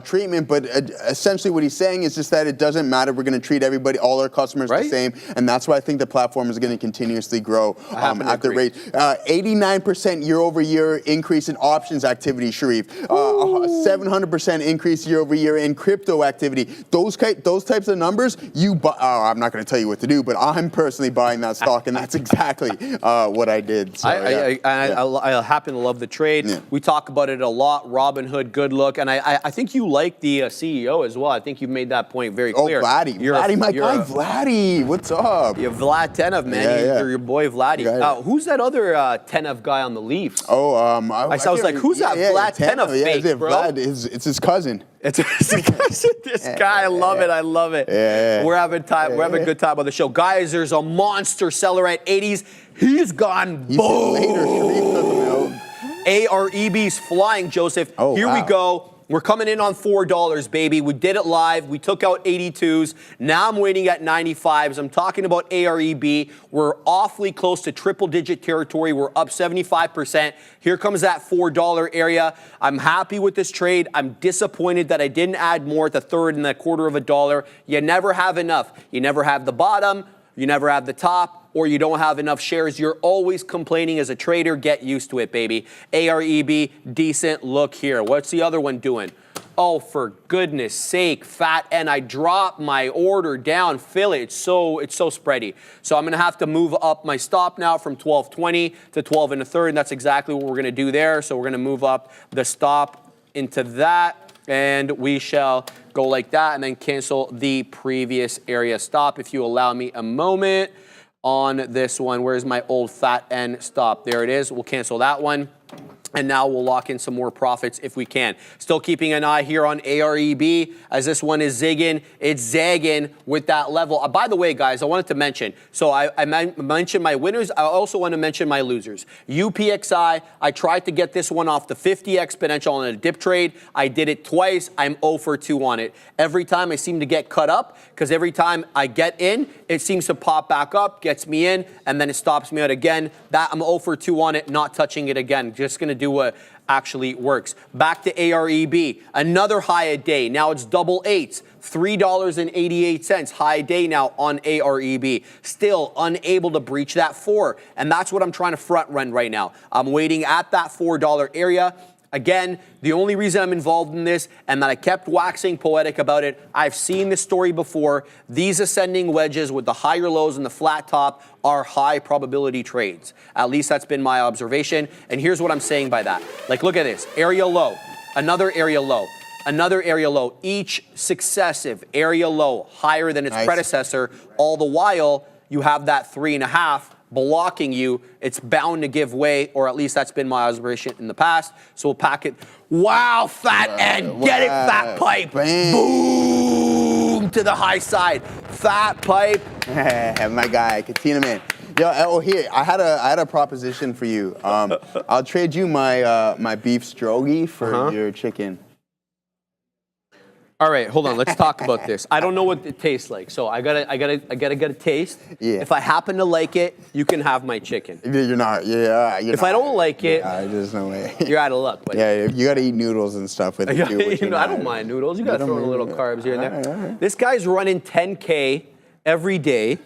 treatment. But essentially, what he's saying is just that it doesn't matter. We're gonna treat everybody, all our customers, the same, and that's why I think the platform is going to continuously grow at the rate. 89% year-over-year increase in options activity, Sharif. 700% increase year-over-year in crypto activity. Those types of numbers, you buy. I'm not going to tell you what to do, but I'm personally buying that stock, and that's exactly what I did. So, I happen to love the trade. Yeah. We talk about it a lot. Robinhood, good look, and I think you like the CEO as well. I think you've made that point very clear. Oh, Vladdy, my guy, Vladdy. What's up? You're Vlad Tenev, man. You're your boy Vladdy. Who's that other Tenev guy on the Leafs? Oh, I was like, who's that Vlad Tenev fake, bro? Vlad, it's his cousin. It's this guy. I love it. I love it. Yeah. We're having time. We're having a good time on the show, guys. There's a monster seller at 80s. He's gone boom. Later, Sharif took him out. AREB's flying, Joseph. Here we go. We're coming in on $4, baby. We did it live. We took out 82s. Now I'm waiting at 95s. I'm talking about AREB. We're awfully close to triple-digit territory. We're up 75%. Here comes that $4 area. I'm happy with this trade. I'm disappointed that I didn't add more at the third and the quarter of a dollar. You never have enough. You never have the bottom. You never have the top, or you don't have enough shares. You're always complaining as a trader. Get used to it, baby. AREB, decent look here. What's the other one doing? Oh, for goodness sake, fat N. I dropped my order down. Fill it. It's so spready. So I'm going to have to move up my stop now from 12.20 to 12 1/3. And that's exactly what we're going to do there. So we're going to move up the stop into that. And we shall go like that and then cancel the previous area stop. If you allow me a moment on this one. Where's my old fat N stop? There it is. We'll cancel that one. And now we'll lock in some more profits if we can. Still keeping an eye here on AREB as this one is zigging. It's zagging with that level. By the way, guys, I wanted to mention, so I mentioned my winners. I also want to mention my losers. UPXI, I tried to get this one off the 50 exponential on a dip trade. I did it twice. I'm 0 for 2 on it. Every time I seem to get cut up because every time I get in, it seems to pop back up, gets me in, and then it stops me out again. That I'm 0 for 2 on it, not touching it again. Just going to do what actually works. Back to AREB, another high a day. Now it's double eights, $3.88 high day now on AREB. Still unable to breach that 4, and that's what I'm trying to front run right now. I'm waiting at that $4 area. Again, the only reason I'm involved in this and that I kept waxing poetic about it, I've seen this story before. These ascending wedges with the higher lows and the flat top are high probability trades. At least that's been my observation. And here's what I'm saying by that. Like, look at this. Area low, another area low, another area low. Each successive area low higher than its predecessor. All the while, you have that 3.5 blocking you. It's bound to give way, or at least that's been my observation in the past. So we'll pack it. Wow, fat N. Get it, fat pipe. Bang. Boom to the high side. Fat pipe. My guy, Katina man. Yo, here, I had a proposition for you. I'll trade you my beef strogie for your chicken. All right, hold on. Let's talk about this. I don't know what it tastes like, so I gotta get a taste. Yeah. If I happen to like it, you can have my chicken. You're not. Yeah. If I don't like it, there's no way. You're out of luck. Buddy. Yeah, you gotta eat noodles and stuff with it too. I don't mind noodles. You gotta throw in a little carbs here and there. All right. This guy's running 10K every day.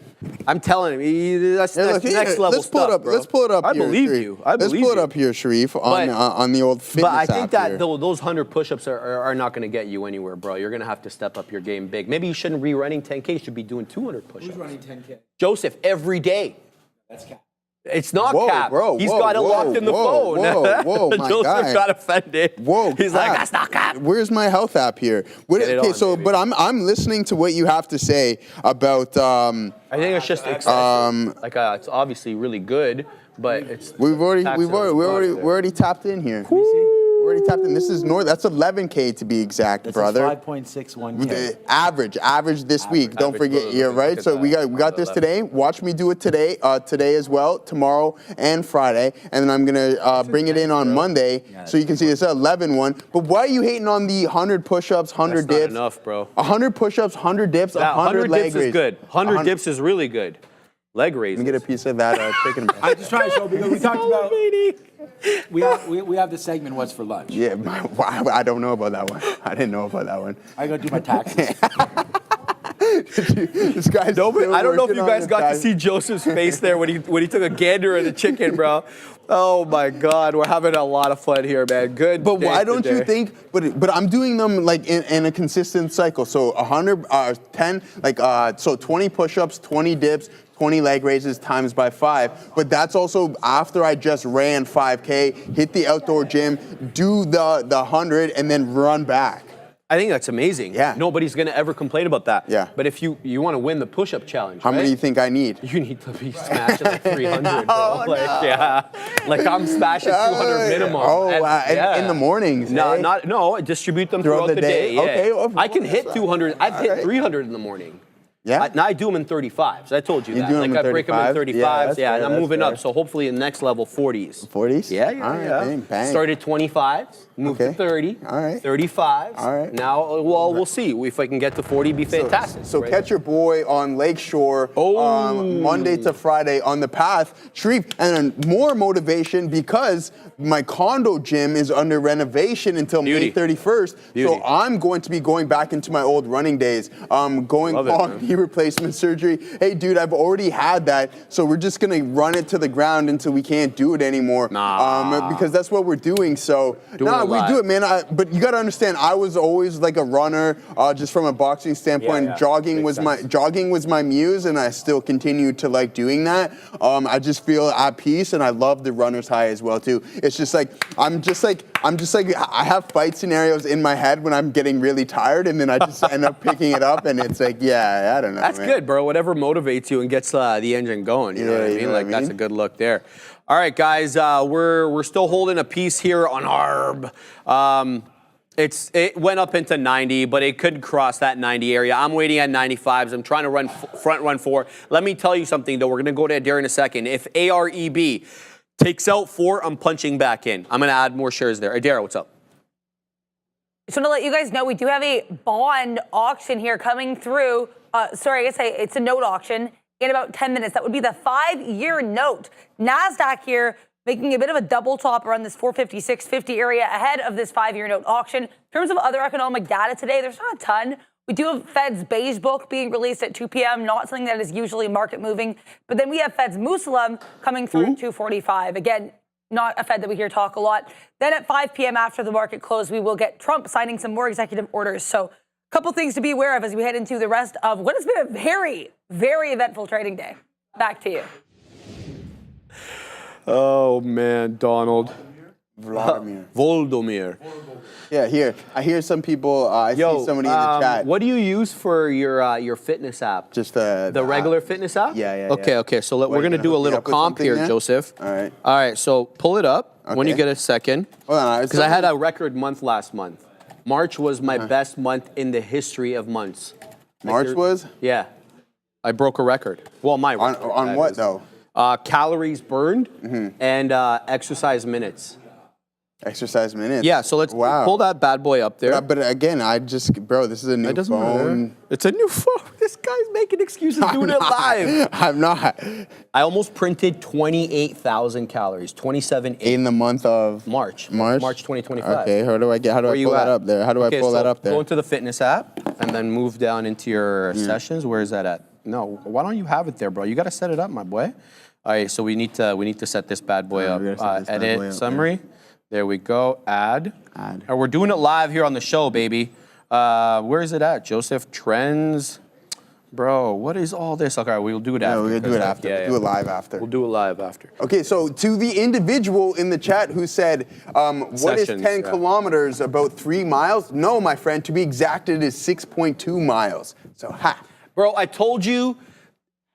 I'm telling him, that's next level stuff, bro. Let's pull it up. I believe you. Let's pull it up here, Sharif, on the old fitness But I think app that those 100 push-ups are not going to get you anywhere, bro. You're going to have to step up your game big. Maybe you shouldn't be running 10K. You should be doing 200 push-ups. Who's running 10K? Joseph, every day. That's cap. It's not cap. He's got it locked in the phone. Whoa, my Joseph guy. got offended. He's like, that's not cap. Where's my health app here? But I'm listening to what you have to say about. I think it's just excessive. It's obviously really good, but it's. We're already tapped in here. We're already tapped in. This is north. That's 11K to be exact, That's brother. 5.61K. Average this week. Don't forget, yeah, right? So we got this today. Watch me do it today as well, tomorrow and Friday, and then I'm gonna bring it in on Monday, so you can see this 11 one. But why are you hating on the 100 push-ups, 100 dips? That's not enough, bro. 100 push-ups, 100 dips, 100 leg dips raises. is good. 100 dips is really good. Leg raises. Let me get a piece of that chicken breast. I'm just trying to show because we talked about we have the segment What's for Lunch. Yeah, I don't know about that one. I didn't know about that one. I gotta do my taxes. This guy's I don't know if you guys got to see Joseph's face there when he took a gander at the chicken, bro. Oh my God, we're having a lot of fun here, man. Good. But why don't you think? But I'm doing them like in a consistent cycle. So 10, so 20 push-ups, 20 dips, 20 leg raises times by 5. But that's also after I just ran 5K, hit the outdoor gym, do the 100, and then run back. I think that's amazing. Yeah. Nobody's going to ever complain about that. Yeah. But if you want to win the push-up challenge, How many do you think I need? You need to be smashing like 300, bro. Like I'm smashing 200 minimum. In the mornings. No, distribute them throughout the day. Yeah. Okay. Well, I can hit 200. I've hit 300 in the morning. Yeah. I do them in 35s. I told you that. Do them I in break them in 35s. Yeah, and I'm moving up. So hopefully in the next level, 40s. 40s? Yeah. All right, bang. Started 25s, moved to 30. All right. 35s. All right. Now, we'll see. If I can get to 40, be fantastic. So catch your boy on Lakeshore Monday to Friday on the path. Sharif, and then more motivation because my condo gym is under renovation until May 31st. So I'm going to be going back into my old running days. Going on knee replacement surgery. Hey, dude, I've already had that. So we're just going to run it to the ground until we can't do it anymore. Because that's what we're doing. So, we do it, man. But you got to understand, I was always like a runner, just from a boxing standpoint. Jogging was my muse, and I still continue to like doing that. I just feel at peace, and I love the runner's high as well too. It's just like I have fight scenarios in my head when I'm getting really tired, and then I just end up picking it up, and it's like, I don't know. That's good, bro. Whatever motivates you and gets the engine going. You know what I mean? That's a good look there. All right, guys, we're still holding a piece here on ARB. It went up into 90, but it could cross that 90 area. I'm waiting at 95s. I'm trying to front run 4. Let me tell you something, though. We're going to go to Adair in a second. If AREB takes out 4, I'm punching back in. I'm going to add more shares there. Adair, what's up? Just want to let you guys know we do have a bond auction here coming through. It's a note auction in about 10 minutes. That would be the 5-year note. NASDAQ here making a bit of a double top around this 456.50 area ahead of this 5-year note auction. In terms of other economic data today, there's not a ton. We do have Fed's beige book being released at 2 p.m., not something that is usually market moving. But then we have Fed's Musalam coming through at 2:45. Again, not a Fed that we hear talk a lot. Then at 5 p.m. after the market close, we will get Trump signing some more executive orders. So a couple things to be aware of as we head into the rest of what has been a very, very eventful trading day. Back to you. Oh, man, Donald. Volodymyr. Yeah, here. I hear some people, I see somebody in the chat. What do you use for your fitness app? Just the regular fitness app? Yeah. Okay. So we're going to do a little comp here, Joseph. All right. So pull it up when you get a second. Hold on. Because I had a record month last month. March was my best month in the history of months. March was? Yeah. I broke a record. Well, my record. On what, though? Calories burned and exercise minutes. Exercise minutes. Yeah, so let's pull that bad boy up there. But again, this is a new phone. Matter. It's a new phone. This guy's making excuses doing it live. I'm not. I almost printed 28,000 calories, 27 in the month of March 2025. Okay, how do I pull that up there? How do I pull that up there? Go into the fitness app and then move down into your sessions. Where is that at? No, why don't you have it there, bro? You got to set it up, my boy. All right, so we need to set this bad boy up. Edit summary. There we go. Add. And we're doing it live here on the show, baby. Where is it at? Joseph Trends. Bro, what is all this? Okay, we'll do it after. We'll do it after. We'll do it live after. We'll do it live after. Okay, so to the individual in the chat who said, what is 10 kilometers, about 3 miles? No, my friend, to be exact, it is 6.2 miles. So, Bro, I told you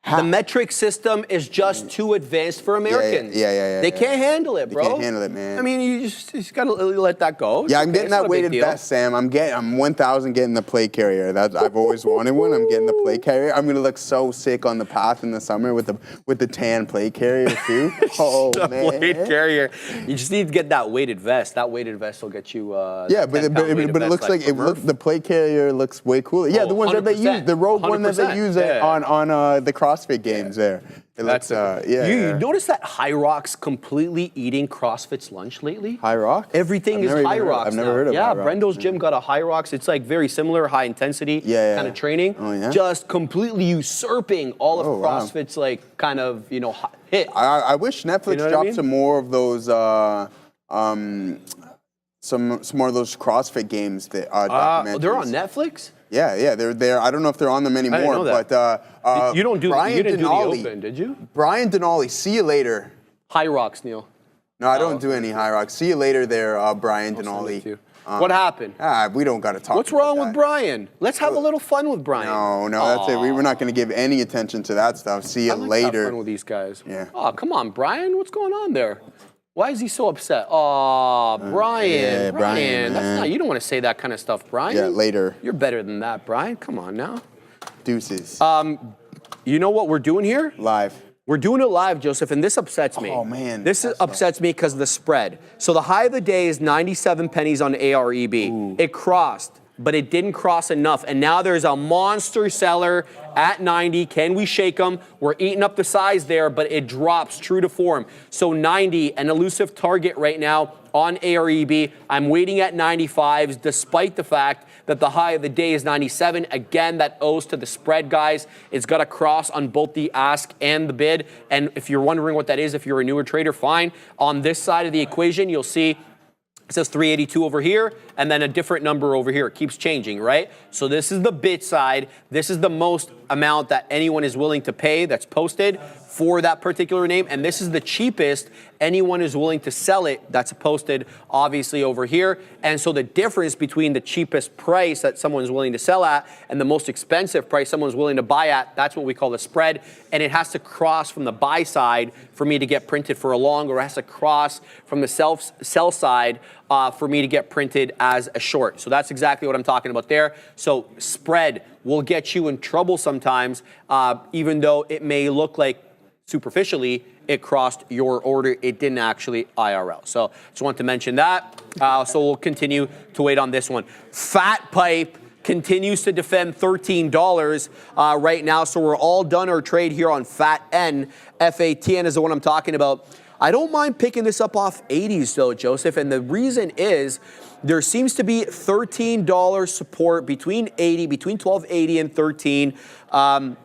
The metric system is just too advanced for Americans. They can't handle it, bro. They can't handle it, man. I mean, you just gotta let that go. Yeah, I'm getting that weighted vest, Sam. I'm 1,000 getting the plate carrier. I've always wanted one. I'm getting the plate carrier. I'm gonna look so sick on the path in the summer with the tan plate carrier too. Oh man. Plate carrier. You just need to get that weighted vest. That weighted vest will get you. Yeah, but it looks like the plate carrier looks way cooler. Yeah, the ones that they use, the Rogue one that they use on the CrossFit games there. It looks, You notice that High Rock's completely eating CrossFit's lunch lately? High Rock? Everything is High Rocks. I've never heard of High Rock. Brendo's gym got a High Rocks. It's like very similar, high intensity kind of training. Oh, yeah? Just completely usurping all of CrossFit's like kind of, hit. I wish Netflix dropped some more of those some more of those CrossFit games that documentaries. They're on Netflix? Yeah, they're. I don't know if they're on them anymore. I didn't know that. But you didn't do the Open, did you? Brian Denali, see you later. High Rocks, Neil. No, I don't do any High Rocks. See you later there, Brian Denali. What happened? We don't got to talk. What's wrong with Brian? Let's have a little fun with Brian. No, that's it. We're not going to give any attention to that stuff. See you later. Have fun with these guys. Yeah. Oh, come on, Brian. What's going on there? Why is he so upset? Oh, Brian. Yeah, Brian, That's not. You don't want to say that kind of stuff, Brian. Yeah, later. You're better than that, Brian. Come on now. Deuces. You know what we're doing here? Live. We're doing it live, Joseph, and this upsets me. Oh, man. This upsets me because of the spread. So the high of the day is 97 pennies on AREB. Ooh. It crossed, but it didn't cross enough. And now there's a monster seller at 90. Can we shake them? We're eating up the size there, but it drops true to form. So 90, an elusive target right now on AREB. I'm waiting at 95s, despite the fact that the high of the day is 97. Again, that owes to the spread, guys. It's got to cross on both the ask and the bid. And if you're wondering what that is, if you're a newer trader, fine. On this side of the equation, you'll see it says 382 over here, and then a different number over here. It keeps changing, right? So this is the bid side. This is the most amount that anyone is willing to pay that's posted for that particular name, and this is the cheapest anyone is willing to sell it that's posted obviously over here. And so the difference between the cheapest price that someone's willing to sell at and the most expensive price someone's willing to buy at, that's what we call the spread. And it has to cross from the buy side for me to get printed for a long, or it has to cross from the sell side for me to get printed as a short. So that's exactly what I'm talking about there. So spread will get you in trouble sometimes, even though it may look like superficially it crossed your order. It didn't actually IRL. So just want to mention that. So we'll continue to wait on this one. Fat Pipe continues to defend $13 right now. So we're all done our trade here on Fat N. FATN is the one I'm talking about. I don't mind picking this up off 80s though, Joseph. And the reason is there seems to be $13 support between 1280 and 13. And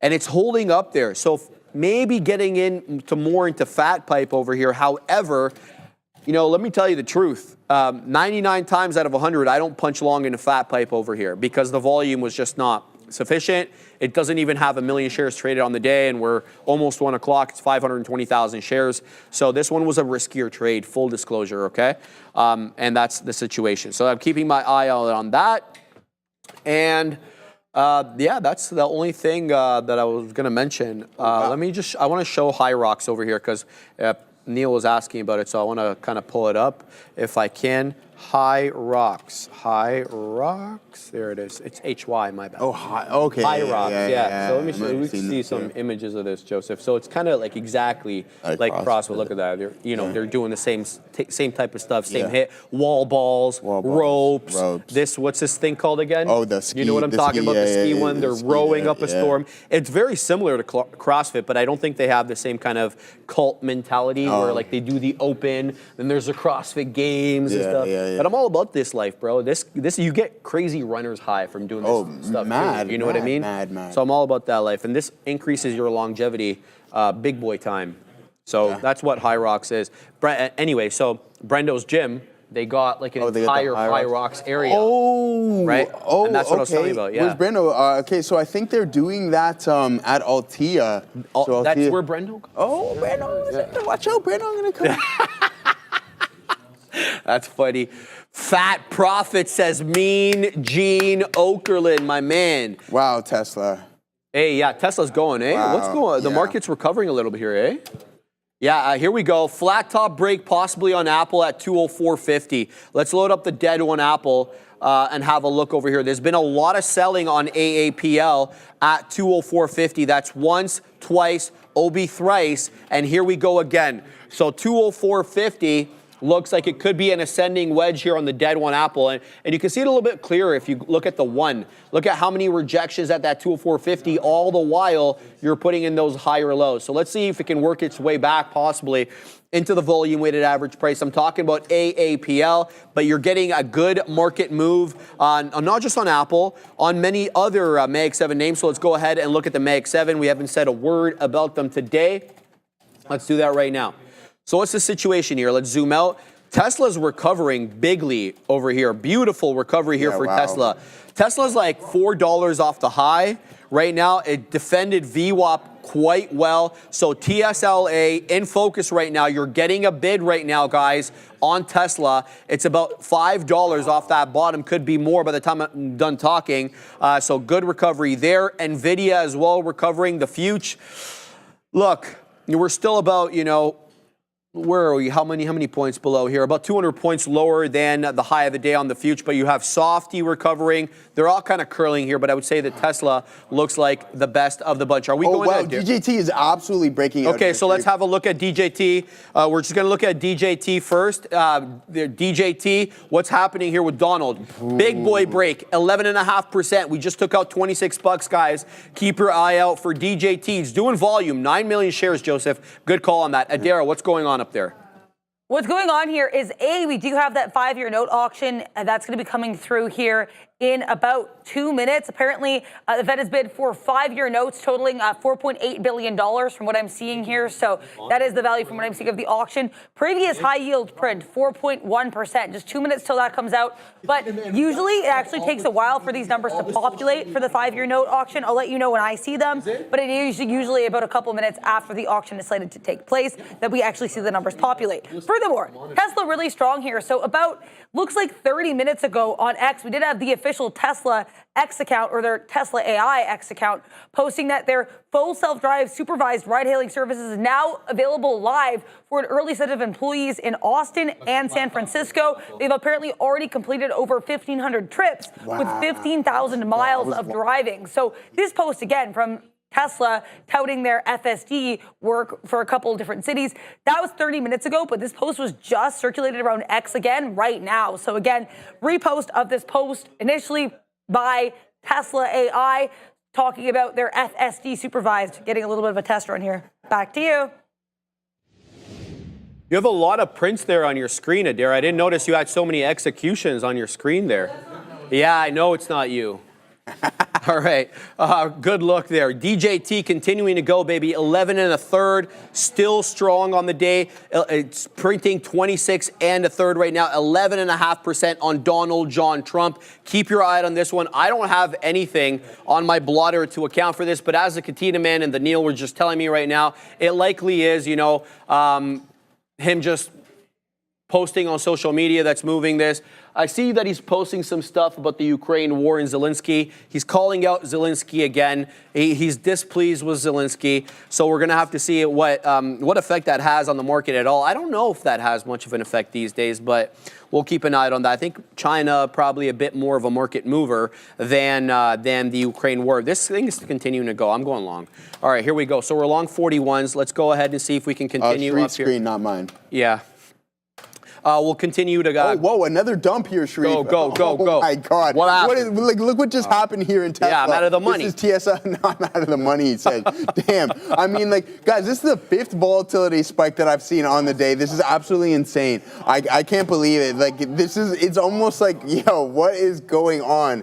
it's holding up there. So maybe getting into Fat Pipe over here. However, let me tell you the truth. 99 times out of 100, I don't punch long into Fat Pipe over here because the volume was just not sufficient. It doesn't even have 1 million shares traded on the day, and we're almost 1 o'clock. It's 520,000 shares. So this one was a riskier trade, full disclosure, okay? And that's the situation. So I'm keeping my eye out on that. And that's the only thing that I was going to mention. I want to show High Rocks over here because Neil was asking about it, so I want to kind of pull it up if I can. High Rocks. There it is. It's HY, my bad. Oh, okay. High Rocks, yeah. So let me see some images of this, Joseph. So it's kind of like exactly like CrossFit. Look at that. They're doing the same type of stuff, same hit. Wall balls, ropes. What's this thing called again? Oh, the ski. You know what I'm talking about? The ski one. They're rowing up a storm. It's very similar to CrossFit, but I don't think they have the same kind of cult mentality where like they do the open, then there's the CrossFit games and stuff. But I'm all about this life, bro. This you get crazy runner's high from doing this stuff. Mad, too. You know what I mean? Mad. So I'm all about that life, and this increases your longevity, big boy time. So that's what High Rocks is. Anyway, so Brendo's gym, they got like an entire High Rocks area. Right? And that's what I was telling you about. Yeah. Where's Brendo? Okay, so I think they're doing that at Altea. That's where Brendo goes. Oh, Brendo! Watch out, Brendo! I'm gonna come. That's funny. Fat Profit says Mean Gene Okerlund, my man. Wow, Tesla. Hey, yeah, Tesla's going, eh? Wow, What's going on? The market's recovering a little bit here, eh? Yeah, here we go. Flat top break possibly on Apple at 204.50. Let's load up the dead one Apple and have a look over here. There's been a lot of selling on AAPL at 204.50. That's once, twice, OB thrice, and here we go again. So 204.50. Looks like it could be an ascending wedge here on the dead one Apple. And you can see it a little bit clearer if you look at the one. Look at how many rejections at that 204.50 all the while you're putting in those higher lows. So let's see if it can work its way back possibly into the volume weighted average price. I'm talking about AAPL, but you're getting a good market move on not just on Apple, on many other Mag 7 names. So let's go ahead and look at the Mag 7. We haven't said a word about them today. Let's do that right now. So what's the situation here? Let's zoom out. Tesla's recovering bigly over here. Beautiful recovery here for Tesla. Tesla's like $4 off the high. Right now, it defended VWAP quite well. So TSLA in focus right now. You're getting a bid right now, guys, on Tesla. It's about $5 off that bottom. Could be more by the time I'm done talking. So good recovery there. NVIDIA as well recovering. The future. Look, we're still about, where are we? How many points below here? About 200 points lower than the high of the day on the future, but you have Softy recovering. They're all kind of curling here, but I would say that Tesla looks like the best of the bunch. Are we going out, DJT is absolutely breaking out. Okay, so let's have a look at DJT. We're just going to look at DJT first. DJT, what's happening here with Donald? Big boy break, 11.5%. We just took out $26, guys. Keep your eye out for DJT. It's doing volume, 9 million shares, Joseph. Good call on that. Adara, what's going on up there? What's going on here is, we do have that 5-year note auction that's going to be coming through here in about 2 minutes. Apparently, the Fed has bid for 5-year notes totaling $4.8 billion from what I'm seeing here. So that is the value from what I'm seeing of the auction. Previous high yield print, 4.1%. Just 2 minutes till that comes out. But usually it actually takes a while for these numbers to populate for the 5-year note auction. I'll let you know when I see them. But it is usually about a couple minutes after the auction is slated to take place that we actually see the numbers populate. Furthermore, Tesla really strong here. So about, looks like 30 minutes ago on X, we did have the official Tesla X account, or their Tesla AI X account, posting that their full self-drive supervised ride-hailing services is now available live for an early set of employees in Austin and San Francisco. They've apparently already completed over 1,500 trips with 15,000 miles of driving. So this post, again, from Tesla touting their FSD work for a couple of different cities. That was 30 minutes ago, but this post was just circulated around X again right now. So again, repost of this post initially by Tesla AI talking about their FSD supervised, getting a little bit of a test run here. Back to you. You have a lot of prints there on your screen, Adara. I didn't notice you had so many executions on your screen there. Yeah, I know it's not you. All right, good look there. DJT continuing to go, baby. 11 1/3, still strong on the day. It's printing 26 1/3 right now. 11.5% on Donald John Trump. Keep your eye on this one. I don't have anything on my blotter to account for this, but as the Katina man and the Neil were just telling me right now, it likely is, him just posting on social media that's moving this. I see that he's posting some stuff about the Ukraine war and Zelensky. He's calling out Zelensky again. He's displeased with Zelensky. So we're going to have to see what effect that has on the market at all. I don't know if that has much of an effect these days, but we'll keep an eye on that. I think China probably a bit more of a market mover than the Ukraine war. This thing is continuing to go. I'm going long. All right, here we go. So we're long 41s. Let's go ahead and see if we can continue up here. Screen, not mine. Yeah. We'll continue to go. Oh, whoa, another dump here, Sharif. Go. Oh, my God. What happened? Look what just happened here in Tesla. Yeah, I'm out of the money. This is TSL. No, I'm out of the money, he said. Damn. I mean, guys, this is the 5th volatility spike that I've seen on the day. This is absolutely insane. I can't believe it. It's almost like, what is going on?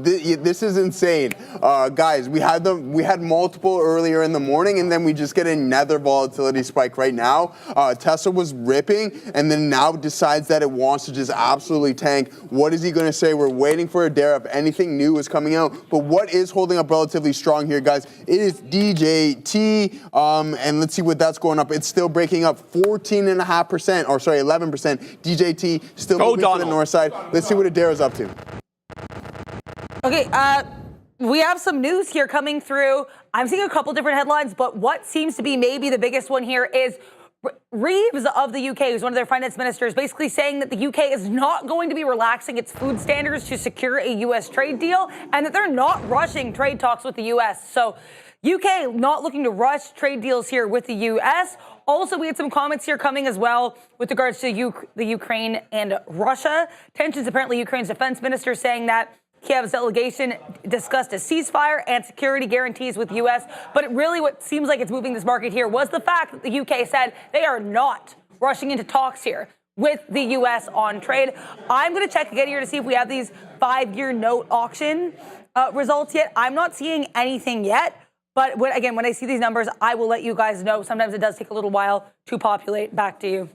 This is insane. Guys, we had multiple earlier in the morning, and then we just get another volatility spike right now. Tesla was ripping, and then now decides that it wants to just absolutely tank. What is he going to say? We're waiting for Adara if anything new is coming out. But what is holding up relatively strong here, guys? It is DJT, and let's see what that's going up. It's still breaking up 14.5%, or sorry, 11%. DJT still moving to the north side. Let's see what Adara's up to. Okay, We have some news here coming through. I'm seeing a couple different headlines, but what seems to be maybe the biggest one here is Reeves of the UK, who's one of their finance ministers, basically saying that the UK is not going to be relaxing its food standards to secure a U.S. trade deal, and that they're not rushing trade talks with the U.S. So UK not looking to rush trade deals here with the U.S. Also, we had some comments here coming as well with regards to the Ukraine and Russia. Tensions, apparently Ukraine's defense minister saying that Kiev's delegation discussed a ceasefire and security guarantees with the U.S. But really what seems like it's moving this market here was the fact that the U.K. said they are not rushing into talks here with the U.S. on trade. I'm going to check again here to see if we have these 5-year note auction results yet. I'm not seeing anything yet. But when I see these numbers, I will let you guys know. Sometimes it does take a little while to populate. Back to you.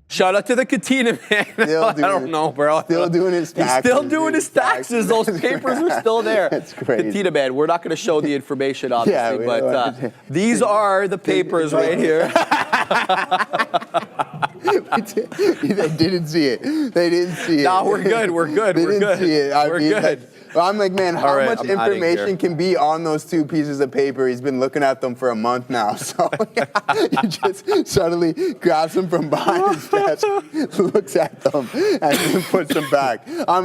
Shout out to the Katina, man. I don't know, bro. Still doing his taxes. He's still doing his taxes. Those papers are still there. That's crazy. Katina, man, we're not going to show the information, obviously, but these are the papers right here. They didn't see it. They didn't see it. No, we're good. We're good. They we're didn't good. see it. We're good. I'm like, man, how right, much I'm outta here. information can be on those 2 pieces of paper? He's been looking at them for a month now. So he just suddenly grabs them from behind his desk, looks at them, and then puts them back. I'm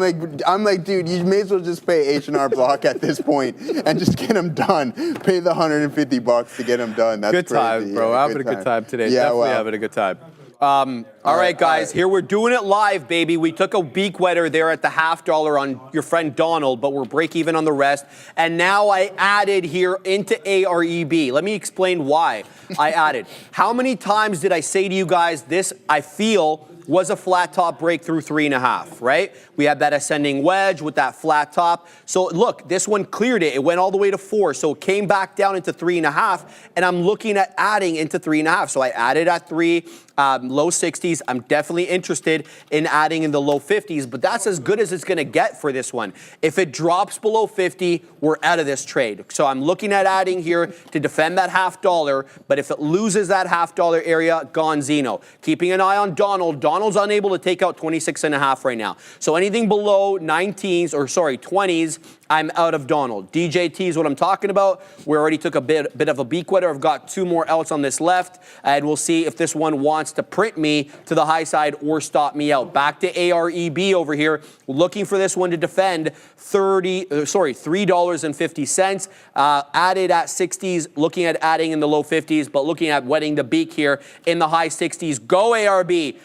like, dude, you may as well just pay H&R Block at this point and just get them done. Pay the $150 to get them done. That's good crazy. time, bro. Yeah, having a good time today. Yeah, Definitely having a good time. All right, guys, here we're doing it live, baby. We took a beak wetter there at the $0.50 on your friend Donald, but we're break even on the rest. And now I added here into AREB. Let me explain why I added. How many times did I say to you guys this, I feel, was a flat top breakthrough 3.5, right? We had that ascending wedge with that flat top. So look, this one cleared it. It went all the way to 4. So it came back down into 3.5, and I'm looking at adding into 3.5. So I added at 3, low 60s. I'm definitely interested in adding in the low 50s, but that's as good as it's going to get for this one. If it drops below 50, we're out of this trade. So I'm looking at adding here to defend that $0.50, but if it loses that $0.50 area, gonzino. Keeping an eye on Donald. Donald's unable to take out 26.5 right now. So anything below 20s, I'm out of Donald. DJT is what I'm talking about. We already took a bit of a beak wetter. I've got 2 more outs on this left, and we'll see if this one wants to print me to the high side or stop me out. Back to AREB over here, looking for this one to defend $3.50. Added at 60s, looking at adding in the low 50s, but looking at wetting the beak here in the high 60s. Go ARB.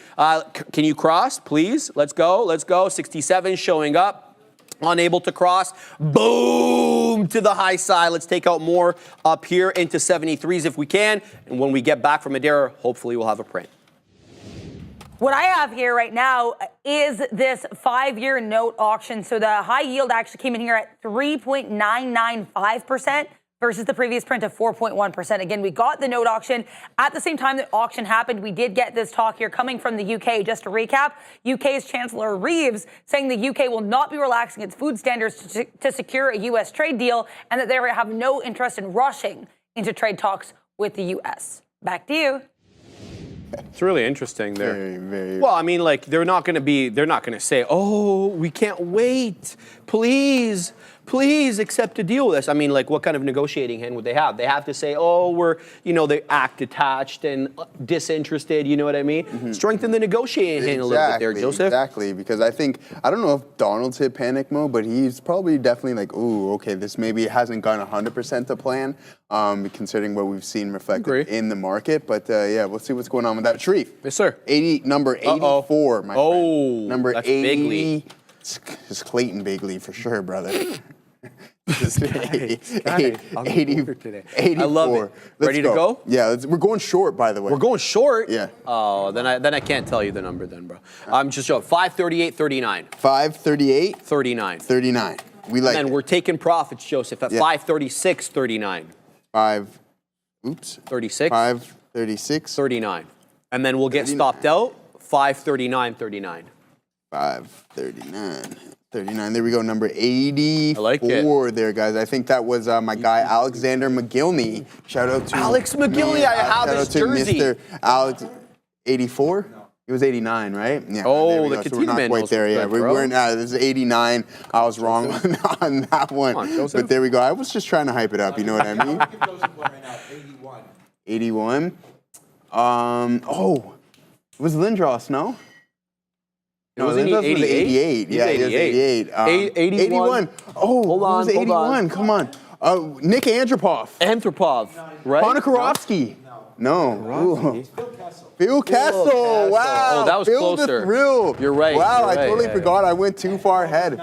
Can you cross, please? Let's go. 67 showing up. Unable to cross. Boom to the high side. Let's take out more up here into 73s if we can. And when we get back from Madeira, hopefully we'll have a print. What I have here right now is this 5-year note auction. So the high yield actually came in here at 3.995% versus the previous print of 4.1%. Again, we got the note auction. At the same time that auction happened, we did get this talk here coming from the UK. Just to recap, UK's Chancellor Reeves saying the UK will not be relaxing its food standards to secure a U.S. trade deal, and that they have no interest in rushing into trade talks with the U.S. Back to you. It's really interesting there. Very. Well, I mean, like, they're not going to say, oh, we can't wait. Please accept a deal with us. I mean, like, what kind of negotiating hand would they have? They have to say, oh, they act detached and disinterested, you know what I mean? Mm-hmm. Strengthen the negotiating hand a little bit there, Joseph. Exactly, because I don't know if Donald's hit panic mode, but he's probably definitely like, ooh, okay, this maybe hasn't gone 100% to plan, considering what we've seen reflected in the market. But yeah, we'll see what's going on with that. Sharif. Yes, sir. Number 84, my friend. Number that's 80. Bigley. It's Clayton Bigley for sure, brother. 84 today. 84. I love it. Ready to go? Yeah, we're going short, by the way. We're going short? Yeah. Oh, then I can't tell you the number then, bro. I'm just showing 538.39. 538? 39. 39. We like And it. we're taking profits, Joseph, at 536.39. 36. 536. 39. And then we'll get stopped out 539.39. 539. 39. There we go. Number 84 I like it. There, guys. I think that was my guy, Alexander Magilny. Shout out to Alex Magilny. I have shout his out to jersey. Mr. Alex 84. It was 89, right? Yeah. Oh, the so we're not quite there yet. We weren't. This is 89. I was wrong on that one. But there we go. I was just trying to hype it up. You know what I mean? 81. Oh, it was Lindros, no? No, Lindros was 88. Yeah, it was 88. 81. Oh, hold on, 81. Come on. Nick Antropov, right? Ponikarovsky. No. Phil Kessel. Wow. Oh, that was Phil closer. The Thrill. You're right. Wow, I totally forgot. I went too far ahead.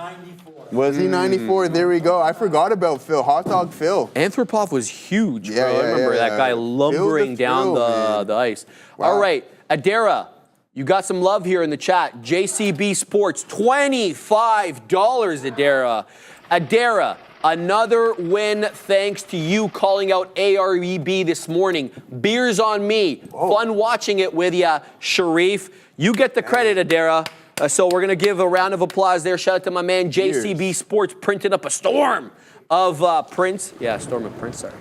Was he 94? There we go. I forgot about Phil. Hot Dog Phil. Antropov was huge, bro. Yeah, I remember that guy lumbering down the ice. Wow. All right, Adara, you got some love here in the chat. JCB Sports, $25, Adara. Adara, another win thanks to you calling out ARB this morning. Beers on me. Whoa. Fun watching it with ya, Sharif. You get the credit, Adara. So we're going to give a round of applause there. Shout out to my man, JCB Sports, printed up a storm of prints. Yeah, storm of prints, sorry.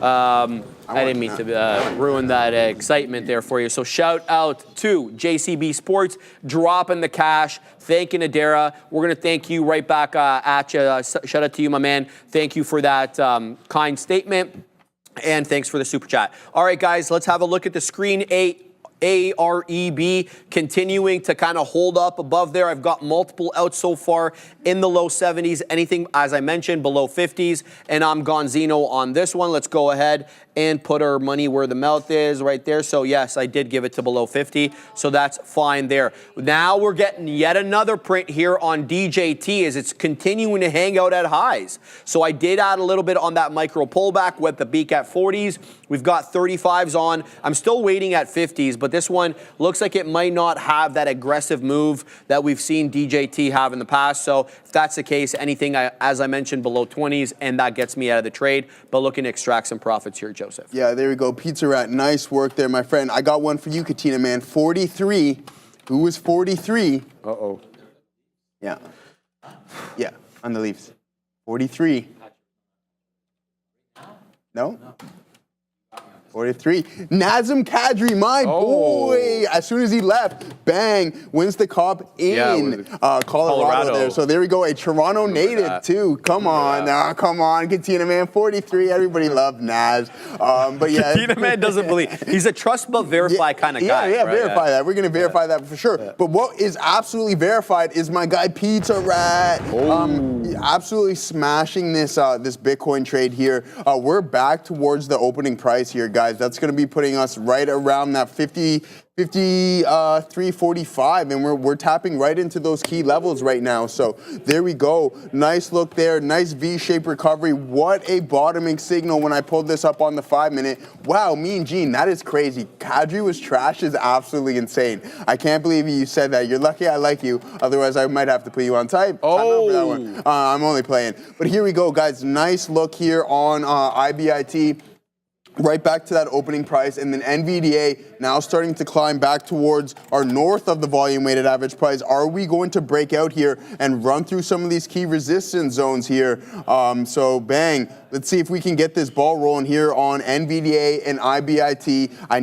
I didn't mean to ruin that excitement there for you. So shout out to JCB Sports, dropping the cash, thanking Adara. We're going to thank you right back at you. Shout out to you, my man. Thank you for that kind statement. And thanks for the super chat. All right, guys, let's have a look at the screen. AREB continuing to kind of hold up above there. I've got multiple out so far in the low 70s. Anything, as I mentioned, below 50s. And I'm Gonzino on this one. Let's go ahead and put our money where the mouth is right there. So yes, I did give it to below 50. So that's fine there. Now we're getting yet another print here on DJT as it's continuing to hang out at highs. So I did add a little bit on that micro pullback with the beak at 40s. We've got 35s on. I'm still waiting at 50s, but this one looks like it might not have that aggressive move that we've seen DJT have in the past. So if that's the case, anything, as I mentioned, below 20s, and that gets me out of the trade, but looking to extract some profits here, Joseph. Yeah, there we go. Pizza Rat, nice work there, my friend. I got one for you, Katina, man. 43. Who was 43? Uh-oh. Yeah. Yeah, on the Leafs. 43. No? 43. Nazem Kadri, my boy. As soon as he left, bang, wins the cup in Colorado there. So there we go, a Toronto native too. Come on, come on, Katina man, 43. Everybody loved Naz. But yeah, Katina man doesn't believe. He's a trust but verify kind of guy. Yeah, right? verify that. We're gonna verify that for sure. But what is absolutely verified is my guy Pizza Rat. Absolutely smashing this this Bitcoin trade here. We're back towards the opening price here, guys. That's going to be putting us right around that 53.45, and we're tapping right into those key levels right now. So there we go. Nice look there. Nice V-shaped recovery. What a bottoming signal when I pulled this up on the 5-minute. Wow, Mean Gene, that is crazy. Kadri was trash is absolutely insane. I can't believe you said that. You're lucky I like you. Otherwise, I might have to put you on type. Oh. That one. I'm only playing. But here we go, guys. Nice look here on IBIT. Right back to that opening price, and then NVDA now starting to climb back towards or north of the volume weighted average price. Are we going to break out here and run through some of these key resistance zones here? So bang, let's see if we can get this ball rolling here on NVDA and IBIT. I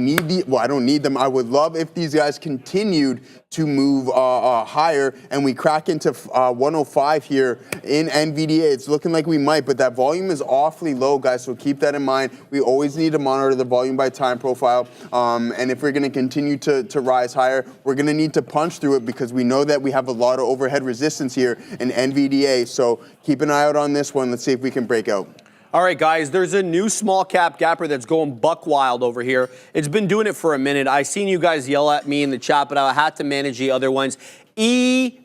don't need them. I would love if these guys continued to move higher and we crack into 105 here in NVDA. It's looking like we might, but that volume is awfully low, guys, so keep that in mind. We always need to monitor the volume by time profile, and if we're going to continue to rise higher, we're going to need to punch through it because we know that we have a lot of overhead resistance here in NVDA, so keep an eye out on this one. Let's see if we can break out. All right, guys, there's a new small cap gapper that's going buck wild over here. It's been doing it for a minute. I seen you guys yell at me in the chat, but I had to manage the other ones. EPWK.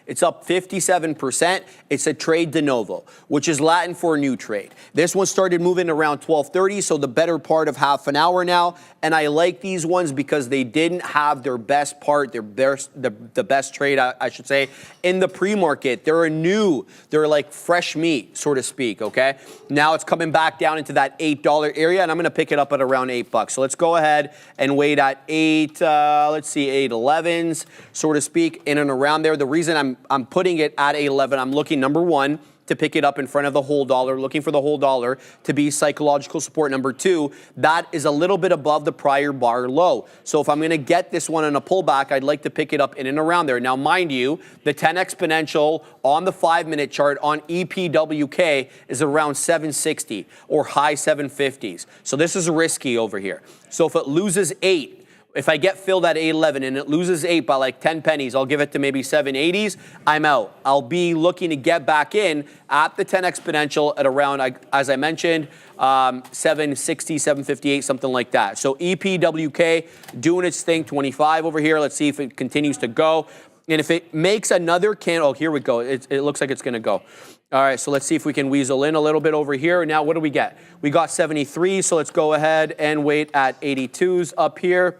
It's up 57%. It's a trade de novo, which is Latin for a new trade. This one started moving around 12:30, so the better part of half an hour now. And I like these ones because they didn't have their best part, the best trade, I should say, in the pre-market. They're like fresh meat, so to speak, okay? Now it's coming back down into that $8 area, and I'm gonna pick it up at around $8. So let's go ahead and wait at 8.11s, so to speak, in and around there. The reason I'm putting it at 8.11, I'm looking, number one, to pick it up in front of the whole dollar, looking for the whole dollar to be psychological support number 2. That is a little bit above the prior bar low. So if I'm going to get this one in a pullback, I'd like to pick it up in and around there. Now, mind you, the 10 exponential on the 5-minute chart on EPWK is around 760 or high 750s. So this is risky over here. So if it loses 8, if I get filled at 811 and it loses 8 by like 10 pennies, I'll give it to maybe 780s. I'm out. I'll be looking to get back in at the 10 exponential at around, as I mentioned, 760, 758, something like that. So EPWK doing its thing, 25 over here. Let's see if it continues to go. And if it makes another candle, oh, here we go. It looks like it's going to go. All right, so let's see if we can weasel in a little bit over here. Now, what do we get? We got 73, so let's go ahead and wait at 82s up here.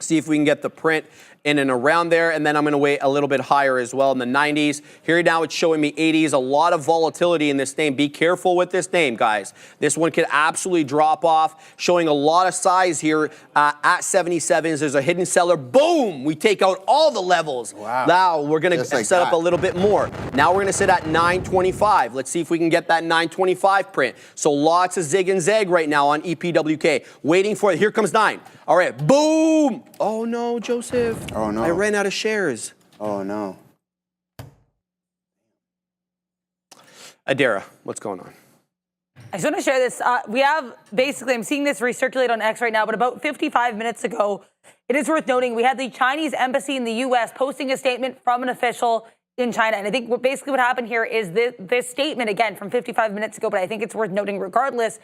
See if we can get the print in and around there, and then I'm going to wait a little bit higher as well in the 90s. Here now it's showing me 80s. A lot of volatility in this name. Be careful with this name, guys. This one could absolutely drop off, showing a lot of size here at 77s. There's a hidden seller. Boom! We take out all the levels. Wow. Now we're going to set up a little bit more. Now we're going to sit at 925. Let's see if we can get that 925 print. So lots of zig and zag right now on EPWK. Waiting for it. Here comes 9. All right, boom! Oh no, Joseph. Oh no. I ran out of shares. Oh no. Adara, what's going on? I just want to share this. We have basically, I'm seeing this recirculate on X right now, but about 55 minutes ago, it is worth noting we had the Chinese embassy in the U.S. posting a statement from an official in China. And I think basically what happened here is this statement, again, from 55 minutes ago, but I think it's worth noting regardless,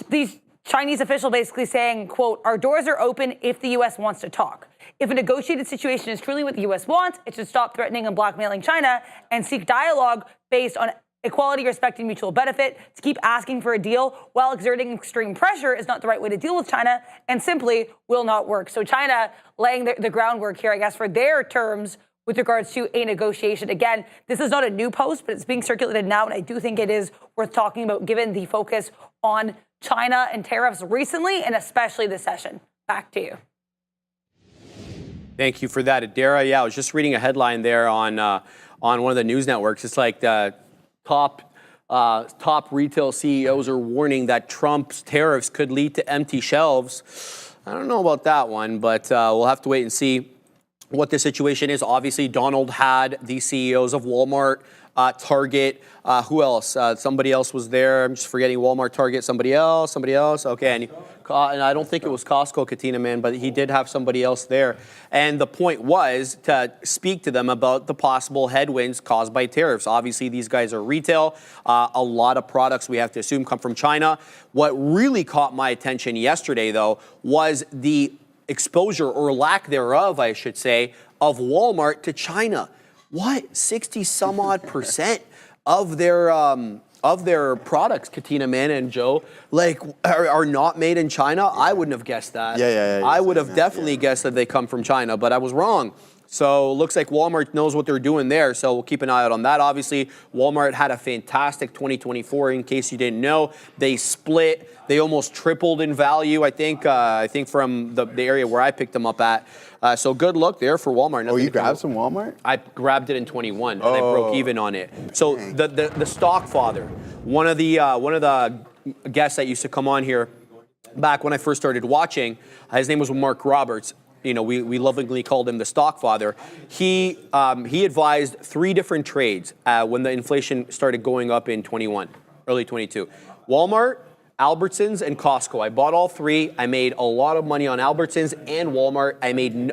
these Chinese official basically saying, quote, our doors are open if the U.S. wants to talk. If a negotiated situation is truly what the U.S. wants, it should stop threatening and blackmailing China and seek dialogue based on equality, respect, and mutual benefit. To keep asking for a deal while exerting extreme pressure is not the right way to deal with China and simply will not work. So China laying the groundwork here, I guess, for their terms with regards to a negotiation. Again, this is not a new post, but it's being circulated now, and I do think it is worth talking about given the focus on China and tariffs recently, and especially this session. Back to you. Thank you for that, Adara. Yeah, I was just reading a headline there on one of the news networks. It's like the top retail CEOs are warning that Trump's tariffs could lead to empty shelves. I don't know about that one, but we'll have to wait and see what the situation is. Obviously, Donald had the CEOs of Walmart, Target, who else? Somebody else was there. I'm just forgetting Walmart, Target, somebody else. Okay, and I don't think it was Costco, Katina, man, but he did have somebody else there. And the point was to speak to them about the possible headwinds caused by tariffs. Obviously, these guys are retail. A lot of products we have to assume come from China. What really caught my attention yesterday, though, was the exposure or lack thereof, I should say, of Walmart to China. What? 60 some odd % of their products, Katina, man, and Joe, like are not made in China? I wouldn't have guessed that. Yeah. I would have definitely guessed that they come from China, but I was wrong. So it looks like Walmart knows what they're doing there, so we'll keep an eye out on that. Obviously, Walmart had a fantastic 2024, in case you didn't know. They split. They almost tripled in value, I think from the area where I picked them up at. So good luck there for Walmart. Oh, you grabbed some Walmart? I grabbed it in 21, and I broke even on it. So the stock father, one of the guests that used to come on here back when I first started watching, his name was Mark Roberts. You know, we lovingly called him the stock father. He advised 3 different trades when the inflation started going up in 21, early 22. Walmart, Albertsons, and Costco. I bought all 3. I made a lot of money on Albertsons and Walmart.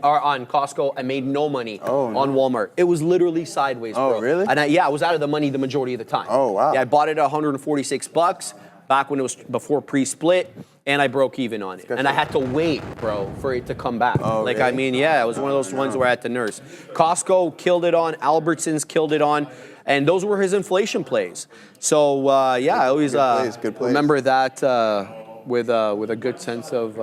On Costco, I made no money on Walmart. It was literally sideways, bro. Oh, really? And I was out of the money the majority of the time. Oh, wow. Yeah, I bought it at $146 back when it was before pre-split. And I broke even on it. And I had to wait, bro, for it to come back. Oh, like, really? I mean, yeah, it was one of those ones where I had to nurse. Costco killed it on. Albertsons killed it on. And those were his inflation plays. So, I always good plays. remember that with a good sense of,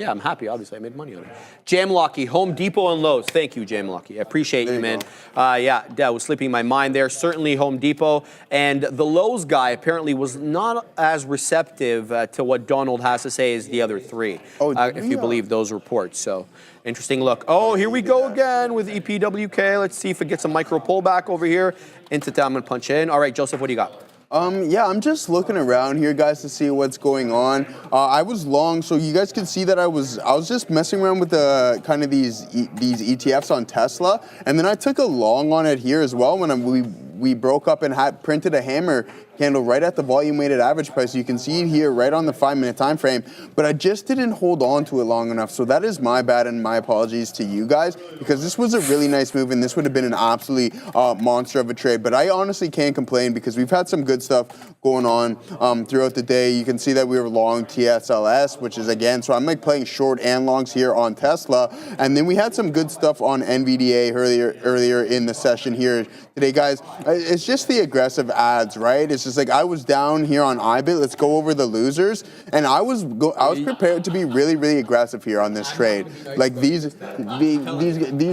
Yeah, I'm happy. Obviously, I made money on it. Jamlocky, Home Depot and Lowe's. Thank you, Jamlocky. I appreciate you, man. Yeah, that was slipping my mind there. Certainly Home Depot. And the Lowe's guy apparently was not as receptive to what Donald has to say as the other three, if you believe those reports. So, interesting look. Oh, here we go again with EPWK. Let's see if it gets a micro pullback over here. Into I'm going to punch in. All right, Joseph, what do you got? Yeah, I'm just looking around here, guys, to see what's going on. I was long, so you guys can see that I was just messing around with the kind of these ETFs on Tesla, and then I took a long on it here as well when we broke up and had printed a hammer candle right at the volume weighted average price. You can see it here right on the 5-minute time frame, but I just didn't hold on to it long enough. So that is my bad and my apologies to you guys, because this was a really nice move and this would have been an absolutely monster of a trade. But I honestly can't complain because we've had some good stuff going on throughout the day. You can see that we were long TSLS, which is again, so I'm like playing short and longs here on Tesla. And then we had some good stuff on NVDA earlier in the session here today, guys. It's just the aggressive ads, right? It's just like I was down here on IBIT. Let's go over the losers, and I was prepared to be really, really aggressive here on this trade. Like these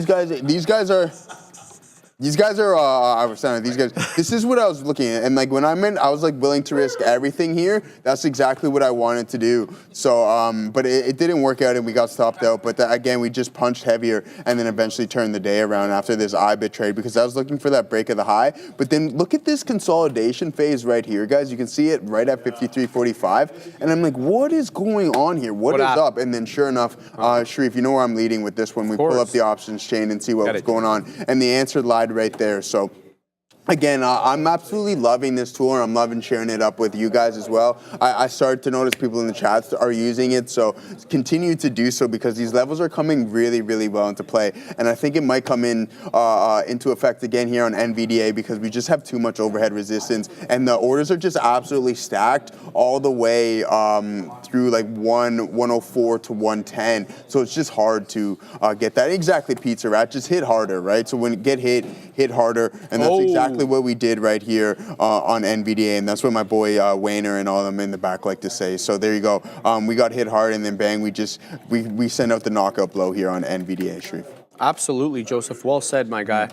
guys are. These guys are, I was saying, these guys, this is what I was looking at. And like when I meant I was like willing to risk everything here, that's exactly what I wanted to do. So, but it didn't work out and we got stopped out. But again, we just punched heavier and then eventually turned the day around after this IBIT trade because I was looking for that break of the high. But then look at this consolidation phase right here, guys. You can see it right at 53.45. And I'm like, what is going on here? What is up? And then sure enough, Sharif, you know where I'm leading with this one. We pull up the options chain and see what was going on. And the answer lied right there. So again, I'm absolutely loving this tool and I'm loving sharing it up with you guys as well. I started to notice people in the chats are using it, so continue to do so because these levels are coming really, really well into play. And I think it might come into effect again here on NVDA because we just have too much overhead resistance and the orders are just absolutely stacked all the way through like 104 to 110. So it's just hard to get that. Exactly, Pizza Rat, just hit harder, right? So when it get hit harder, and that's exactly what we did right here on NVDA, and that's what my boy Wayner and all of them in the back like to say. So there you go. We got hit hard, and then bang, we send out the knockout blow here on NVDA, Sharif. Absolutely, Joseph. Well said, my guy.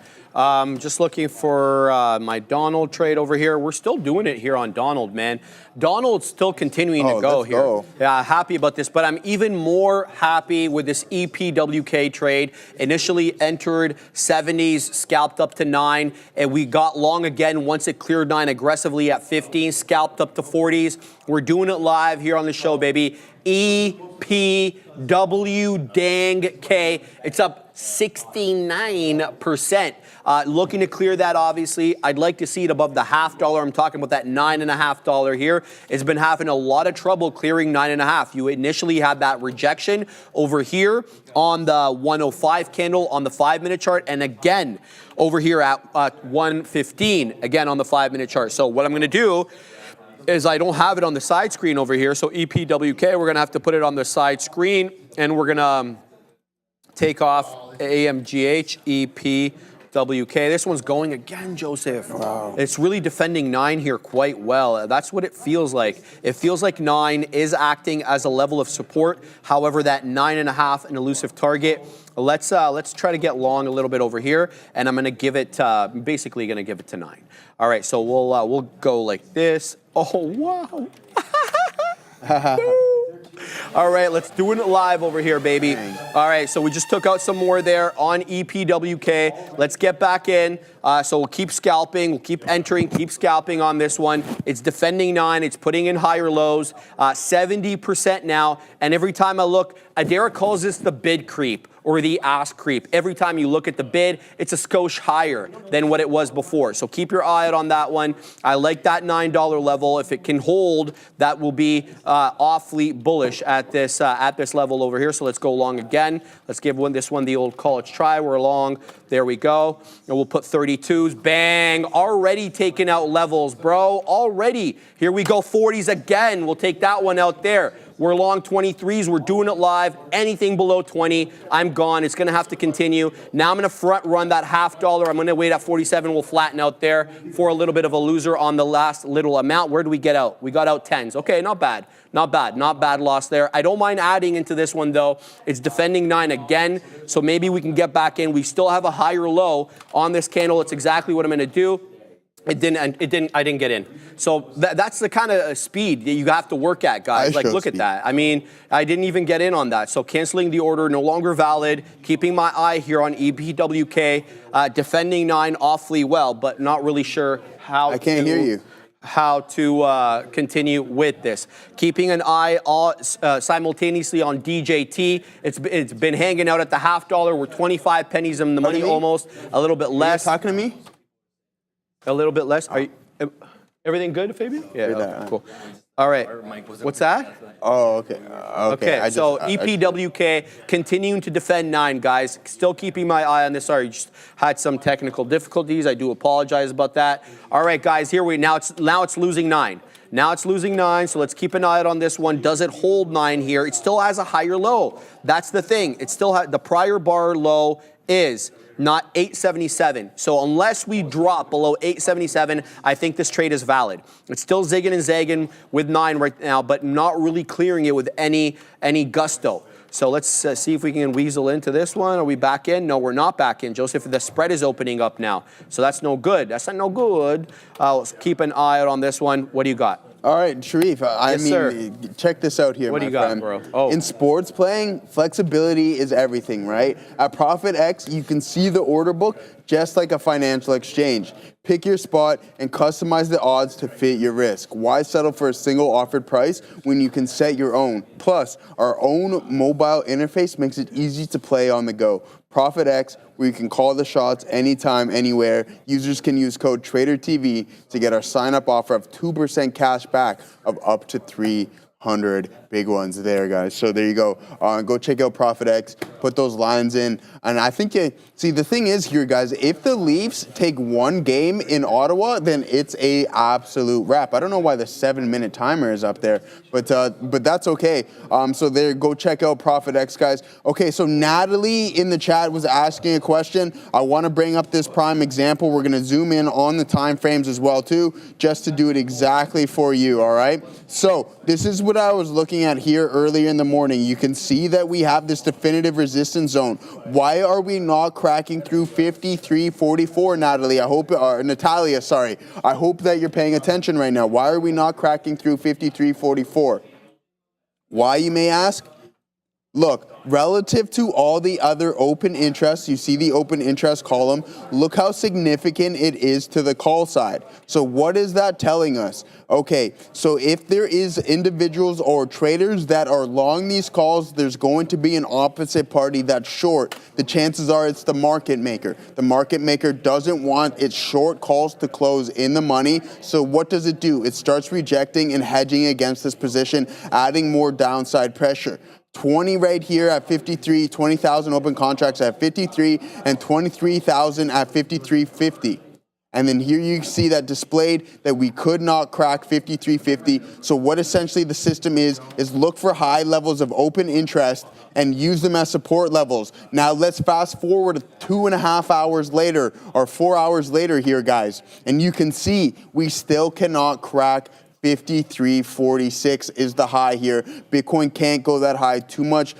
Just looking for my Donald trade over here. We're still doing it here on Donald, man. Donald's still continuing to go here. Go. Yeah, happy about this, but I'm even more happy with this EPWK trade. Initially entered 70s, scalped up to 9, and we got long again once it cleared 9 aggressively at 15, scalped up to 40s. We're doing it live here on the show, baby. EPW dang K. It's up 69%. Looking to clear that, obviously. I'd like to see it above the $0.50. I'm talking about that $9.50 here. It's been having a lot of trouble clearing 9.5. You initially had that rejection over here on the 105 candle on the 5-minute chart, and again over here at 115, again on the 5-minute chart. So what I'm going to do is I don't have it on the side screen over here, so EPWK, we're going to have to put it on the side screen, and we're going to take off AMGH, EPWK. This one's going again, Joseph. Wow. It's really defending 9 here quite well. That's what it feels like. It feels like 9 is acting as a level of support. However, that 9.5, an elusive target. Let's try to get long a little bit over here, and I'm going to give it, basically going to give it to 9. All right, so we'll go like this. Oh, wow. All right, let's do it live over here, baby. All right, so we just took out some more there on EPWK. Let's get back in. So we'll keep scalping, we'll keep entering, keep scalping on this one. It's defending 9, it's putting in higher lows, 70% now. And every time I look, Adara calls this the bid creep or the ask creep. Every time you look at the bid, it's a skosh higher than what it was before. So keep your eye out on that one. I like that $9 level. If it can hold, that will be awfully bullish at this level over here. So let's go long again. Let's give this one the old college try. We're long. There we go. And we'll put 32s. Bang. Already taking out levels, bro. Already. Here we go. 40s again. We'll take that one out there. We're long 23s. We're doing it live. Anything below 20, I'm gone. It's going to have to continue. Now I'm going to front run that $0.50. I'm going to wait at 47. We'll flatten out there for a little bit of a loser on the last little amount. Where do we get out? We got out 10s. Okay, not bad. Not bad. Not bad loss there. I don't mind adding into this one, though. It's defending 9 again, so maybe we can get back in. We still have a higher low on this candle. It's exactly what I'm going to do. I didn't get in. So that's the kind of speed that you have to work at, guys. Like, look at that. I mean, I didn't even get in on that. So canceling the order, no longer valid. Keeping my eye here on EPWK, defending 9 awfully well, but not really sure how I can't hear you. How to continue with this. Keeping an eye simultaneously on DJT. It's been hanging out at the $0.50. We're 25 pennies in the money almost. A little bit less. Are you talking to me? A little bit less. Are you, everything good, Fabian? Yeah, okay, cool. All right. What's that? Oh, okay. Okay, so EPWK continuing to defend 9, guys. Still keeping my eye on this. Sorry, just had some technical difficulties. I do apologize about that. All right, guys, now it's losing 9. Now it's losing 9, so let's keep an eye out on this one. Does it hold 9 here? It still has a higher low. That's the thing. It still has the prior bar low is not 877. So unless we drop below 877, I think this trade is valid. It's still zigging and zagging with 9 right now, but not really clearing it with any gusto. So let's see if we can weasel into this one. Are we back in? No, we're not back in, Joseph. The spread is opening up now. So that's no good. That's not no good. Let's keep an eye out on this one. What do you got? All right, Sharif, check this out here, What do you got, bro? Oh. In sports playing, flexibility is everything, right? At ProfitX, you can see the order book just like a financial exchange. Pick your spot and customize the odds to fit your risk. Why settle for a single offered price when you can set your own? Plus, our own mobile interface makes it easy to play on the go. ProfitX, where you can call the shots anytime, anywhere. Users can use code TraderTV to get our sign-up offer of 2% cash back of up to 300 big ones there, guys. So there you go. Go check out ProfitX. Put those lines in. And I think, see, the thing is here, guys, if the Leafs take one game in Ottawa, then it's a absolute wrap. I don't know why the 7-minute timer is up there, but that's okay. So there, go check out ProfitX, guys. Okay, so Natalie in the chat was asking a question. I want to bring up this prime example. We're going to zoom in on the time frames as well, too, just to do it exactly for you, all right? So this is what I was looking at here earlier in the morning. You can see that we have this definitive resistance zone. Why are we not cracking through 53.44, Natalie? Natalia, sorry. I hope that you're paying attention right now. Why are we not cracking through 53.44? Why, you may ask? Look, relative to all the other open interests, you see the open interest column, look how significant it is to the call side. So what is that telling us? Okay, so if there is individuals or traders that are long these calls, there's going to be an opposite party that's short. The chances are it's the market maker. The market maker doesn't want its short calls to close in the money. So what does it do? It starts rejecting and hedging against this position, adding more downside pressure. 20 right here at 53, 20,000 open contracts at 53, and 23,000 at 53.50. And then here you see that displayed that we could not crack 53.50. So what essentially the system is look for high levels of open interest and use them as support levels. Now let's fast forward 2.5 hours later or 4 hours later here, guys. And you can see we still cannot crack 53.46 is the high here. Bitcoin can't go that high. Too much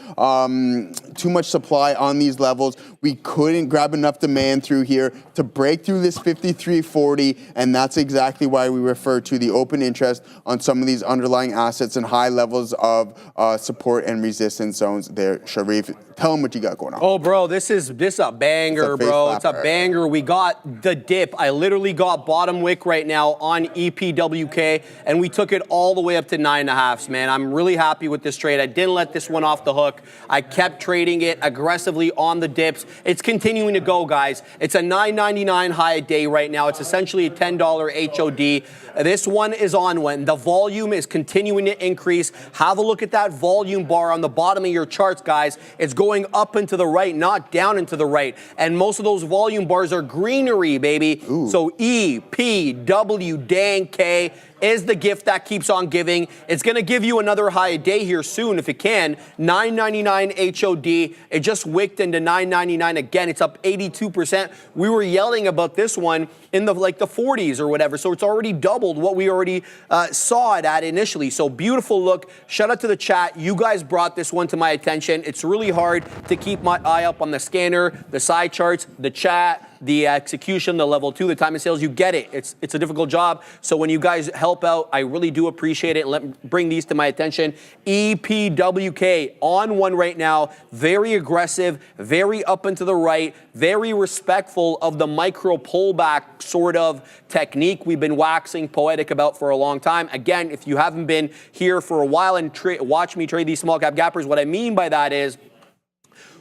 supply on these levels. We couldn't grab enough demand through here to break through this 53.40, and that's exactly why we refer to the open interest on some of these underlying assets and high levels of support and resistance zones there. Sharif, tell them what you got going on. Oh, bro, this is a banger, bro. It's a banger. We got the dip. I literally got bottom wick right now on EPWK, and we took it all the way up to 9.5s, man. I'm really happy with this trade. I didn't let this one off the hook. I kept trading it aggressively on the dips. It's continuing to go, guys. It's a $9.99 high a day right now. It's essentially a $10 HOD. This one is on when the volume is continuing to increase. Have a look at that volume bar on the bottom of your charts, guys. It's going up and to the right, not down and to the right. And most of those volume bars are greenery, baby. Ooh. So E, P, W, dang K. is the gift that keeps on giving. It's going to give you another high day here soon if it can. $9.99 HOD. It just wicked into $9.99 again. It's up 82%. We were yelling about this one in the 40s or whatever. So it's already doubled what we already saw it at initially. So beautiful look. Shout out to the chat. You guys brought this one to my attention. It's really hard to keep my eye up on the scanner, the side charts, the chat, the execution, the level 2, the time of sales. You get it. It's a difficult job. So when you guys help out, I really do appreciate it. Bring these to my attention. EPWK on one right now. Very aggressive, very up and to the right, very respectful of the micro pullback sort of technique we've been waxing poetic about for a long time. Again, if you haven't been here for a while and watch me trade these small cap gappers, what I mean by that is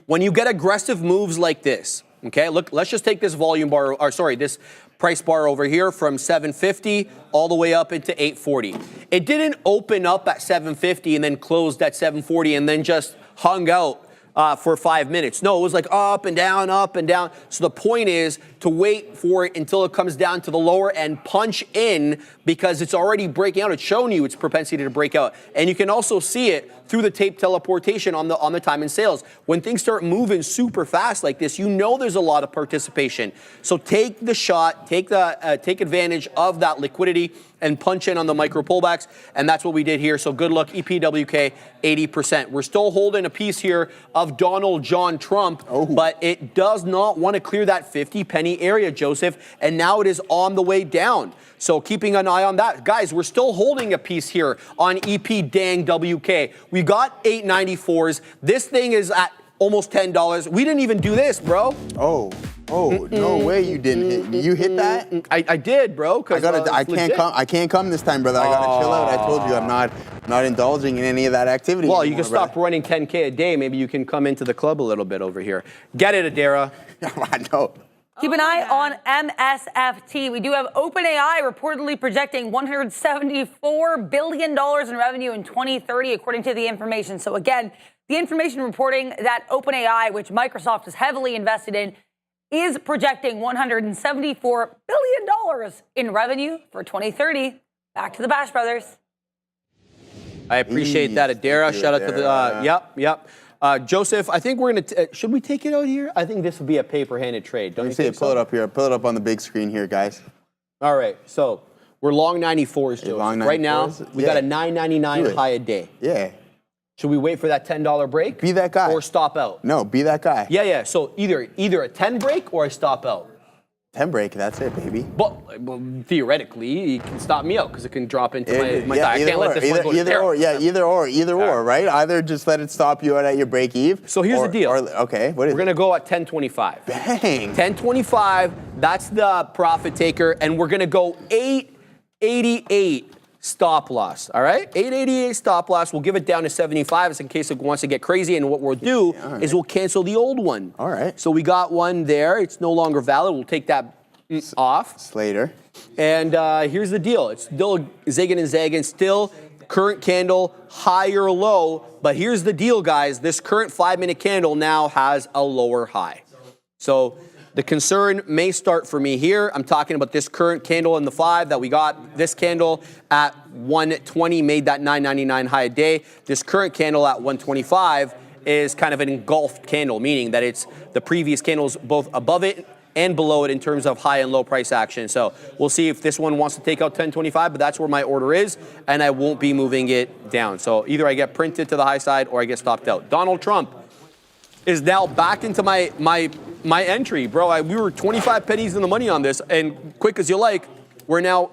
when you get aggressive moves like this, okay, look, let's just take this volume bar, or sorry, this price bar over here from 750 all the way up into 840. It didn't open up at 750 and then closed at 740 and then just hung out for 5 minutes. No, it was like up and down, up and down. So the point is to wait for it until it comes down to the lower and punch in because it's already breaking out. It's showing you its propensity to break out. And you can also see it through the tape teleportation on the time and sales. When things start moving super fast like this, you know there's a lot of participation. So take the shot, take advantage of that liquidity and punch in on the micro pullbacks, and that's what we did here. So good luck, EPWK, 80%. We're still holding a piece here of Donald John Trump, but it does not want to clear that 50 penny area, Joseph, and now it is on the way down. So keeping an eye on that. Guys, we're still holding a piece here on EPWK. We got 894s. This thing is at almost $10. We didn't even do this, bro. Oh, no way you didn't hit me. You hit that? I did, bro. I can't come this time, brother. I gotta chill out. I told you I'm not indulging in any of that activity. Well, you can stop running 10K a day. Maybe you can come into the club a little bit over here. Get it, Adara. I know. Keep an eye on MSFT. We do have OpenAI reportedly projecting $174 billion in revenue in 2030, according to the information. So again, the information reporting that OpenAI, which Microsoft is heavily invested in, is projecting $174 billion in revenue for 2030. Back to the Bash Brothers. I appreciate that, Adara. Shout out to the, yep. Joseph, I think we're going to, should we take it out here? I think this would be a paper-handed trade. Don't you think so? Pull it up here. Pull it up on the big screen here, guys. All right, so we're long 94s, Joseph. Long 94s? Right now, we got a $9.99 high a day. Yeah. Should we wait for that $10 break? Be that guy. Or stop out? No, be that guy. Yeah. So either a 10 break or a stop out. 10 break, that's it, baby. But theoretically, you can stop me out because it can drop into my I can't let this one go to either or, right? Either just let it stop you out at your break eve. So here's the deal. Okay, what is it? We're going to go at 10.25. Bang. 10.25, that's the profit taker, and we're going to go 8.88 stop loss, all right? 8.88 stop loss. We'll give it down to 75 just in case it wants to get crazy, and what we'll do is we'll cancel the old one. All right. So we got one there. It's no longer valid. We'll take that off. Slater. And here's the deal. It's still zigging and zagging. Still current candle high or low. But here's the deal, guys. This current 5-minute candle now has a lower high. So the concern may start for me here. I'm talking about this current candle in the 5 that we got. This candle at 120 made that 9.99 high a day. This current candle at 125 is kind of an engulfed candle, meaning that it's the previous candles both above it and below it in terms of high and low price action. So we'll see if this one wants to take out 10.25, but that's where my order is, and I won't be moving it down. So either I get printed to the high side or I get stopped out. Donald Trump is now back into my entry, bro. We were 25 pennies in the money on this, and quick as you like, we're now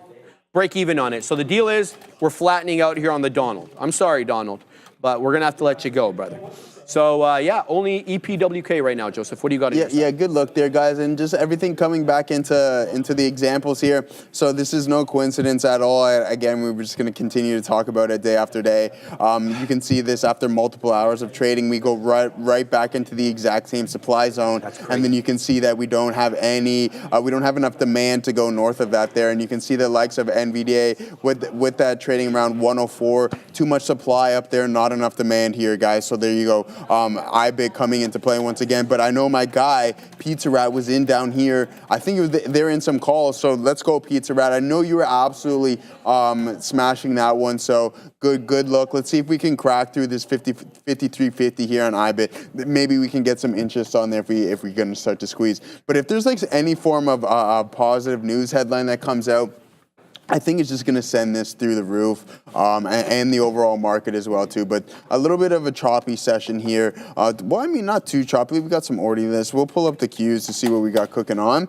break even on it. So the deal is we're flattening out here on the Donald. I'm sorry, Donald, but we're gonna have to let you go, brother. So, yeah, only EPWK right now, Joseph. What do you got? Yeah, good look there, guys. And just everything coming back into the examples here. So this is no coincidence at all. Again, we're just going to continue to talk about it day after day. You can see this after multiple hours of trading. We go right back into the exact same supply zone. And then you can see that we don't have enough demand to go north of that there. And you can see the likes of NVDA with that trading around 104 too much supply up there, not enough demand here, guys. So there you go. IBIT coming into play once again. But I know my guy, Pizza Rat, was in down here. I think it was they're in some calls. So let's go, Pizza Rat. I know you were absolutely smashing that one. So good look. Let's see if we can crack through this 53.50 here on IBIT. Maybe we can get some interest on there if we're going to start to squeeze. But if there's like any form of positive news headline that comes out, I think it's just going to send this through the roof and the overall market as well, too. But a little bit of a choppy session here. Well, I mean, not too choppy. We got some orderliness. We'll pull up the cues to see what we got cooking on.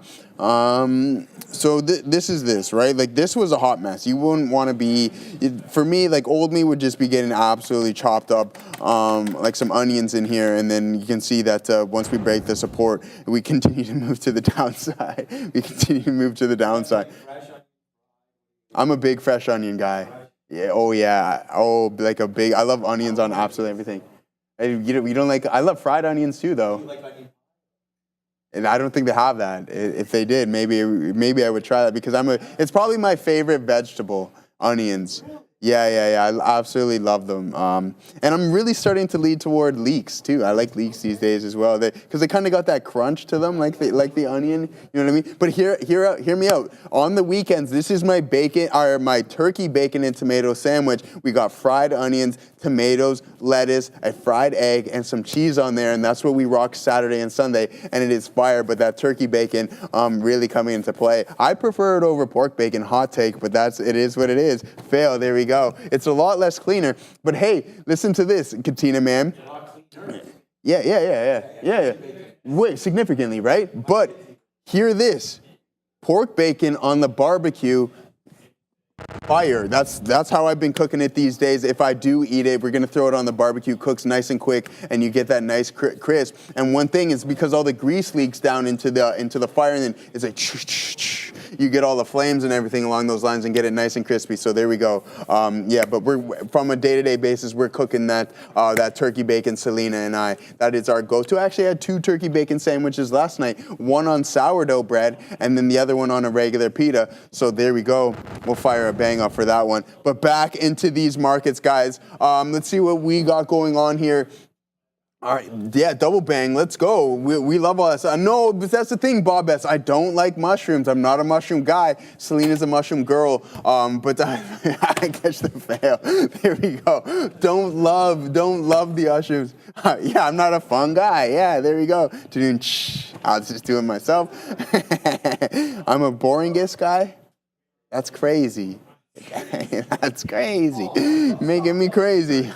So this is this, right? Like, this was a hot mess. You wouldn't want to be, for me, like, old me would just be getting absolutely chopped up like some onions in here. And then you can see that once we break the support, we continue to move to the downside. We continue to move to the downside. I'm a big fresh onion guy. Yeah. Oh yeah. Oh, like a big. I love onions on absolutely everything. You don't like. I love fried onions too, though. You like onions? And I don't think they have that. If they did, maybe I would try that because It's probably my favorite vegetable. Onions. Yeah. I absolutely love them. And I'm really starting to lead toward leeks too. I like leeks these days as well. Because they kind of got that crunch to them, like the onion. You know what I mean? But hear me out. On the weekends, this is my my turkey bacon and tomato sandwich. We got fried onions, tomatoes, lettuce, a fried egg, and some cheese on there. And that's what we rock Saturday and Sunday. And it is fire. But that turkey bacon really coming into play. I prefer it over pork bacon. Hot take, but it is what it is. Fail. There we go. It's a lot less cleaner, but hey, listen to this, Katina, man. Yeah. Wait, significantly, right? But hear this: pork bacon on the barbecue, fire. That's how I've been cooking it these days. If I do eat it, we're gonna throw it on the barbecue, cooks nice and quick, and you get that nice crisp. And one thing is because all the grease leaks down into the fire, and then it's like you get all the flames and everything along those lines and get it nice and crispy. So there we go. Yeah, but we're from a day-to-day basis, we're cooking that turkey bacon, Selena and I. That is our go-to. I actually had 2 turkey bacon sandwiches last night, one on sourdough bread and then the other one on a regular pita. So there we go. We'll fire a bang up for that one. But back into these markets, guys. Let's see what we got going on here. All right, yeah, double bang, let's go. We love all that stuff. No, but that's the thing, Bob S. I don't like mushrooms. I'm not a mushroom guy. Selena's a mushroom girl, but I catch the fail. There we go. Don't love the mushrooms. Yeah, I'm not a fun guy. Yeah, there we go. I was just doing myself. I'm a boringest guy. That's crazy. That's crazy. Making me crazy.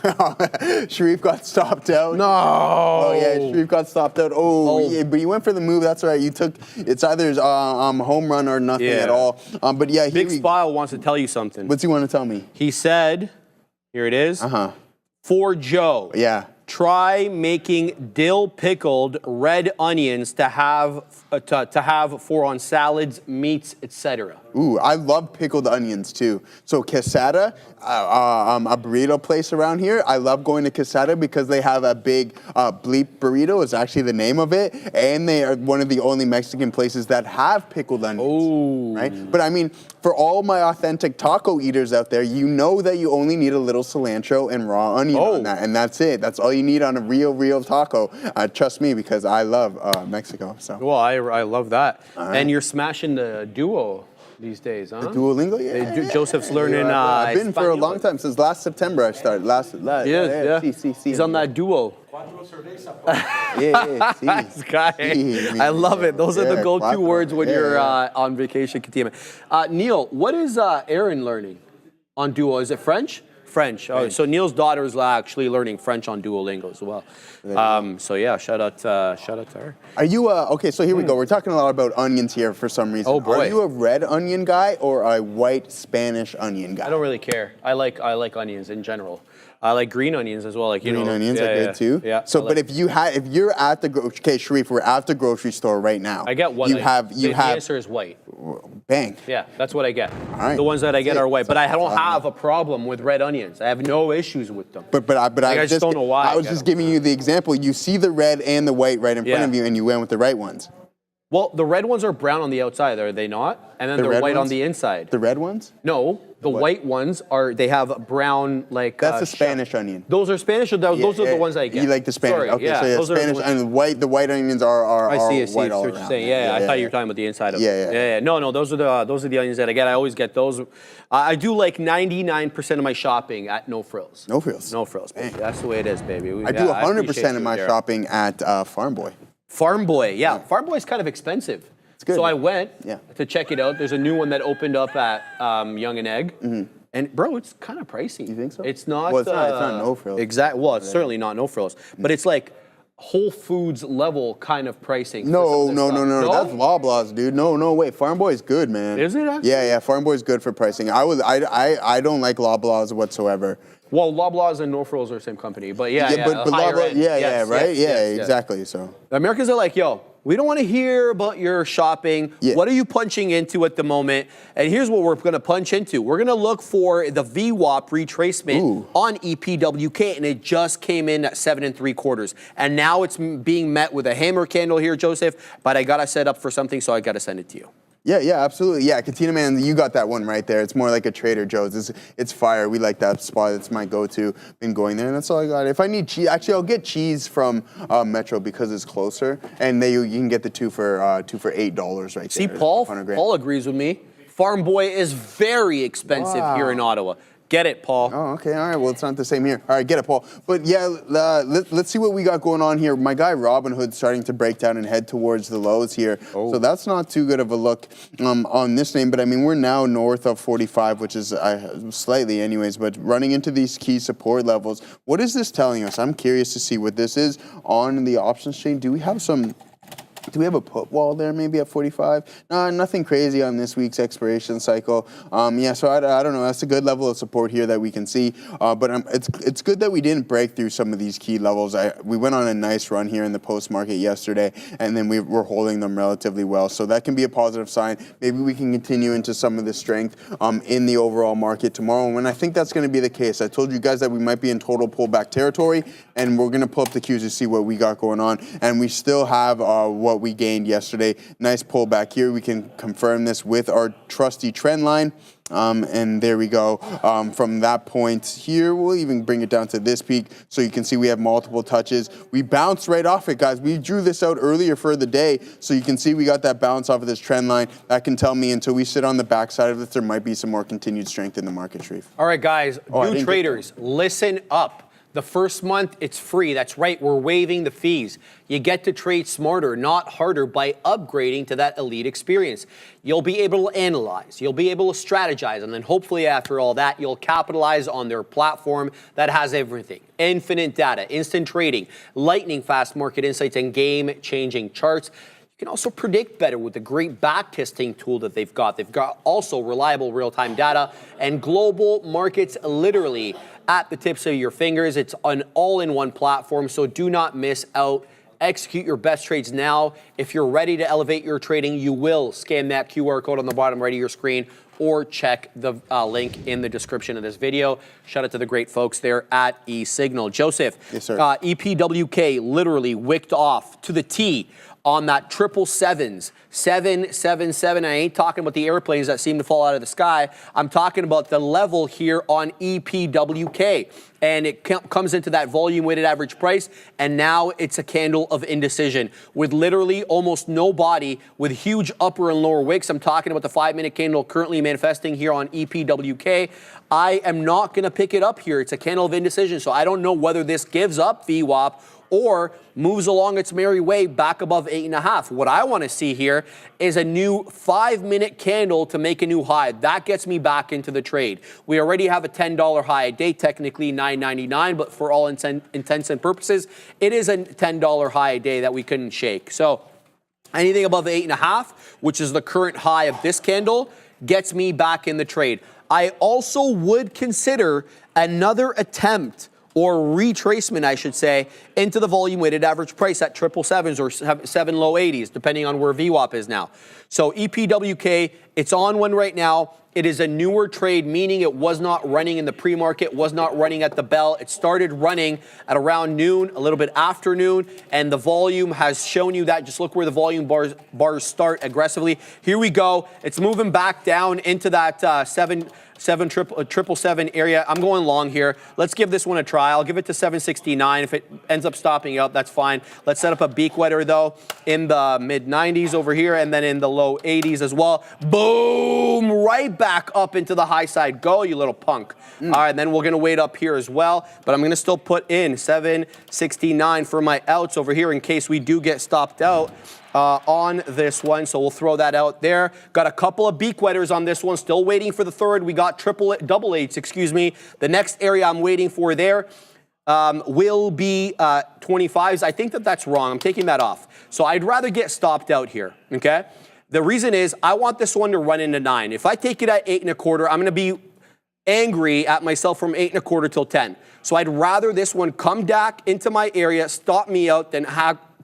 Sharif got stopped out. No. Oh yeah, Sharif got stopped out. Oh yeah, but you went for the move. That's right. You took. It's either home run or nothing at all. But yeah, Big Spile wants to tell you something. What's he want to tell me? He said, here it is. For Joe. Yeah. Try making dill pickled red onions to have for on salads, meats, etc. Ooh, I love pickled onions too. So Quesada, a burrito place around here. I love going to Quesada because they have a big bleep burrito is actually the name of it, and they are one of the only Mexican places that have pickled onions. Ooh. Right? But I mean, for all my authentic taco eaters out there, you know that you only need a little cilantro and raw onion on that, and that's it. That's all you need on a real taco. Trust me, because I love Mexico. So. Well, I love that. Right. And you're smashing the Duo these days, huh? The Duolingo, yeah. Joseph's learning. I've been for a long time, since last September I started. Yeah. He's on that Duo. Yeah. This guy. I love it. Those are the go-to words when you're on vacation, Katima. Neil, what is Aaron learning on Duo? Is it French? French. Oh, so Neil's daughter is actually learning French on Duolingo as well. So yeah, shout out to her. Are you okay? So here we go. We're talking a lot about onions here for some reason. Oh boy. Are you a red onion guy or a white Spanish onion guy? I don't really care. I like onions in general. I like green onions as well. Like green onions are good too. Yeah. So, but if you're at the Sharif, we're at the grocery store right now. I get one. The answer is white. Bang. Yeah, that's what I get. All right. The ones that I get are white, but I don't have a problem with red onions. I have no issues with them. But I just don't know why. I was just giving you the example. You see the red and the white right in front of you, and you went with the right ones. Well, the red ones are brown on the outside, are they not? And then they're white on the inside. The red ones? No, the white ones they have brown like. That's a Spanish onion. Those are Spanish, or those are the ones I get. You like the Spanish? Sorry, okay, so Spanish and the white onions are I see white all what you're around. saying. Yeah, I thought you were talking about the inside of it. Yeah. No, those are the onions that I get. I always get those. I do like 99% of my shopping at No Frills. No Frills. No Frills, baby. That's the way it is, baby. I do 100% of my shopping at Farm Boy. Farm Boy, yeah. Farm Boy's kind of expensive. It's good. So I went to check it out. There's a new one that opened up at Young and Egg. And bro, it's kind of pricey. You think so? It's not. Well, it's not No Frills. Exactly. Well, it's certainly not No Frills, but it's like Whole Foods level kind of pricing. No. That's Loblaws, dude. No way. Farm Boy's good, man. Is it? Actually? Yeah. Farm Boy's good for pricing. I don't like Loblaws whatsoever. Well, Loblaws and No Frills are the same company, but but Loblaws, yes, exactly. So the Americans are like, yo, we don't want to hear about your shopping. Yeah. What are you punching into at the moment? And here's what we're going to punch into. We're going to look for the VWAP retracement on EPWK, and it just came in at 7 3/4. And now it's being met with a hammer candle here, Joseph. But I got to set up for something, so I got to send it to you. Yeah, absolutely. Yeah, Katina, man, you got that one right there. It's more like a Trader Joe's. It's fire. We like that spot. It's my go-to. Been going there, and that's all I got. If I need cheese, actually, I'll get cheese from Metro because it's closer, and you can get the two for $8 right there. See, Paul agrees with me. Farm Boy is very expensive here in Ottawa. Get it, Paul. Oh, okay. All right. Well, it's not the same here. All right, get it, Paul. But yeah, let's see what we got going on here. My guy Robinhood's starting to break down and head towards the lows here. So that's not too good of a look on this name. But I mean, we're now north of 45, which is slightly anyways, but running into these key support levels. What is this telling us? I'm curious to see what this is on the options chain. Do we have a put wall there maybe at 45? No, nothing crazy on this week's expiration cycle. So I don't know. That's a good level of support here that we can see. But it's good that we didn't break through some of these key levels. We went on a nice run here in the post-market yesterday, and then we're holding them relatively well. So that can be a positive sign. Maybe we can continue into some of the strength in the overall market tomorrow. And I think that's going to be the case. I told you guys that we might be in total pullback territory, and we're going to pull up the cues to see what we got going on. And we still have what we gained yesterday. Nice pullback here. We can confirm this with our trusty trend line. And there we go. From that point here, we'll even bring it down to this peak so you can see we have multiple touches. We bounced right off it, guys. We drew this out earlier for the day, so you can see we got that bounce off of this trend line. That can tell me until we sit on the backside of this, there might be some more continued strength in the market, Sharif. All right, guys, new traders, listen up. The first month, it's free. That's right, we're waiving the fees. You get to trade smarter, not harder, by upgrading to that elite experience. You'll be able to analyze, you'll be able to strategize, and then hopefully after all that, you'll capitalize on their platform that has everything. Infinite data, instant trading, lightning fast market insights, and game-changing charts. You can also predict better with the great backtesting tool that they've got. They've got also reliable real-time data and global markets literally at the tips of your fingers. It's an all-in-one platform, so do not miss out. Execute your best trades now. If you're ready to elevate your trading, you will scan that QR code on the bottom right of your screen or check the link in the description of this video. Shout out to the great folks there at eSignal. Joseph, yes, sir. EPWK literally wicked off to the T on that 777s, 777. I ain't talking about the airplanes that seem to fall out of the sky. I'm talking about the level here on EPWK. And it comes into that volume weighted average price, and now it's a candle of indecision with literally almost no body, with huge upper and lower wicks. I'm talking about the 5-minute candle currently manifesting here on EPWK. I am not going to pick it up here. It's a candle of indecision, so I don't know whether this gives up VWAP or moves along its merry way back above 8.5. What I want to see here is a new 5-minute candle to make a new high. That gets me back into the trade. We already have a $10 high a day, technically $9.99, but for all intents and purposes, it is a $10 high a day that we couldn't shake. So anything above 8.5, which is the current high of this candle, gets me back in the trade. I also would consider another attempt or retracement, I should say, into the volume-weighted average price at 777s or 7 low 80s, depending on where VWAP is now. So EPWK, it's on one right now. It is a newer trade, meaning it was not running in the pre-market, was not running at the bell. It started running at around noon, a little bit after noon, and the volume has shown you that. Just look where the volume bars start aggressively. Here we go. It's moving back down into that 777 area. I'm going long here. Let's give this one a try. I'll give it to 769. If it ends up stopping out, that's fine. Let's set up a beak wetter though in the mid 90s over here and then in the low 80s as well. Boom! Right back up into the high side. Go, you little punk. All right, and then we're gonna wait up here as well, but I'm gonna still put in 769 for my outs over here in case we do get stopped out. On this one, so we'll throw that out there. Got a couple of beak wetters on this one, still waiting for the third. We got double eights, excuse me. The next area I'm waiting for there will be 25s. I think that's wrong. I'm taking that off. So I'd rather get stopped out here, okay? The reason is I want this one to run into 9. If I take it at 8 1/4, I'm gonna be angry at myself from 8 1/4 till 10. So I'd rather this one come back into my area, stop me out, than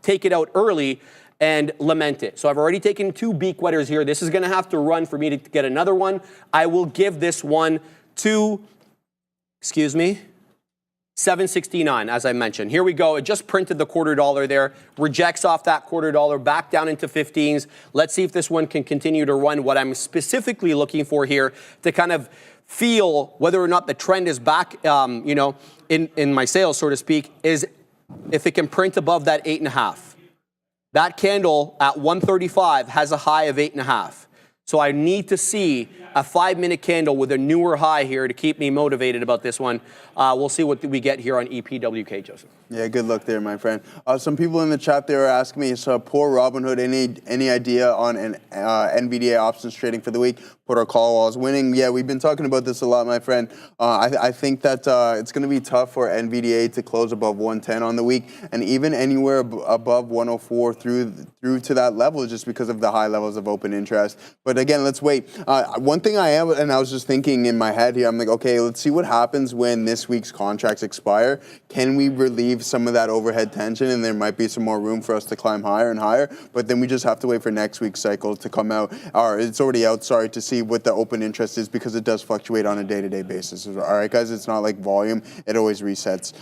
take it out early and lament it. So I've already taken 2 beak wetters here. This is gonna have to run for me to get another one. I will give this one to, 769, as I mentioned. Here we go. It just printed the $0.25 there, rejects off that $0.25, back down into 15s. Let's see if this one can continue to run. What I'm specifically looking for here to kind of feel whether or not the trend is back, in my sales, so to speak, is if it can print above that 8.5. That candle at 135 has a high of 8.5. So I need to see a 5-minute candle with a newer high here to keep me motivated about this one. We'll see what we get here on EPWK, Joseph. Yeah, good luck there, my friend. Some people in the chat there are asking me, so poor Robinhood, any idea on an NVDA options trading for the week? Put our call while I was winning. Yeah, we've been talking about this a lot, my friend. I think that it's going to be tough for NVDA to close above 110 on the week, and even anywhere above 104 through to that level, just because of the high levels of open interest. But again, let's wait. One thing I was just thinking in my head here, I'm like, okay, let's see what happens when this week's contracts expire. Can we relieve some of that overhead tension, and there might be some more room for us to climb higher and higher? But then we just have to wait for next week's cycle to come out, or it's already out, sorry, to see what the open interest is, because it does fluctuate on a day-to-day basis. All right, guys, it's not like volume. It always resets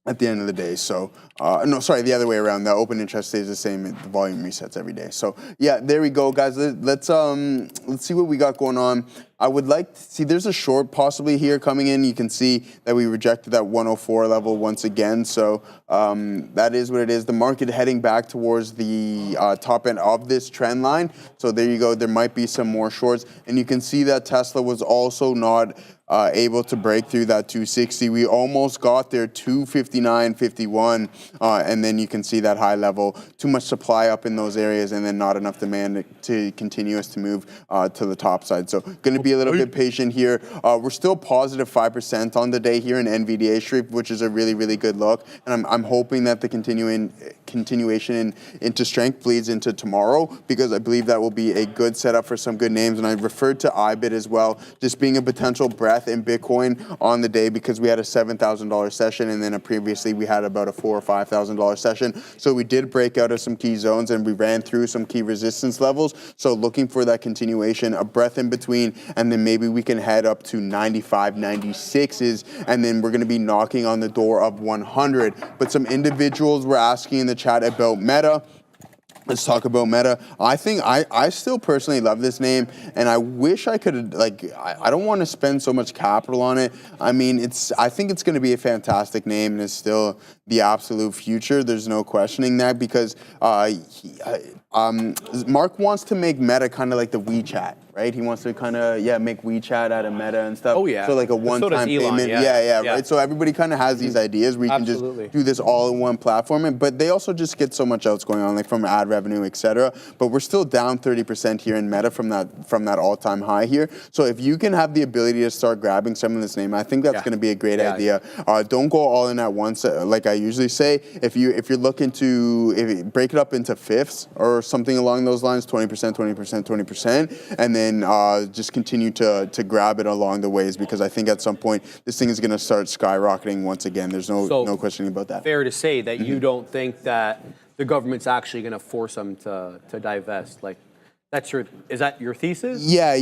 at the end of the day. So, no, sorry, the other way around. The open interest stays the same. The volume resets every day. So, yeah, there we go, guys. Let's see what we got going on. I would like to see, there's a short possibly here coming in. You can see that we rejected that 104 level once again. So that is what it is. The market heading back towards the top end of this trend line. So there you go. There might be some more shorts. And you can see that Tesla was also not able to break through that 260. We almost got there, 259.51. And then you can see that high level. Too much supply up in those areas, and then not enough demand to continue us to move to the top side. So going to be a little bit patient here. We're still positive 5% on the day here in NVDA Street, which is a really, really good look. And I'm hoping that the continuation into strength bleeds into tomorrow, because I believe that will be a good setup for some good names. And I referred to IBIT as well, just being a potential breath in Bitcoin on the day, because we had a $7,000 session, and then previously we had about a $4,000 or $5,000 session. So we did break out of some key zones, and we ran through some key resistance levels. So looking for that continuation, a breath in between, and then maybe we can head up to 95, 96s, and then we're going to be knocking on the door of 100. But some individuals were asking in the chat about Meta. Let's talk about Meta. I think I still personally love this name, and I wish I could, I don't want to spend so much capital on it. I mean, I think it's going to be a fantastic name, and it's still the absolute future. There's no questioning that, because Mark wants to make Meta kind of like the WeChat, right? He wants to kind of, make WeChat out of Meta and stuff. Oh, yeah. So like a one-time payment. Yeah, right? So everybody kind of has these ideas where you can just do this all in one platform. But they also just get so much else going on, like from ad revenue, et cetera. But we're still down 30% here in Meta from that all-time high here. So if you can have the ability to start grabbing some of this name, I think that's going to be a great idea. Don't go all in at once, like I usually say. If you're looking to break it up into fifths or something along those lines, 20%, 20%, 20%, and then just continue to grab it along the ways, because I think at some point this thing is going to start skyrocketing once again. There's no questioning about that. Fair to say that you don't think that the government's actually going to force them to divest, like Is that your thesis? Yeah.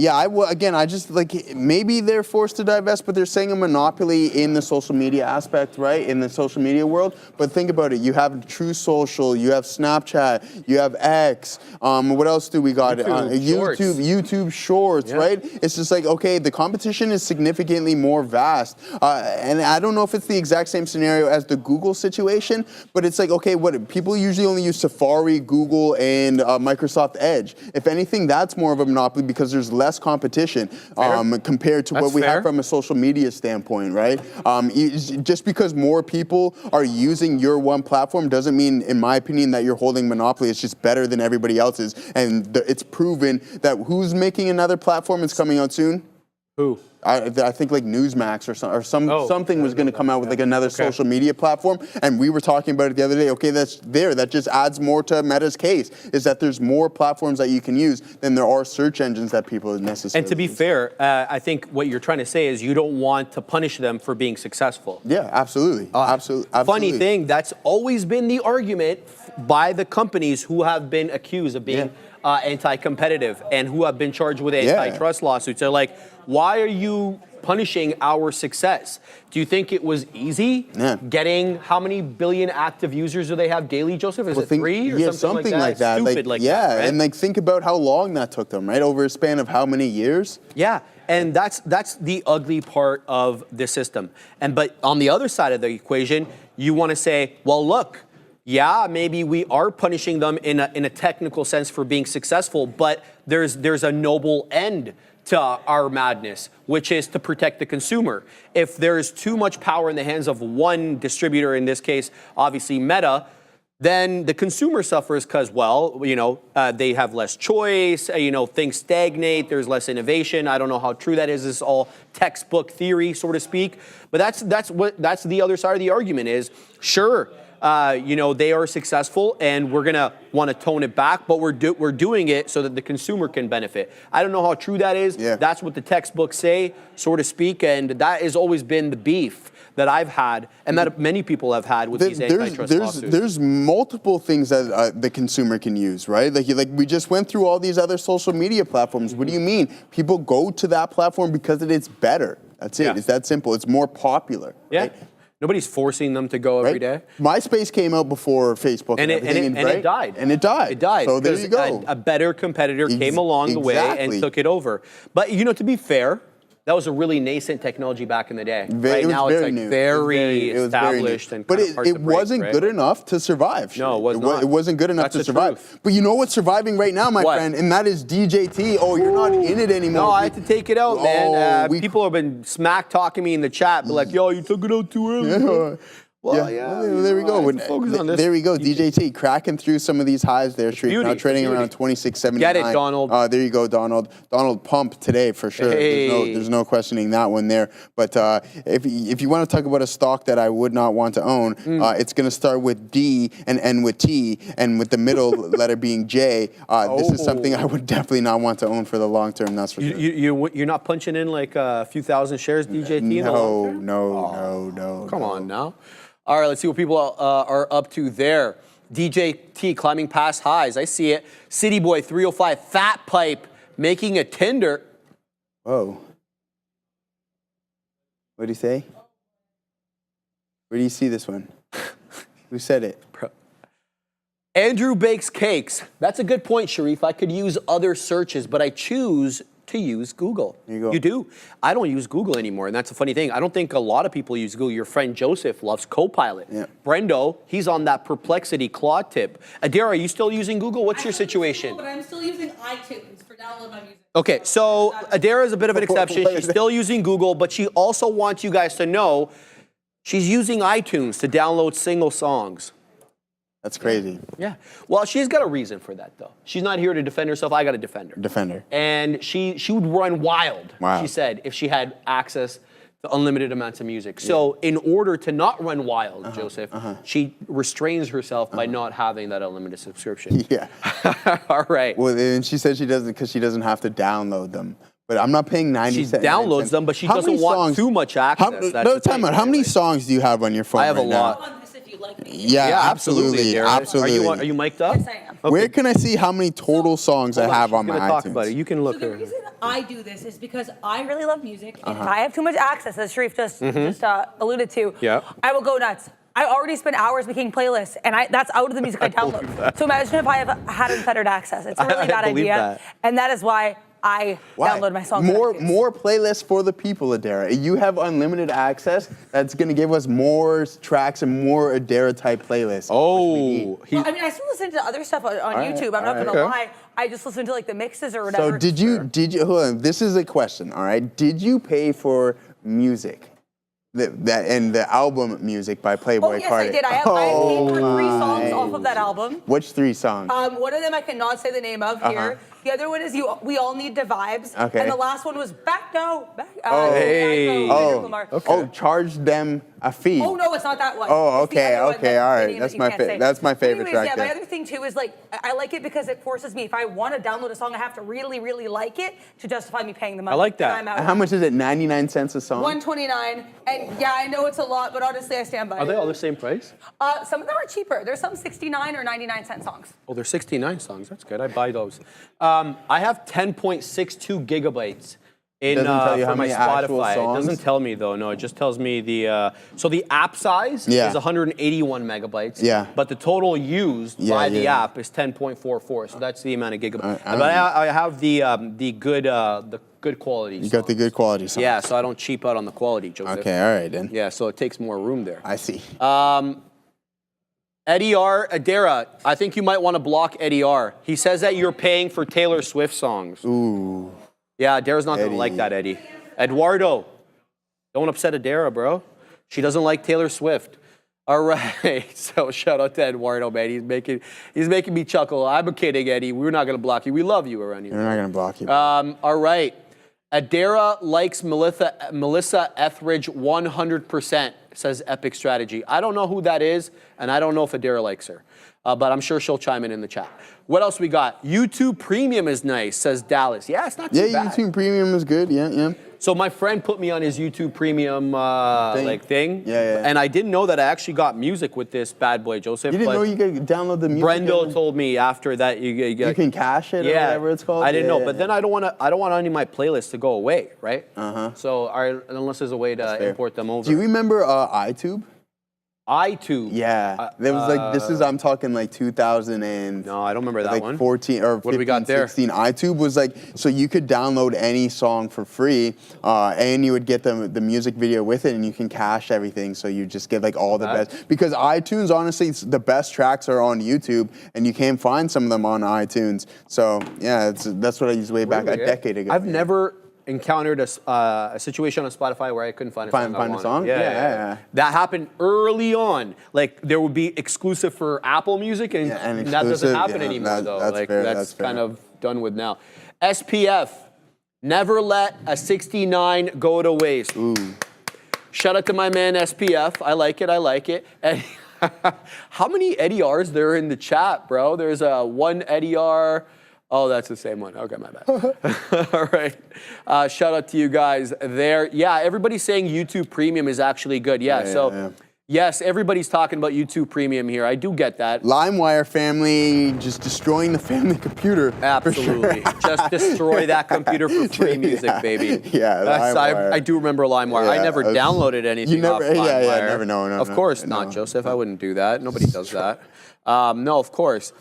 Again, I just like maybe they're forced to divest, but they're saying a monopoly in the social media aspect, right? In the social media world. But think about it. You have True Social, you have Snapchat, you have X. What else do we got? YouTube Shorts, right? It's just like, okay, the competition is significantly more vast. And I don't know if it's the exact same scenario as the Google situation, but it's like, okay, what people usually only use Safari, Google, and Microsoft Edge. If anything, that's more of a monopoly because there's less competition compared to what we have from a social media standpoint, right? Just because more people are using your one platform doesn't mean, in my opinion, that you're holding monopoly. It's just better than everybody else's. And it's proven that who's making another platform that's coming out soon? Who? I think like Newsmax or something was going to come out with like another social media platform, and we were talking about it the other day. Okay, that just adds more to Meta's case, is that there's more platforms that you can use than there are search engines that people necessarily. And to be fair, I think what you're trying to say is you don't want to punish them for being successful. Yeah, absolutely. Absolutely. Funny thing, that's always been the argument by the companies who have been accused of being anti-competitive and who have been charged with antitrust lawsuits. They're like, why are you punishing our success? Do you think it was easy getting how many billion active users do they have daily, Joseph? Is it 3 or something like that? Stupid like that, right? And like think about how long that took them, right? Over a span of how many years? Yeah, and that's the ugly part of the system. But on the other side of the equation, you want to say, well, look, yeah, maybe we are punishing them in a technical sense for being successful, but there's a noble end to our madness, which is to protect the consumer. If there's too much power in the hands of one distributor, in this case, obviously Meta, then the consumer suffers because, well, they have less choice, things stagnate, there's less innovation. I don't know how true that is. This is all textbook theory, so to speak. But that's the other side of the argument is, sure, they are successful, and we're gonna want to tone it back, but we're doing it so that the consumer can benefit. I don't know how true that is. Yeah. That's what the textbooks say, so to speak, and that has always been the beef that I've had, and that many people have had with these antitrust lawsuits. There's multiple things that the consumer can use, right? Like we just went through all these other social media platforms. What do you mean? People go to that platform because it's better. That's it. Yeah. It's that simple. It's more popular. Yeah. Right? Nobody's forcing them to go every day. MySpace came out before Facebook and it died. And it died. It died. So there you go. A better competitor came along the way and took it over. But, to be fair, that was a really nascent technology back in the day. Right now it's like very established and but it wasn't good enough to survive. No, it was not. It wasn't good enough to survive. But you know what's surviving right now, my friend, and that is DJT. Oh, you're not in it anymore. No, I had to take it out, man. People have been smack talking me in the chat, but like, yo, you took it out too early. Well, there we go. There we go. DJT cracking through some of these highs there, Street. Now trading around 26.79. Get it, Donald. There you go, Donald. Donald pump today for sure. Hey. There's no questioning that one there. But if you want to talk about a stock that I would not want to own, it's going to start with D and end with T, and with the middle letter being J. This is something I would definitely not want to own for the long term. That's for sure. You're not punching in like a few thousand shares, DJT? No. Come on now. All right, let's see what people are up to there. DJT climbing past highs. I see it. City Boy 305, Fat Pipe making a tender. Whoa. What did he say? Where do you see this one? Who said it? Andrew Bakes Cakes. That's a good point, Sharif. I could use other searches, but I choose to use Google. There you go. You do. I don't use Google anymore, and that's a funny thing. I don't think a lot of people use Google. Your friend Joseph loves Copilot. Yeah. Brendo, he's on that Perplexity Claude tip. Adira, are you still using Google? What's your situation? But I'm still using iTunes for download my music. Okay, so Adira is a bit of an exception. She's still using Google, but she also wants you guys to know she's using iTunes to download single songs. That's crazy. Yeah. Well, she's got a reason for that, though. She's not here to defend herself. I got to defend her. Defend her. And she would run wild, she said, if she had access to unlimited amounts of music. So in order to not run wild, Joseph, she restrains herself by not having that unlimited subscription. Yeah. All right. Well, and she said she doesn't because she doesn't have to download them. But I'm not paying 90 cents. She downloads them, but she doesn't want too much access. Time out. How many songs do you have on your phone? I have right a now? lot. like me. Yeah, absolutely. Darren. Absolutely. Are you mic'd up? Yes, I am. Okay. Where can I see how many total songs I have on my We're gonna talk iTunes? about it. You can look So the here. reason I do this is because I really love music. And If I have too much access, as Sharif just alluded to, Yeah. I will go nuts. I already spend hours making playlists, and that's out of the music I download. So imagine if I had unfettered access. It's a really bad believe idea, that. and that is why I download my songs. on iTunes. More playlists for the people, Adara. You have unlimited access. That's going to give us more tracks and more Adara type playlists. Oh, Well, I mean, I still listen to other stuff on YouTube. I'm not going to lie. I just listen to like the mixes or whatever. So did you hold on, this is a question, all right? Did you pay for music? And the album music by Playboy Oh, yes, Cardi? I did. I paid for 3 songs off of that album. Which 3 songs? One of them I cannot say the name of here. The other one is We All Need the Vibes. Okay. And the last one was Back No. Hey. Charge them a fee. Oh no, it's not that one. Oh, It's the okay, other one okay, that all the right. name That's that you my can't say. that's my favorite Anyways, track yeah, there. my other thing too is like I like it because it forces me, if I want to download a song, I have to really, really like it to justify me paying the money. I like that. And I'm out. How much is it? 99 cents a song? $129, and yeah, I know it's a lot, but honestly, I stand by Are it. they all the same price? Some of them are cheaper. There's some 69 or 99-cent songs. Oh, they're 69 songs. That's good. I buy those. I have 10.62 gigabytes in Doesn't tell you for how my many actual Spotify. It songs? doesn't tell me though. No, it just tells me the so the app size Yeah. is 181 megabytes. Yeah. But the total used by the yeah. app is 10.44. So that's the amount of gigabytes. I But I have the good quality. You got the good quality songs. Yeah, so I don't cheap out on the quality, Joseph. Okay, all right then. Yeah, so it takes more room there. I see. Eddie R. Adara, I think you might want to block Eddie R. He says that you're paying for Taylor Swift songs. Ooh. Yeah, Adara's not going to Eddie. like that, Eddie. Eduardo, don't upset Adara, bro. She doesn't like Taylor Swift. All right, so shout out to Eduardo, man. He's making me chuckle. I'm kidding, Eddie. We're not going to block you. We love you around here. We're not going to block you. All right. Adara likes Melissa Etheridge 100%, says Epic Strategy. I don't know who that is, and I don't know if Adara likes her. But I'm sure she'll chime in the chat. What else we got? YouTube Premium is nice, says Dallas. Yeah, it's not too bad. Yeah, YouTube Premium is good. Yeah, yeah. So my friend put me on his YouTube Premium thing. Yeah. And I didn't know that I actually got music with this bad boy, Joseph. You didn't know you could download the music? Brendo told me after that you can cache it or whatever it's called? I didn't know, Yeah, but yeah. then I don't want any of my playlists to go away, right? Uh-huh. So unless there's a way to import them over. Do you remember iTube? iTube. Yeah, there was like I'm talking like 2000 and No, I don't remember that like one. 14 or 15, What do we got there? 16. iTube was like so you could download any song for free, and you would get the music video with it, and you can cache everything. So you just get like all the best because iTunes, honestly, the best tracks are on YouTube, and you can't find some of them on iTunes. So yeah, that's what I used way back a decade ago. I've never encountered a situation on Spotify where I couldn't find a song. Find a song? Yeah. That happened early on. Like there would be exclusive for Apple Music, and that doesn't happen anymore though. That's like fair, that's fair. kind of done with now. SPF, never let a 69 go to waste. Ooh. Shout out to my man SPF. I like it. And how many Eddie R's there in the chat, bro? There's one Eddie R. Oh, that's the same one. Okay, my bad. All right. Shout out to you guys there. Yeah, everybody's saying YouTube Premium is actually good. Yeah. Yes, everybody's talking about YouTube Premium here. I do get that. LimeWire family just destroying the family computer. Absolutely. Just destroy that computer for free music, baby. Yeah, LimeWire. I do remember LimeWire. Yeah, I never downloaded anything off LimeWire. Yeah, never. No. Of course not, Joseph. I wouldn't do that. Nobody does that. No, of course.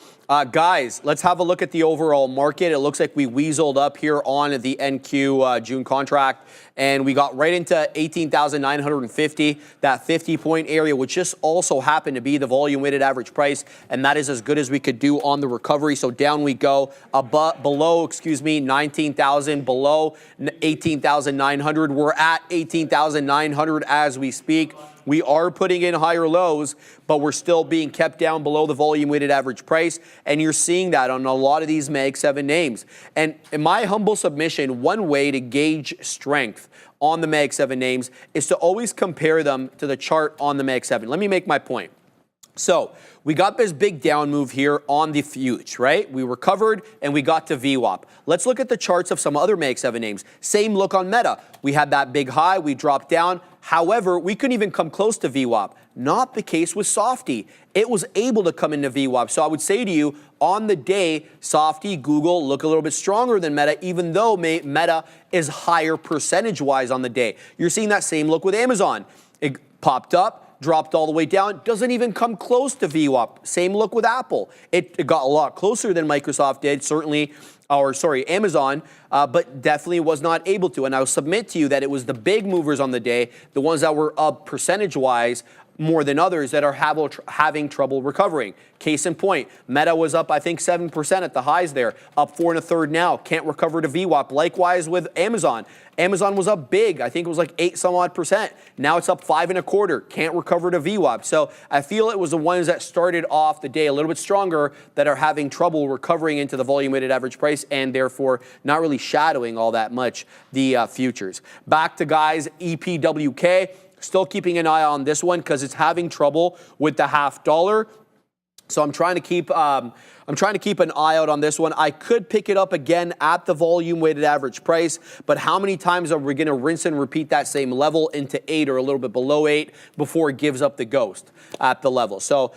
Guys, let's have a look at the overall market. It looks like we weaseled up here on the NQ June contract, and we got right into 18,950, that 50-point area, which just also happened to be the volume-weighted average price, and that is as good as we could do on the recovery. So down we go, below 19,000, below 18,900. We're at 18,900 as we speak. We are putting in higher lows, but we're still being kept down below the volume-weighted average price, and you're seeing that on a lot of these Mag 7 names. And in my humble submission, one way to gauge strength on the Mag 7 names is to always compare them to the chart on the Mag 7. Let me make my point. So we got this big down move here on the future, right? We recovered and we got to VWAP. Let's look at the charts of some other Mag 7 names. Same look on Meta. We had that big high, we dropped down. However, we couldn't even come close to VWAP. Not the case with Softy. It was able to come into VWAP. So I would say to you, on the day, Softy, Google look a little bit stronger than Meta, even though Meta is higher percentage-wise on the day. You're seeing that same look with Amazon. It popped up, dropped all the way down, doesn't even come close to VWAP. Same look with Apple. It got a lot closer than Microsoft did, certainly, Amazon, but definitely was not able to. And I'll submit to you that it was the big movers on the day, the ones that were up percentage-wise more than others, that are having trouble recovering. Case in point, Meta was up, I think, 7% at the highs there, up 4 1/3 now, can't recover to VWAP. Likewise with Amazon. Amazon was up big, I think it was like 8 some odd percent. Now it's up 5 1/4, can't recover to VWAP. So I feel it was the ones that started off the day a little bit stronger that are having trouble recovering into the volume weighted average price, and therefore not really shadowing all that much the futures. Back to guys, EPWK. Still keeping an eye on this one because it's having trouble with the $0.50. So I'm trying to keep an eye out on this one. I could pick it up again at the volume weighted average price, but how many times are we going to rinse and repeat that same level into 8 or a little bit below 8 before it gives up the ghost at the level? So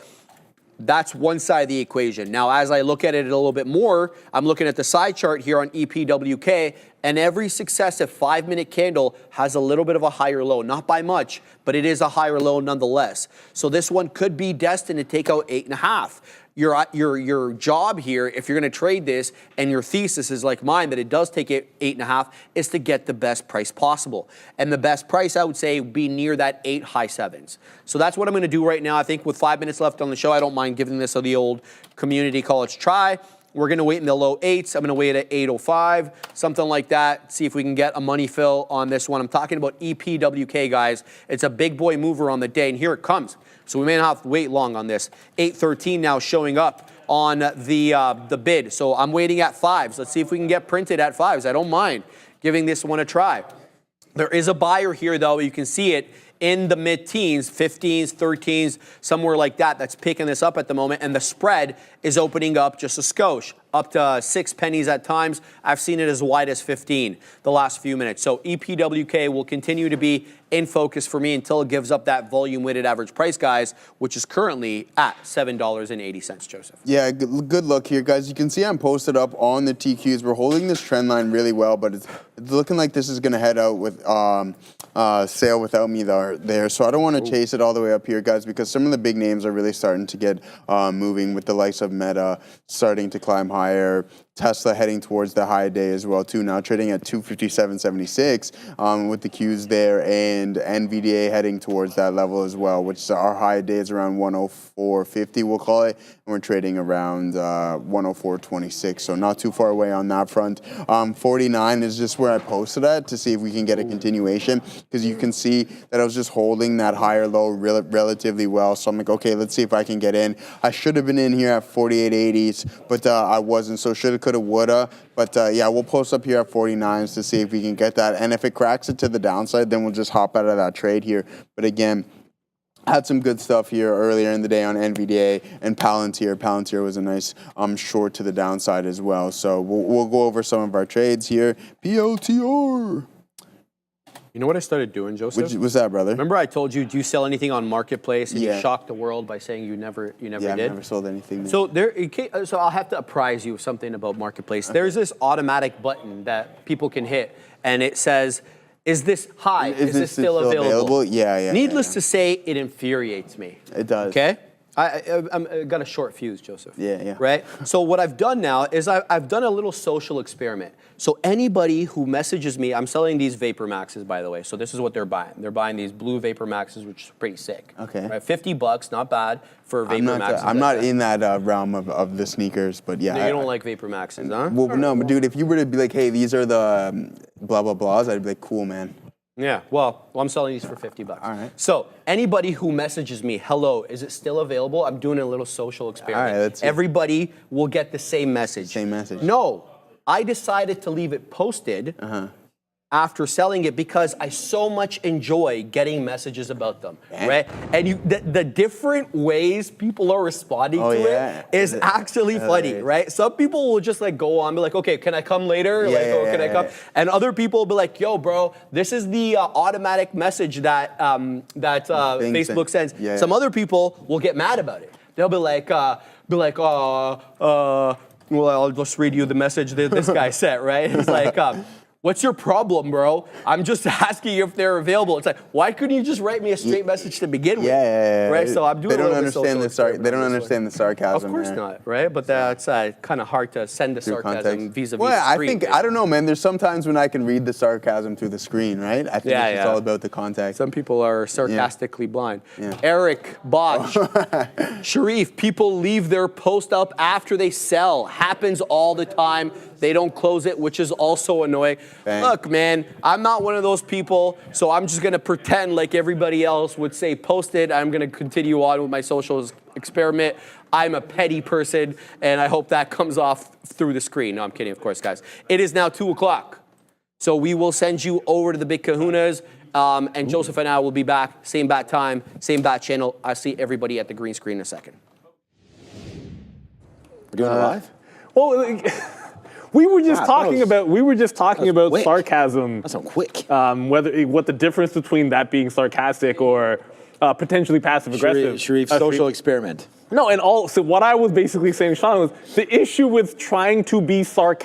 that's one side of the equation. Now, as I look at it a little bit more, I'm looking at the side chart here on EPWK, and every successive 5-minute candle has a little bit of a higher low. Not by much, but it is a higher low nonetheless. So this one could be destined to take out 8.5. Your job here, if you're going to trade this, and your thesis is like mine, that it does take it 8.5, is to get the best price possible. And the best price, I would say, would be near that 8 high 7s. So that's what I'm going to do right now. I think with 5 minutes left on the show, I don't mind giving this the old community college try. We're going to wait in the low 8s. I'm going to wait at 8.05, something like that. See if we can get a money fill on this one. I'm talking about EPWK, guys. It's a big boy mover on the day, and here it comes. So we may not have to wait long on this. 8.13 now showing up on the bid. So I'm waiting at 5s. Let's see if we can get printed at 5s. I don't mind giving this one a try. There is a buyer here, though. You can see it in the mid-teens, 15s, 13s, somewhere like that, that's picking this up at the moment. And the spread is opening up just a skosh, up to 6 pennies at times. I've seen it as wide as 15 the last few minutes. So EPWK will continue to be in focus for me until it gives up that volume weighted average price, guys, which is currently at $7.80, Joseph. Yeah, good look here, guys. You can see I'm posted up on the TQs. We're holding this trend line really well, but it's looking like this is going to head out with sale without me there. So I don't want to chase it all the way up here, guys, because some of the big names are really starting to get moving, with the likes of Meta starting to climb higher. Tesla heading towards the high day as well, too. Now trading at 257.76 with the Qs there, and NVDA heading towards that level as well, which our high day is around 104.50, we'll call it, and we're trading around 104.26, so not too far away on that front. 49 is just where I posted at to see if we can get a continuation, because you can see that I was just holding that higher low relatively well. So I'm like, okay, let's see if I can get in. I should have been in here at 48.80s, but I wasn't, so should have, coulda, woulda. But yeah, we'll post up here at 49s to see if we can get that. And if it cracks it to the downside, then we'll just hop out of that trade here. But again, had some good stuff here earlier in the day on NVDA and Palantir. Palantir was a nice short to the downside as well. So we'll go over some of our trades here. PLTR. You know what I started doing, Joseph? What's that, brother? Remember I told you, do you sell anything on Marketplace? And you shocked the world by saying you never did? I've never sold anything. So so I'll have to apprise you of something about Marketplace. Okay. There's this automatic button that people can hit, and it says, is this high? Is this still available? Yeah. Needless to say, it infuriates me. It does. Okay? I got a short fuse, Joseph. Yeah. Right? So what I've done now is I've done a little social experiment. So anybody who messages me, I'm selling these Vapor Maxes, by the way. So this is what they're buying. They're buying these blue Vapor Maxes, which is pretty sick. Okay. Right? $50, not bad for Vapor Maxes. I'm not in that realm of the sneakers, but yeah. You don't like Vapor Maxes, huh? Well, no, but dude, if you were to be like, hey, these are the blah, blah, blahs, I'd be like, cool, man. Yeah, well, I'm selling these for $50. All right. So anybody who messages me, hello, is it still available? I'm doing a little social experiment. All right, let's see. Everybody will get the same message. Same message. No, I decided to leave it posted after selling it because I so much enjoy getting messages about them, right? And the different ways people are responding to it is actually funny, right? Some people will just like go on, be like, okay, can I come later? Can I come? And other people will be like, yo, bro, this is the automatic message that Facebook sends. Some other people will get mad about it. They'll be like, well, I'll just read you the message that this guy sent, right? It's like, what's your problem, bro? I'm just asking you if they're available. It's like, why couldn't you just write me a straight message to begin with? Right? So I'm doing. They don't understand they don't understand the sarcasm. Of course not, right? But that's kind of hard to send the sarcasm vis-a-vis. Well, the screen, I don't know, man. There's sometimes when I can read the sarcasm through the screen, right? I think it's all about the context. Some people are sarcastically blind. Eric Bosch, Sharif, people leave their post up after they sell. Happens all the time. They don't close it, which is also annoying. Look, man, I'm not one of those people, so I'm just going to pretend like everybody else would say post it. I'm going to continue on with my socials experiment. I'm a petty person, and I hope that comes off through the screen. No, I'm kidding, of course, guys. It is now 2 o'clock, so we will send you over to the Big Kahunas, and Joseph and I will be back, same bat time, same bat channel. I'll see everybody at the green screen in a second. We're doing it live? Well, we were just talking about sarcasm. That's so quick. What the difference between that being sarcastic or potentially passive aggressive. Sharif's social experiment. No, so what I was basically saying, Sean, was the issue with trying to be sarcastic